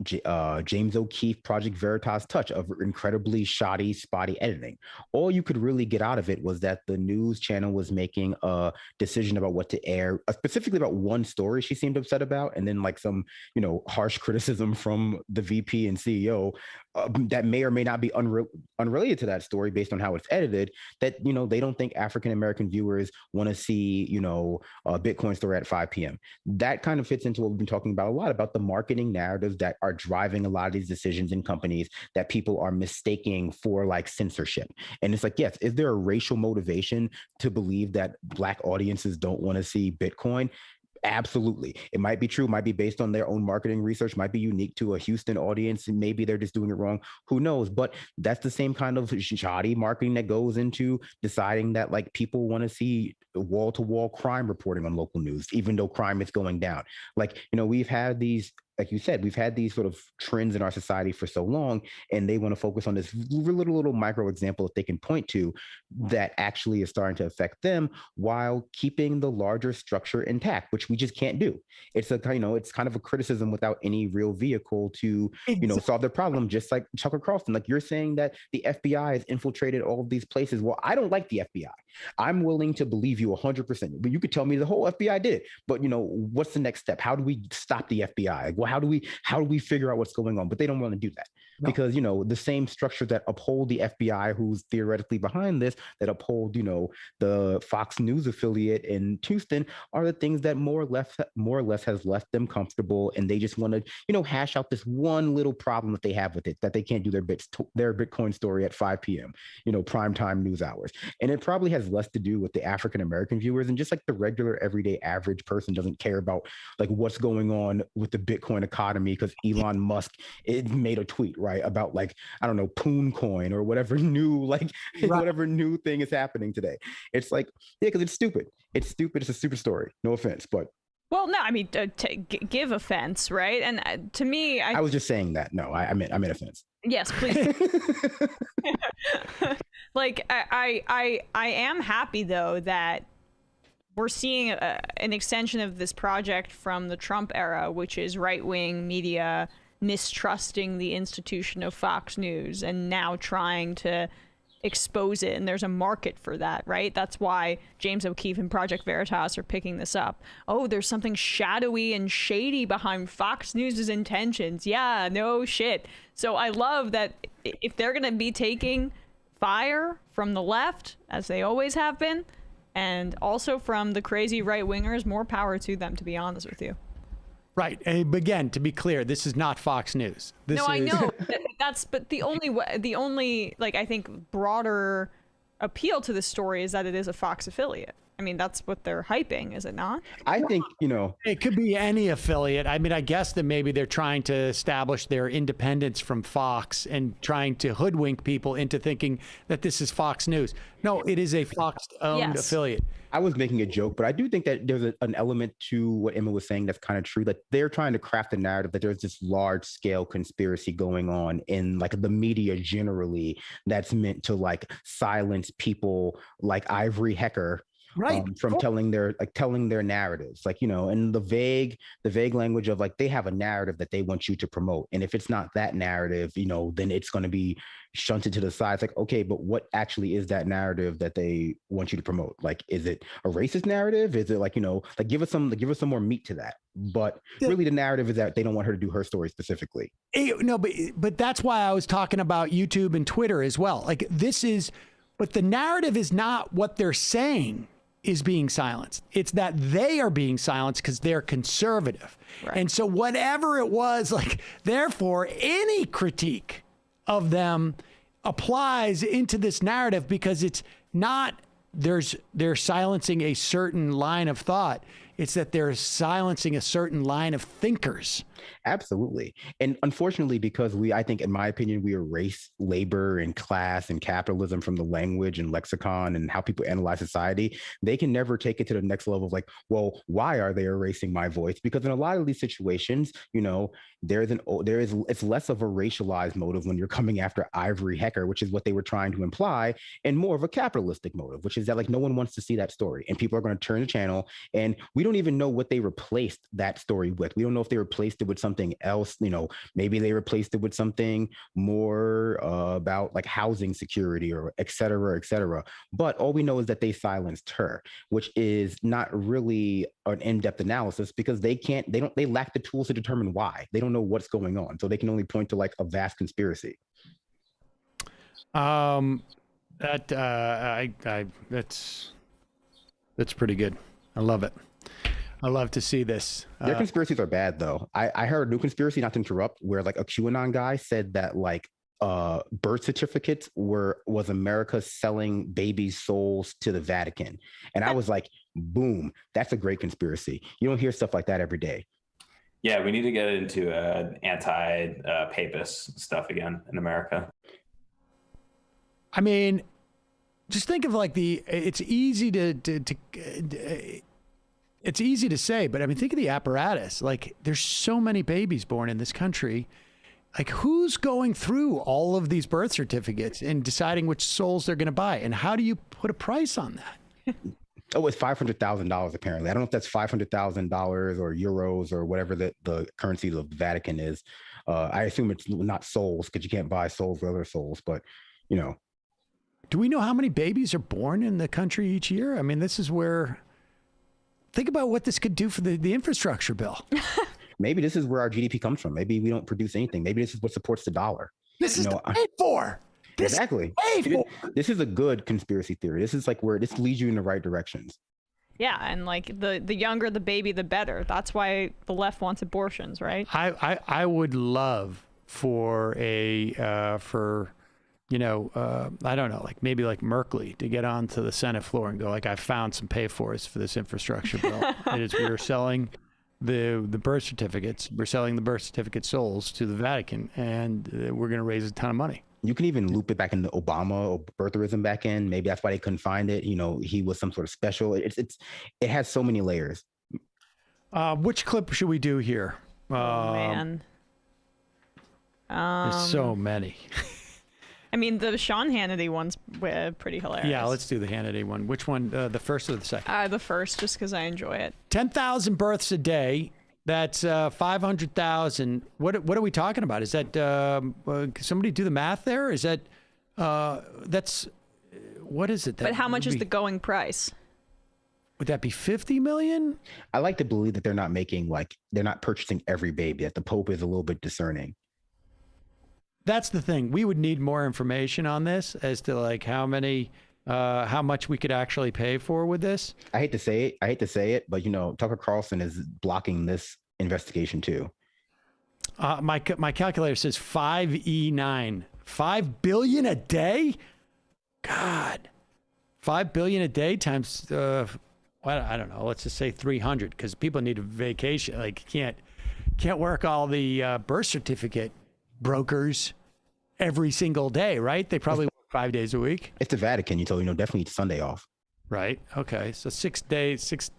James O'Keefe Project Veritas touch of incredibly shoddy, spotty editing. All you could really get out of it was that the news channel was making a decision about what to air, specifically about one story she seemed upset about, and then like some, you know, harsh criticism from the VP and CEO that may or may not be unrelated to that story based on how it's edited, that, you know, they don't think African-American viewers want to see, you know, a Bitcoin story at 5 p.m. That kind of fits into what we've been talking about a lot, about the marketing narratives that are driving a lot of these decisions in companies that people are mistaking for like censorship. And it's like, yes, is there a racial motivation to believe that Black audiences don't want to see Bitcoin? Absolutely. It might be true, might be based on their own marketing research, might be unique to a Houston audience, and maybe they're just doing it wrong. Who knows? But that's the same kind of shoddy marketing that goes into deciding that like people want to see wall-to-wall crime reporting on local news, even though crime is going down. Like, you know, we've had these, like you said, we've had these sort of trends in our society for so long, and they want to focus on this little micro example that they can point to that actually is starting to affect them while keeping the larger structure intact, which we just can't do. It's a, you know, it's kind of a criticism without any real vehicle to, you know, solve the problem. Just like Tucker Carlson, like you're saying that the FBI has infiltrated all of these places. Well, I don't like the FBI. I'm willing to believe you 100%, but you could tell me the whole FBI did it. But, you know, what's the next step? How do we stop the FBI? Like, well, how do we figure out what's going on? But they don't want to do that because, you know, the same structure that uphold the FBI, who's theoretically behind this, that uphold, you know, the Fox News affiliate in Houston, are the things that more or less has left them comfortable, and they just want to, you know, hash out this one little problem that they have with it, that they can't do their Bitcoin story at 5 p.m., you know, primetime news hours. And it probably has less to do with the African-American viewers, and just like the regular everyday average person doesn't care about like what's going on with the Bitcoin economy because Elon Musk made a tweet, right, about like, I don't know, Poon Coin or whatever new, like whatever new thing is happening today. It's like, yeah, because it's stupid. It's stupid. It's a stupid story. No offense, but. Well, no, I mean, give offense, right? And to me, I was just saying that. No, I meant offense. Yes, please. Like, I am happy though that we're seeing an extension of this project from the Trump era, which is right-wing media mistrusting the institution of Fox News and now trying to expose it. And there's a market for that, right? That's why James O'Keefe and Project Veritas are picking this up. Oh, there's something shadowy and shady behind Fox News's intentions. Yeah, no shit. So I love that if they're going to be taking fire from the left, as they always have been, and also from the crazy right-wingers, more power to them, to be honest with you. Right. But again, to be clear, this is not Fox News. I know. But the only, like, I think broader appeal to this story is that it is a Fox affiliate. I mean, that's what they're hyping, is it not? I think, you know, it could be any affiliate. I mean, I guess that maybe they're trying to establish their independence from Fox and trying to hoodwink people into thinking that this is Fox News. No, it is a Fox-owned affiliate. I was making a joke, but I do think that there's an element to what Emma was saying that's kind of true, that they're trying to craft a narrative that there's this large-scale conspiracy going on in like the media generally that's meant to like silence people like Ivory Hecker, right, from telling their narratives, like, you know, and the vague language of like, they have a narrative that they want you to promote, and if it's not that narrative, you know, then it's going to be shunted to the side. It's like, okay, but what actually is that narrative that they want you to promote? Like, is it a racist narrative? Is it like, you know, like give us some more meat to that? But really, the narrative is that they don't want her to do her story specifically. No, but that's why I was talking about YouTube and Twitter as well. Like, but the narrative is not what they're saying. is being silenced. It's that they are being silenced because they're conservative. Right. And so whatever it was, like, therefore, any critique of them applies into this narrative because it's not they're silencing a certain line of thought. It's that they're silencing a certain line of thinkers. Absolutely. And unfortunately, because I think, in my opinion, we erase labor and class and capitalism from the language and lexicon and how people analyze society, they can never take it to the next level of like, well, why are they erasing my voice? Because in a lot of these situations, you know, it's less of a racialized motive when you're coming after Ivory Hecker, which is what they were trying to imply, and more of a capitalistic motive, which is that like no one wants to see that story and people are going to turn the channel. And we don't even know what they replaced that story with. We don't know if they replaced it with something else. You know, maybe they replaced it with something more about like housing security or et cetera, et cetera. But all we know is that they silenced her, which is not really an in-depth analysis because they lack the tools to determine why. They don't know what's going on. So they can only point to like a vast conspiracy. That's pretty good. I love it. I love to see this. Their conspiracies are bad, though. I heard a new conspiracy, not to interrupt, where like a QAnon guy said that like birth certificates was America selling babies' souls to the Vatican. And I was like, boom, that's a great conspiracy. You don't hear stuff like that every day. Yeah, we need to get into anti-papist stuff again in America. I mean, just think of like it's easy it's easy to say, but I mean, think of the apparatus. Like, there's so many babies born in this country. Like, who's going through all of these birth certificates and deciding which souls they're going to buy? And how do you put a price on that? Oh, it's $500,000 apparently. I don't know if that's $500,000 or euros or whatever the currency of the Vatican is. I assume it's not souls because you can't buy souls for other souls, but you know. Do we know how many babies are born in the country each year? I mean, this is where... Think about what this could do for the infrastructure bill. Maybe this is where our GDP comes from. Maybe we don't produce anything. Maybe this is what supports the dollar. This is paid for. Exactly. This is a good conspiracy theory. This is like where this leads you in the right directions. Yeah, and like the younger the baby, the better. That's why the left wants abortions, right? I would love for you know, I don't know, like maybe like Merkley to get onto the Senate floor and go like, I found some pay-fors for this infrastructure bill. We're selling the birth certificates. We're selling the birth certificate souls to the Vatican, and we're going to raise a ton of money. You can even loop it back into Obama or birtherism back in. Maybe that's why they couldn't find it. You know, he was some sort of special. It has so many layers. Which clip should we do here? Oh, man. There's so many. I mean, the Sean Hannity one's pretty hilarious. Yeah, let's do the Hannity one. Which one, the first or the second? The first, just because I enjoy it. 10,000 births a day. That's 500,000. What are we talking about? Is that, somebody do the math there? Is that, what is it? But how much is the going price? Would that be 50 million? I like to believe that they're not purchasing every baby, that the Pope is a little bit discerning. That's the thing. We would need more information on this as to like how much we could actually pay for with this. I hate to say it, but you know, Tucker Carlson is blocking this investigation too. My calculator says 5E9, 5 billion a day. God, 5 billion a day times, well, I don't know. Let's just say 300 because people need a vacation. Like can't work all the birth certificate brokers every single day, right? They probably work 5 days a week. It's the Vatican, definitely need Sunday off. Right. Okay. So 6 days, six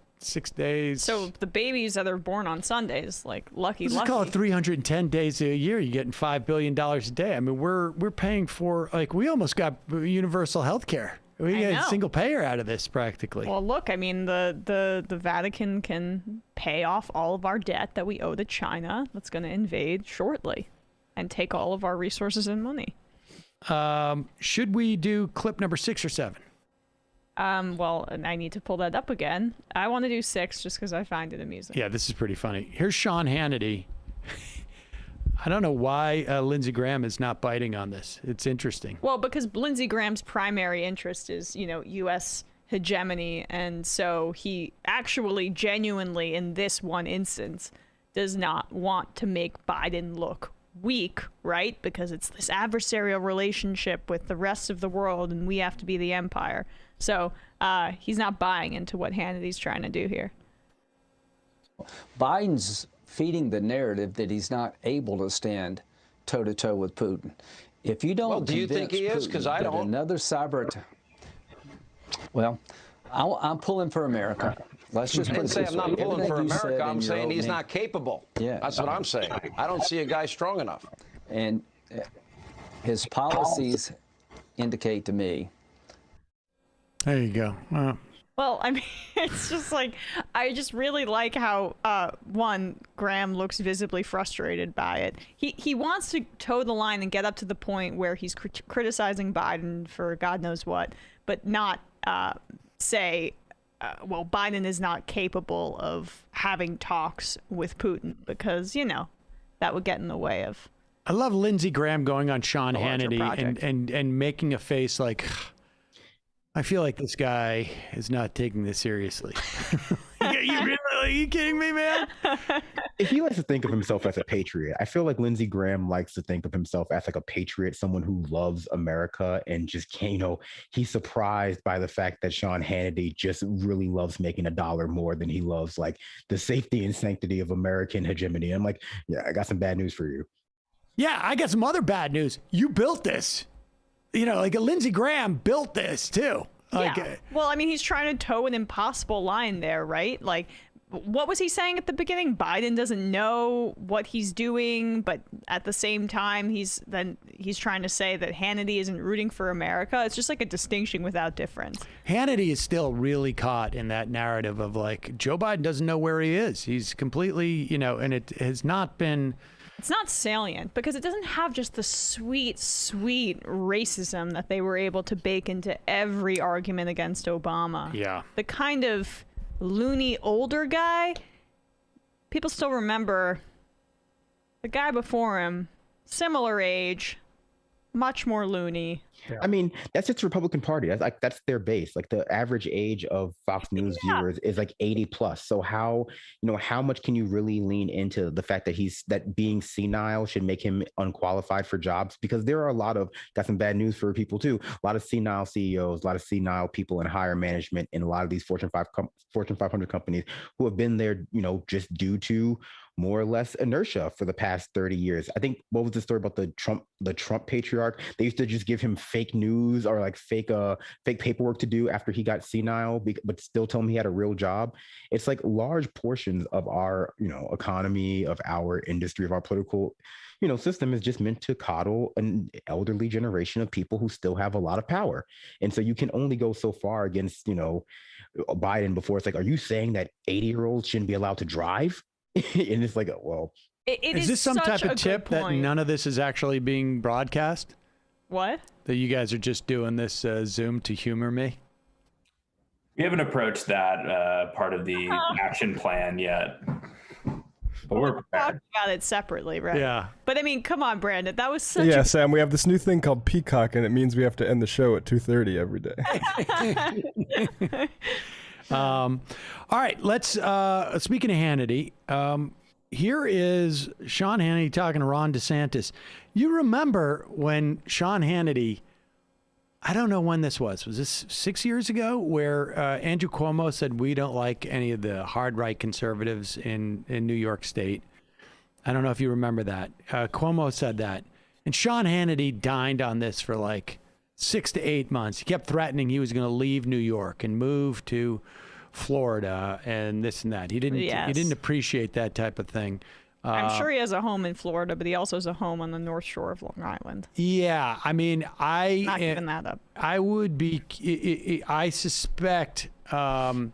days. So the babies that are born on Sundays, like lucky. Let's call it 310 days a year. You're getting $5 billion a day. I mean, we're paying for, like, we almost got universal health care. We get a single payer out of this practically. Well, look, I mean, the Vatican can pay off all of our debt that we owe to China that's going to invade shortly and take all of our resources and money. Should we do clip number 6 or 7? Well, I need to pull that up again. I want to do 6 just because I find it amusing. Yeah, this is pretty funny. Here's Sean Hannity. I don't know why Lindsey Graham is not biting on this. It's interesting. Well, because Lindsey Graham's primary interest is, U.S. hegemony, and so he actually genuinely in this one instance does not want to make Biden look weak, right? Because it's this adversarial relationship with the rest of the world and we have to be the empire. So he's not buying into what Hannity's trying to do here. Biden's feeding the narrative that he's not able to stand toe-to-toe with Putin. If you don't, well, do you think he is? Because I don't. Another cyber attack. Well, I'm pulling for America. Let's just I didn't say I'm not pulling for America. I'm saying he's not capable. Yeah, that's what I'm saying. I don't see a guy strong enough. And his policies indicate to me. There you go. Well, I mean, it's just like, I just really like how, one, Graham looks visibly frustrated by it. He wants to toe the line and get up to the point where he's criticizing Biden for God knows what, but not say, well, Biden is not capable of having talks with Putin because, you know, that would get in the way of. I love Lindsey Graham going on Sean Hannity project. and making a face like, I feel like this guy is not taking this seriously. Are you kidding me, man? If he likes to think of himself as a patriot, I feel like Lindsey Graham likes to think of himself as like a patriot, someone who loves America and just can't, you know, he's surprised by the fact that Sean Hannity just really loves making $1 more than he loves like the safety and sanctity of American hegemony. I'm like, yeah, I got some bad news for you. Yeah, I got some other bad news. You built this. You know, like Lindsey Graham built this too. Like, yeah. Well, I mean, he's trying to toe an impossible line there, right? Like, what was he saying at the beginning? Biden doesn't know what he's doing, but at the same time, he's trying to say that Hannity isn't rooting for America. It's just like a distinction without difference. Hannity is still really caught in that narrative of like, Joe Biden doesn't know where he is. He's completely, you know, and it has not been. It's not salient because it doesn't have just the sweet, sweet racism that they were able to bake into every argument against Obama. Yeah. The kind of loony older guy, people still remember the guy before him, similar age, much more loony. Yeah. I mean, that's just the Republican Party. That's their base. Like the average age of Fox News viewers is like 80 plus. So how much can you really lean into the fact that being senile should make him unqualified for jobs? Because there are got some bad news for people too. A lot of senile CEOs, a lot of senile people in higher management in a lot of these Fortune 500 companies who have been there, you know, just due to more or less inertia for the past 30 years. I think, what was the story about the Trump patriarch? They used to just give him fake news or like fake paperwork to do after he got senile, but still tell him he had a real job. It's like large portions of our, you know, economy, of our industry, of our political, you know, system is just meant to coddle an elderly generation of people who still have a lot of power. And so you can only go so far against, you know, Biden before it's like, are you saying that 80-year-olds shouldn't be allowed to drive? And it's like, well, is this some type of tip that none of this is actually being broadcast? What? That you guys are just doing this Zoom to humor me? We haven't approached that part of the action plan yet. But we're prepared. Talk about it separately, right? Yeah. But I mean, come on, Brandon. That was such Yeah, Sam, we have this new thing called Peacock, and it means we have to end the show at 2:30 every day. All right, let's speaking of Hannity, here is Sean Hannity talking to Ron DeSantis. You remember when Sean Hannity, I don't know when this was this 6 years ago, where Andrew Cuomo said we don't like any of the hard right conservatives in New York State. I don't know if you remember that. Cuomo said that, and Sean Hannity dined on this for like 6 to 8 months. He kept threatening he was going to leave New York and move to Florida and this and that. He didn't appreciate that type of thing. I'm sure he has a home in Florida, but he also has a home on the North Shore of Long Island. Yeah, I mean, not giving that up. I would be. I suspect. I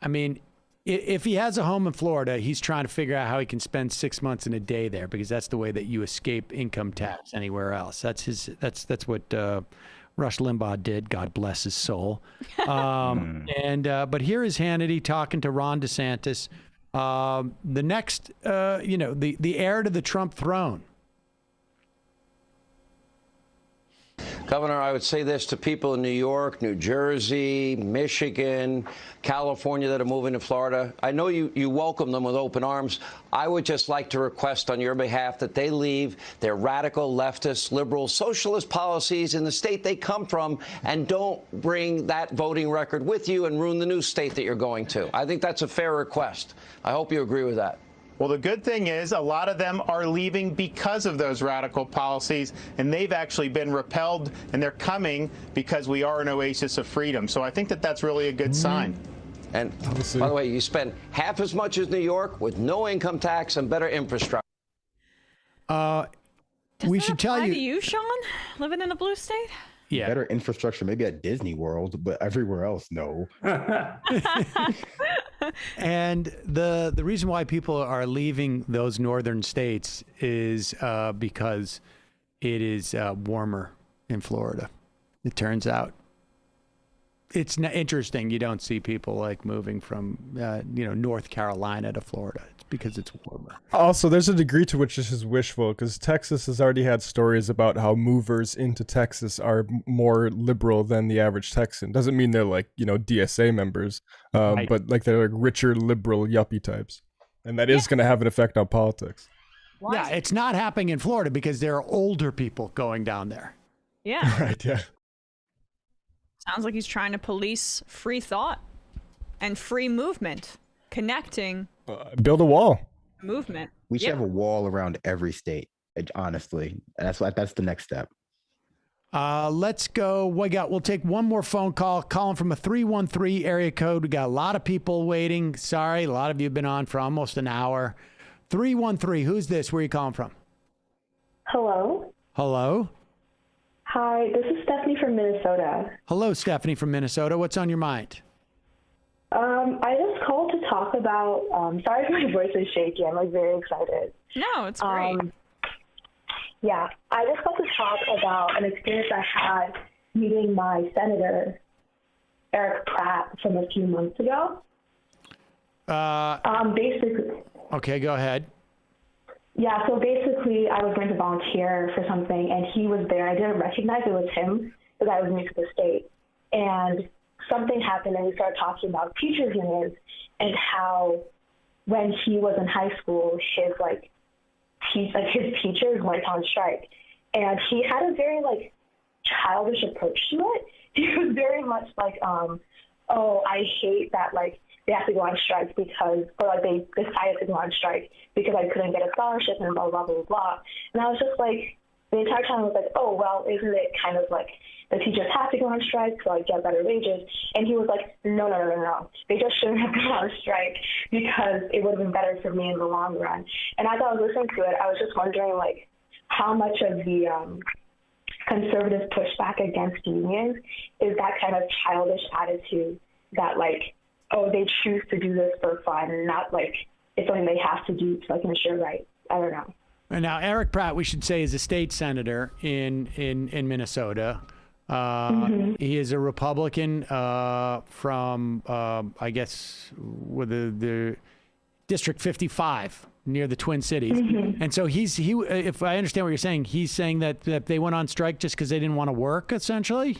mean, if he has a home in Florida, he's trying to figure out how he can spend 6 months in a day there, because that's the way that you escape income tax anywhere else. That's what Rush Limbaugh did. God bless his soul. But here is Hannity talking to Ron DeSantis, the next, the heir to the Trump throne. Governor, I would say this to people in New York, New Jersey, Michigan, California that are moving to Florida. I know you welcome them with open arms. I would just like to request on your behalf that they leave their radical, leftist, liberal, socialist policies in the state they come from and don't bring that voting record with you and ruin the new state that you're going to. I think that's a fair request. I hope you agree with that. Well, the good thing is a lot of them are leaving because of those radical policies, and they've actually been repelled, and they're coming because we are an oasis of freedom. So I think that that's really a good sign. And by the way, you spend half as much as New York with no income tax and better infrastructure. We should tell Apply you. to you, Sean, living in a blue state? Yeah. Better infrastructure, maybe at Disney World, but everywhere else, no. And the reason why people are leaving those northern states is because it is warmer in Florida. It turns out. It's interesting. You don't see people like moving from North Carolina to Florida. It's because it's warmer. Also, there's a degree to which this is wishful, because Texas has already had stories about how movers into Texas are more liberal than the average Texan. Doesn't mean they're like, DSA members, Right. but like they're like richer, liberal, yuppie types. And that is going to have an effect on politics. Yeah, it's not happening in Florida because there are older people going down there. Yeah. Right, yeah. Sounds like he's trying to police free thought and free movement, connecting Build a wall. movement. We should have a wall around every state, honestly. That's the next step. Let's go. We'll take one more phone call. Calling from a 313 area code. We got a lot of people waiting. Sorry, a lot of you have been on for almost an hour. 313. Who's this? Where are you calling from? Hello. Hello. Hi, this is Stephanie from Minnesota. Hello, Stephanie from Minnesota. What's on your mind? I just called to talk about. Sorry if my voice is shaky. I'm like very excited. No, it's great. Yeah, I just called to talk about an experience I had meeting my senator, Eric Pratt, from a few months ago. Basically. Okay, go ahead. Yeah, so basically I was going to volunteer for something, and he was there. I didn't recognize it was him because I was new to the state. And something happened, and we started talking about teachers unions and how when he was in high school, his teachers went on strike. And he had a very, childish approach to it. He was very much like, oh, I hate that, they have to go on strike they decided to go on strike because I couldn't get a scholarship and blah, blah, blah, blah. And I was just like, the entire time I was like, oh, well, isn't it kind of like the teachers have to go on strike to get better wages? And he was like, no. They just shouldn't have gone on strike because it would have been better for me in the long run. And as I was listening to it, I was just wondering, how much of the conservative pushback against unions is that kind of childish attitude that, oh, they choose to do this for fun and not it's something they have to do to ensure rights. I don't know. And now Eric Pratt, we should say, is a state senator in Minnesota. He is a Republican from I guess with the District 55 near the Twin Cities. And so he if I understand what you're saying, he's saying that they went on strike just because they didn't want to work, essentially.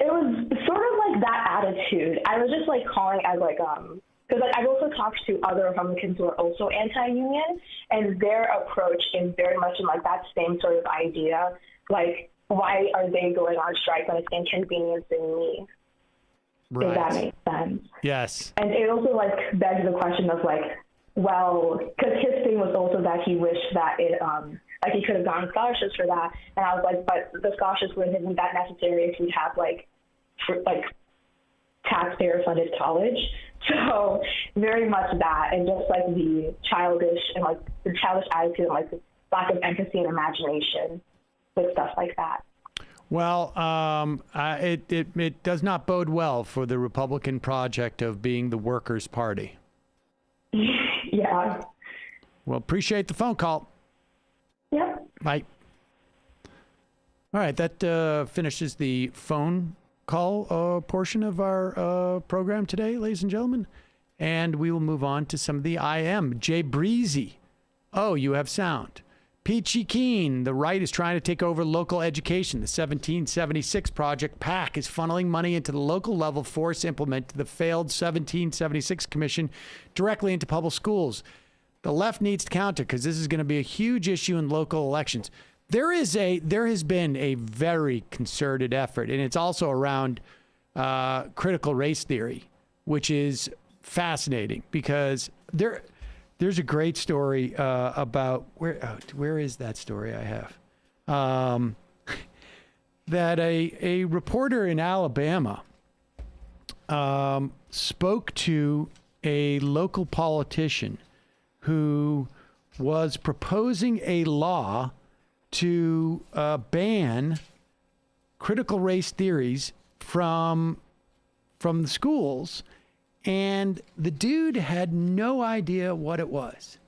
It was sort of that attitude. I was just calling as because I've also talked to other Republicans who are also anti-union, and their approach is very much in that same sort of idea. Why are they going on strike when it's inconveniencing me? Right. Does that make sense? Yes. And it also begs the question of well, because his thing was also that he wished that it he could have gotten scholarships for that, and I was like, but the scholarships wouldn't have been that necessary if we have taxpayer-funded college. So very much that, and just the childish and the childish attitude and the lack of empathy and imagination with stuff like that. Well, it does not bode well for the Republican project of being the Workers' Party. Yeah. Well, appreciate the phone call. Yep. Bye. All right, that finishes the phone call portion of our program today, ladies and gentlemen. And we will move on to some of the IM. Jay Breezy. Oh, you have sound. Peachy Keen, the right is trying to take over local education. The 1776 Project PAC is funneling money into the local level force implement the failed 1776 Commission directly into public schools. The left needs to counter because this is going to be a huge issue in local elections. There has been a very concerted effort, and it's also around critical race theory, which is fascinating because there's a great story about where is that story I have? That a reporter in Alabama spoke to a local politician who was proposing a law to ban critical race theories from the schools, and the dude had no idea what it was.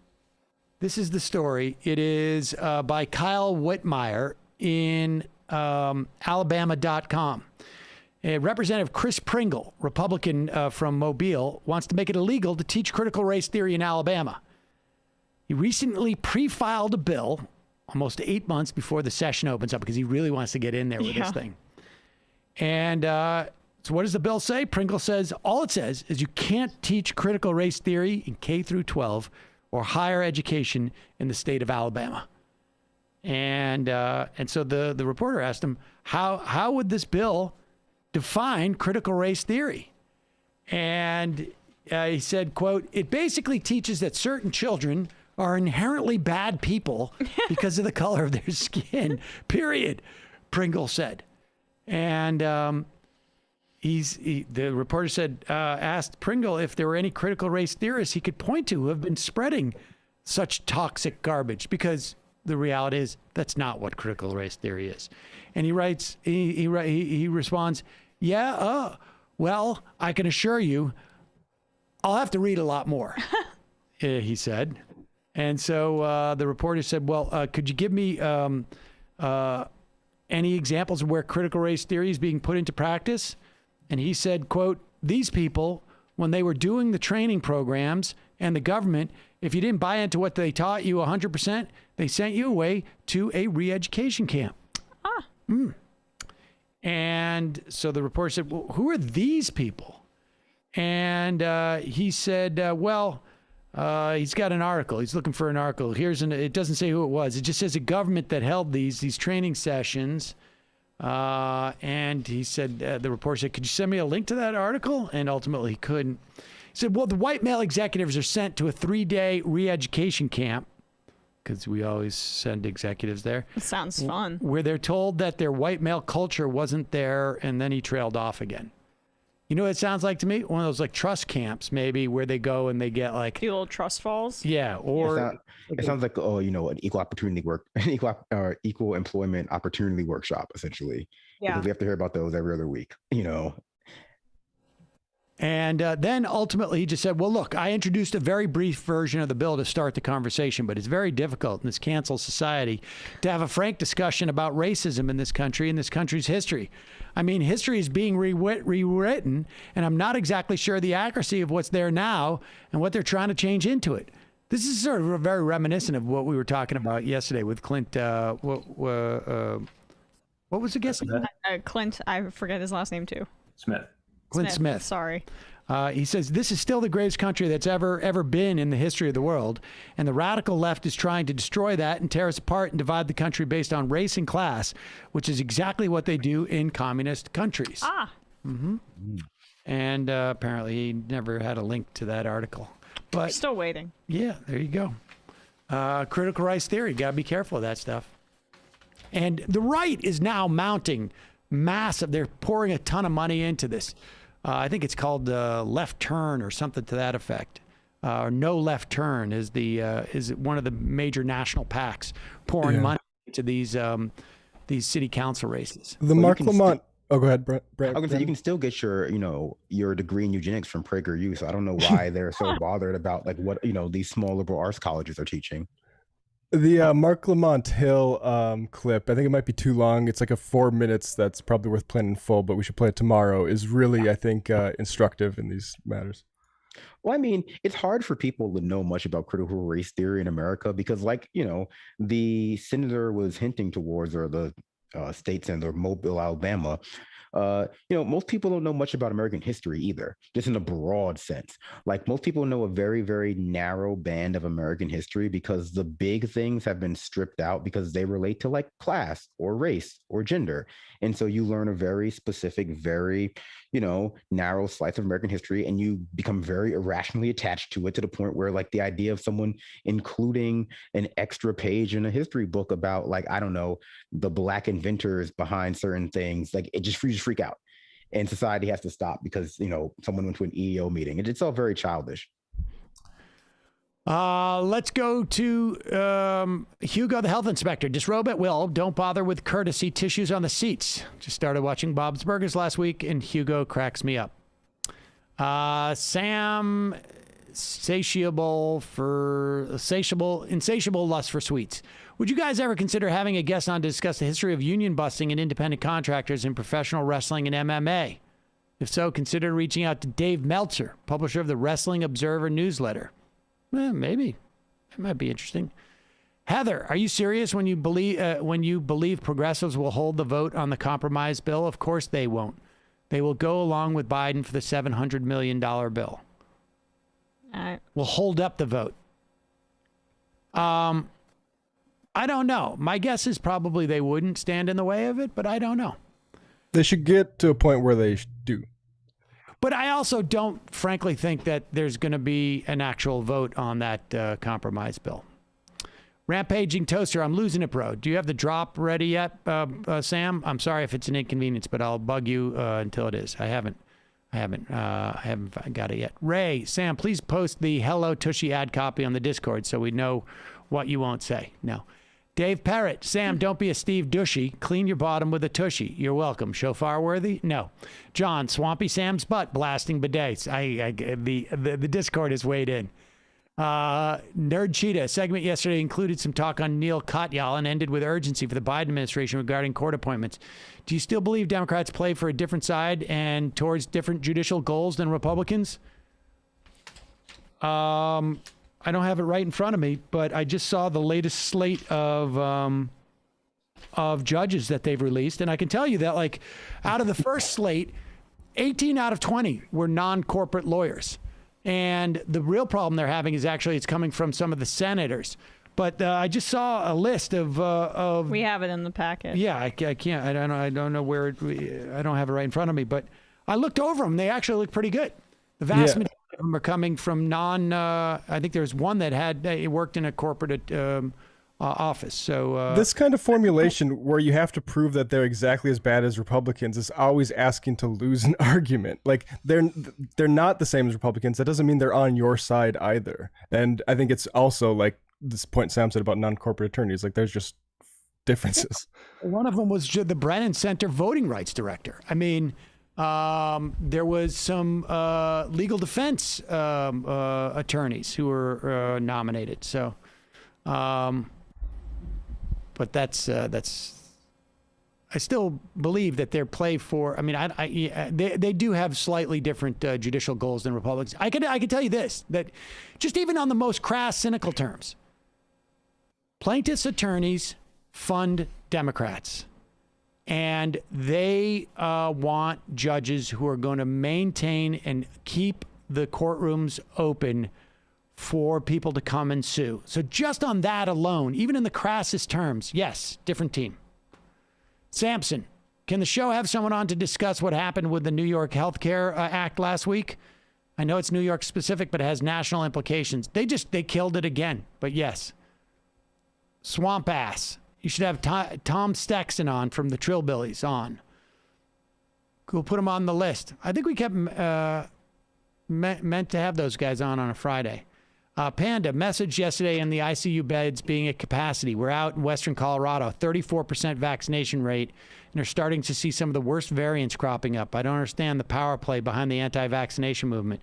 This is the story. It is by Kyle Whitmire in Alabama.com. Representative Chris Pringle, Republican from Mobile, wants to make it illegal to teach critical race theory in Alabama. He recently pre-filed a bill almost 8 months before the session opens up because he really wants to get in there with this thing. And so what does the bill say? Pringle says, all it says is you can't teach critical race theory in K through 12 or higher education in the state of Alabama. And so the reporter asked him, how would this bill define critical race theory? And he said, quote, it basically teaches that certain children are inherently bad people because of the color of their skin, period, Pringle said. And the reporter said, asked Pringle if there were any critical race theorists he could point to who have been spreading such toxic garbage, because the reality is that's not what critical race theory is. And he writes, he responds, well, I can assure you, I'll have to read a lot more, he said. And so the reporter said, well, could you give me any examples of where critical race theory is being put into practice? And he said, quote, these people, when they were doing the training programs and the government, if you didn't buy into what they taught you 100%, they sent you away to a re-education camp. And so the reporter said, well, who are these people? And he said, he's got an article. He's looking for an article. It doesn't say who it was. It just says a government that held these training sessions. And he said, the reporter said, could you send me a link to that article? And ultimately he couldn't. He said, well, the white male executives are sent to a 3-day re-education camp, because we always send executives there. Sounds fun. Where they're told that their white male culture wasn't there, and then he trailed off again. You know what it sounds like to me? One of those like trust camps, maybe, where they go and they get like the old trust falls. Yeah, or it sounds like an equal opportunity equal employment opportunity workshop, essentially. Yeah, because we have to hear about those every other week. And then ultimately he just said, well, look, I introduced a very brief version of the bill to start the conversation, but it's very difficult in this cancel society to have a frank discussion about racism in this country and this country's history. I mean, history is being rewritten, and I'm not exactly sure the accuracy of what's there now and what they're trying to change into it. This is sort of very reminiscent of what we were talking about yesterday with Clint. What was the guest? Clint, I forget his last name too. Clint Smith. Sorry. He says, this is still the greatest country that's ever been in the history of the world. And the radical left is trying to destroy that and tear us apart and divide the country based on race and class, which is exactly what they do in communist countries. And apparently he never had a link to that article. But still waiting. Yeah, there you go. Critical race theory. Got to be careful of that stuff. And the right is now mounting massive. They're pouring a ton of money into this. I think it's called Left Turn or something to that effect. Or No Left Turn is one of the major national PACs pouring money into these city council races. The Mark Lamont. Oh, go ahead, Brett. I was gonna say you can still get your degree in eugenics from PragerU. So I don't know why they're so bothered about like what these small liberal arts colleges are teaching. The Mark Lamont Hill clip, I think it might be too long. It's like 4 minutes. That's probably worth playing in full, but we should play it tomorrow. Is really, I think, instructive in these matters. Well, I mean, it's hard for people to know much about critical race theory in America because, like, the senator was hinting towards, or the state senator, Mobile, Alabama. Most people don't know much about American history either, just in a broad sense. Like, most people know a very, very narrow band of American history because the big things have been stripped out because they relate to like class or race or gender. And so you learn a very specific, very, narrow slice of American history, and you become very irrationally attached to it to the point where, like, the idea of someone including an extra page in a history book about, like, I don't know, the Black inventors behind certain things, like, you just freak out. And society has to stop because, someone went to an EEO meeting. It's all very childish. Let's go to Hugo, the health inspector. Disrobe at will. Don't bother with courtesy. Tissues on the seats. Just started watching Bob's Burgers last week, and Hugo cracks me up. Sam, insatiable lust for sweets. Would you guys ever consider having a guest on to discuss the history of union busting and independent contractors in professional wrestling and MMA? If so, consider reaching out to Dave Meltzer, publisher of the Wrestling Observer newsletter. Maybe. That might be interesting. Heather, are you serious when you believe progressives will hold the vote on the compromise bill? Of course they won't. They will go along with Biden for the $700 million bill. We'll hold up the vote. I don't know. My guess is probably they wouldn't stand in the way of it, but I don't know. They should get to a point where they do. But I also don't, frankly, think that there's going to be an actual vote on that compromise bill. Rampaging Toaster, I'm losing it, bro. Do you have the drop ready yet, Sam? I'm sorry if it's an inconvenience, but I'll bug you until it is. I haven't got it yet. Ray, Sam, please post the Hello Tushy ad copy on the Discord so we know what you won't say. No. Dave Parrott, Sam, don't be a Steve Dushy. Clean your bottom with a tushy. You're welcome. Shofar worthy? No. John, Swampy Sam's butt blasting bidets. The Discord is weighed in. Nerd Cheetah, segment yesterday included some talk on Neil Katyal and ended with urgency for the Biden administration regarding court appointments. Do you still believe Democrats play for a different side and towards different judicial goals than Republicans? I don't have it right in front of me, but I just saw the latest slate of judges that they've released. And I can tell you that, like, out of the first slate, 18 out of 20 were non-corporate lawyers. And the real problem they're having is actually it's coming from some of the senators. But I just saw a list of we have it in the packet. Yeah, I can't. I don't know where I don't have it right in front of me. But I looked over them. They actually look pretty good. The vast majority of them are coming from non. I think there's one that had worked in a corporate office. So this kind of formulation where you have to prove that they're exactly as bad as Republicans is always asking to lose an argument. Like they're not the same as Republicans. That doesn't mean they're on your side either. And I think it's also like this point Sam said about non-corporate attorneys. Like there's just differences. One of them was the Brennan Center voting rights director. I mean, there was some legal defense attorneys who were nominated. So, but that's I still believe that their play for. I mean, they do have slightly different judicial goals than Republicans. I can tell you this, that just even on the most crass, cynical terms, plaintiffs' attorneys fund Democrats. And they want judges who are going to maintain and keep the courtrooms open for people to come and sue. So just on that alone, even in the crassest terms, yes, different team. Sampson, can the show have someone on to discuss what happened with the New York Healthcare Act last week? I know it's New York specific, but it has national implications. They killed it again, but yes. Swamp Ass. You should have Tom Sexton on from the Trillbillies on. We'll put him on the list. I think we kept meant to have those guys on a Friday. Panda, message yesterday in the ICU beds being at capacity. We're out in Western Colorado, 34% vaccination rate, and are starting to see some of the worst variants cropping up. I don't understand the power play behind the anti-vaccination movement.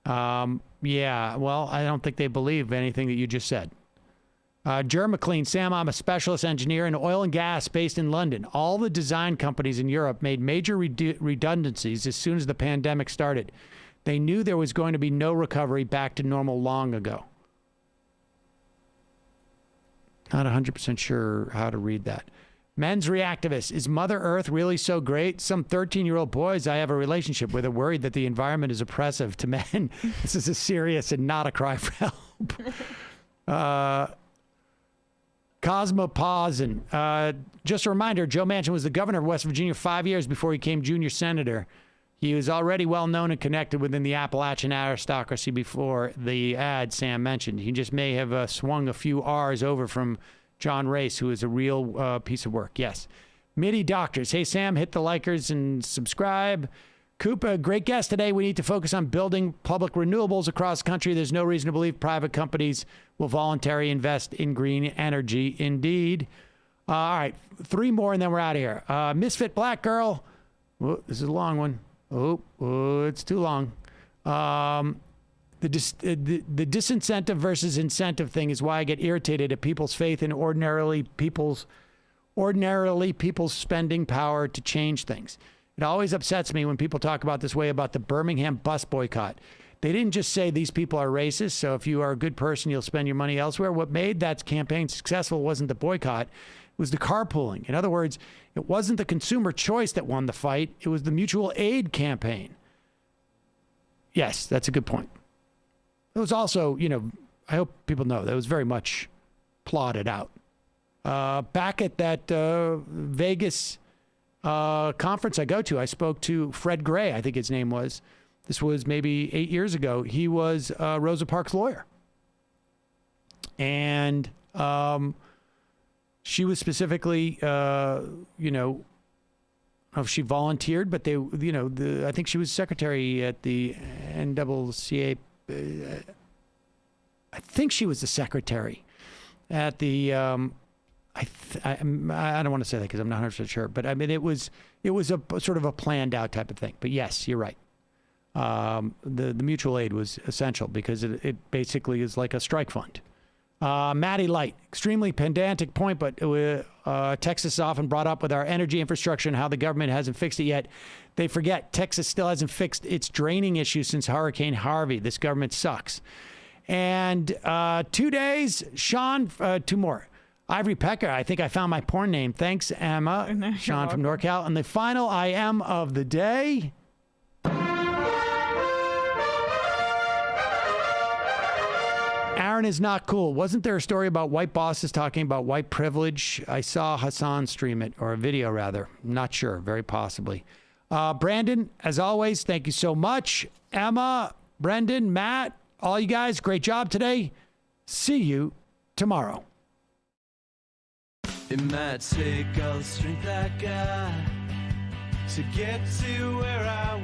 Yeah, well, I don't think they believe anything that you just said. McLean, Sam, I'm a specialist engineer in oil and gas based in London. All the design companies in Europe made major redundancies as soon as the pandemic started. They knew there was going to be no recovery back to normal long ago. Not 100% sure how to read that. Men's reactivist. Is Mother Earth really so great? Some 13-year-old boys I have a relationship with are worried that the environment is oppressive to men. This is a serious and not a cry for help. Cosmopolitan. Just a reminder, Joe Manchin was the governor of West Virginia 5 years before he became junior senator. He was already well known and connected within the Appalachian aristocracy before the ad Sam mentioned. He just may have swung a few R's over from John Race, who is a real piece of work. Yes. MIDI Doctors. Hey, Sam, hit the likers and subscribe. Koopa, great guest today. We need to focus on building public renewables across the country. There's no reason to believe private companies will voluntarily invest in green energy. Indeed. All right, 3 more and then we're out of here. Misfit Black Girl. Oh, this is a long one. Oh, it's too long. The disincentive versus incentive thing is why I get irritated at people's faith in ordinarily people's spending power to change things. It always upsets me when people talk about this way about the Birmingham bus boycott. They didn't just say these people are racist, so if you are a good person, you'll spend your money elsewhere. What made that campaign successful wasn't the boycott, it was the carpooling. In other words, it wasn't the consumer choice that won the fight, it was the mutual aid campaign. Yes, that's a good point. It was also, I hope people know that it was very much plotted out. Back at that Vegas conference I go to, I spoke to Fred Gray, I think his name was. This was maybe 8 years ago. He was Rosa Parks' lawyer. And she was specifically, I don't know if she volunteered, but I think she was secretary at the NAACP. I think she was the secretary at the, I don't want to say that because I'm not 100% sure, but I mean, it was a sort of a planned out type of thing. But yes, you're right. The mutual aid was essential because it basically is like a strike fund. Maddie Light, extremely pedantic point, but Texas is often brought up with our energy infrastructure and how the government hasn't fixed it yet. They forget Texas still hasn't fixed its draining issue since Hurricane Harvey. This government sucks. And 2 days, Sean, 2 more. Ivory Pecker, I think I found my porn name. Thanks, Emma. Sean from NorCal. And the final I am of the day. Aaron is not cool. Wasn't there a story about white bosses talking about white privilege? I saw Hassan stream it, or a video rather. I'm not sure. Very possibly. Brandon, as always, thank you so much. Emma, Brendan, Matt, all you guys, great job today. See you tomorrow. It might take all the strength I got to get to where I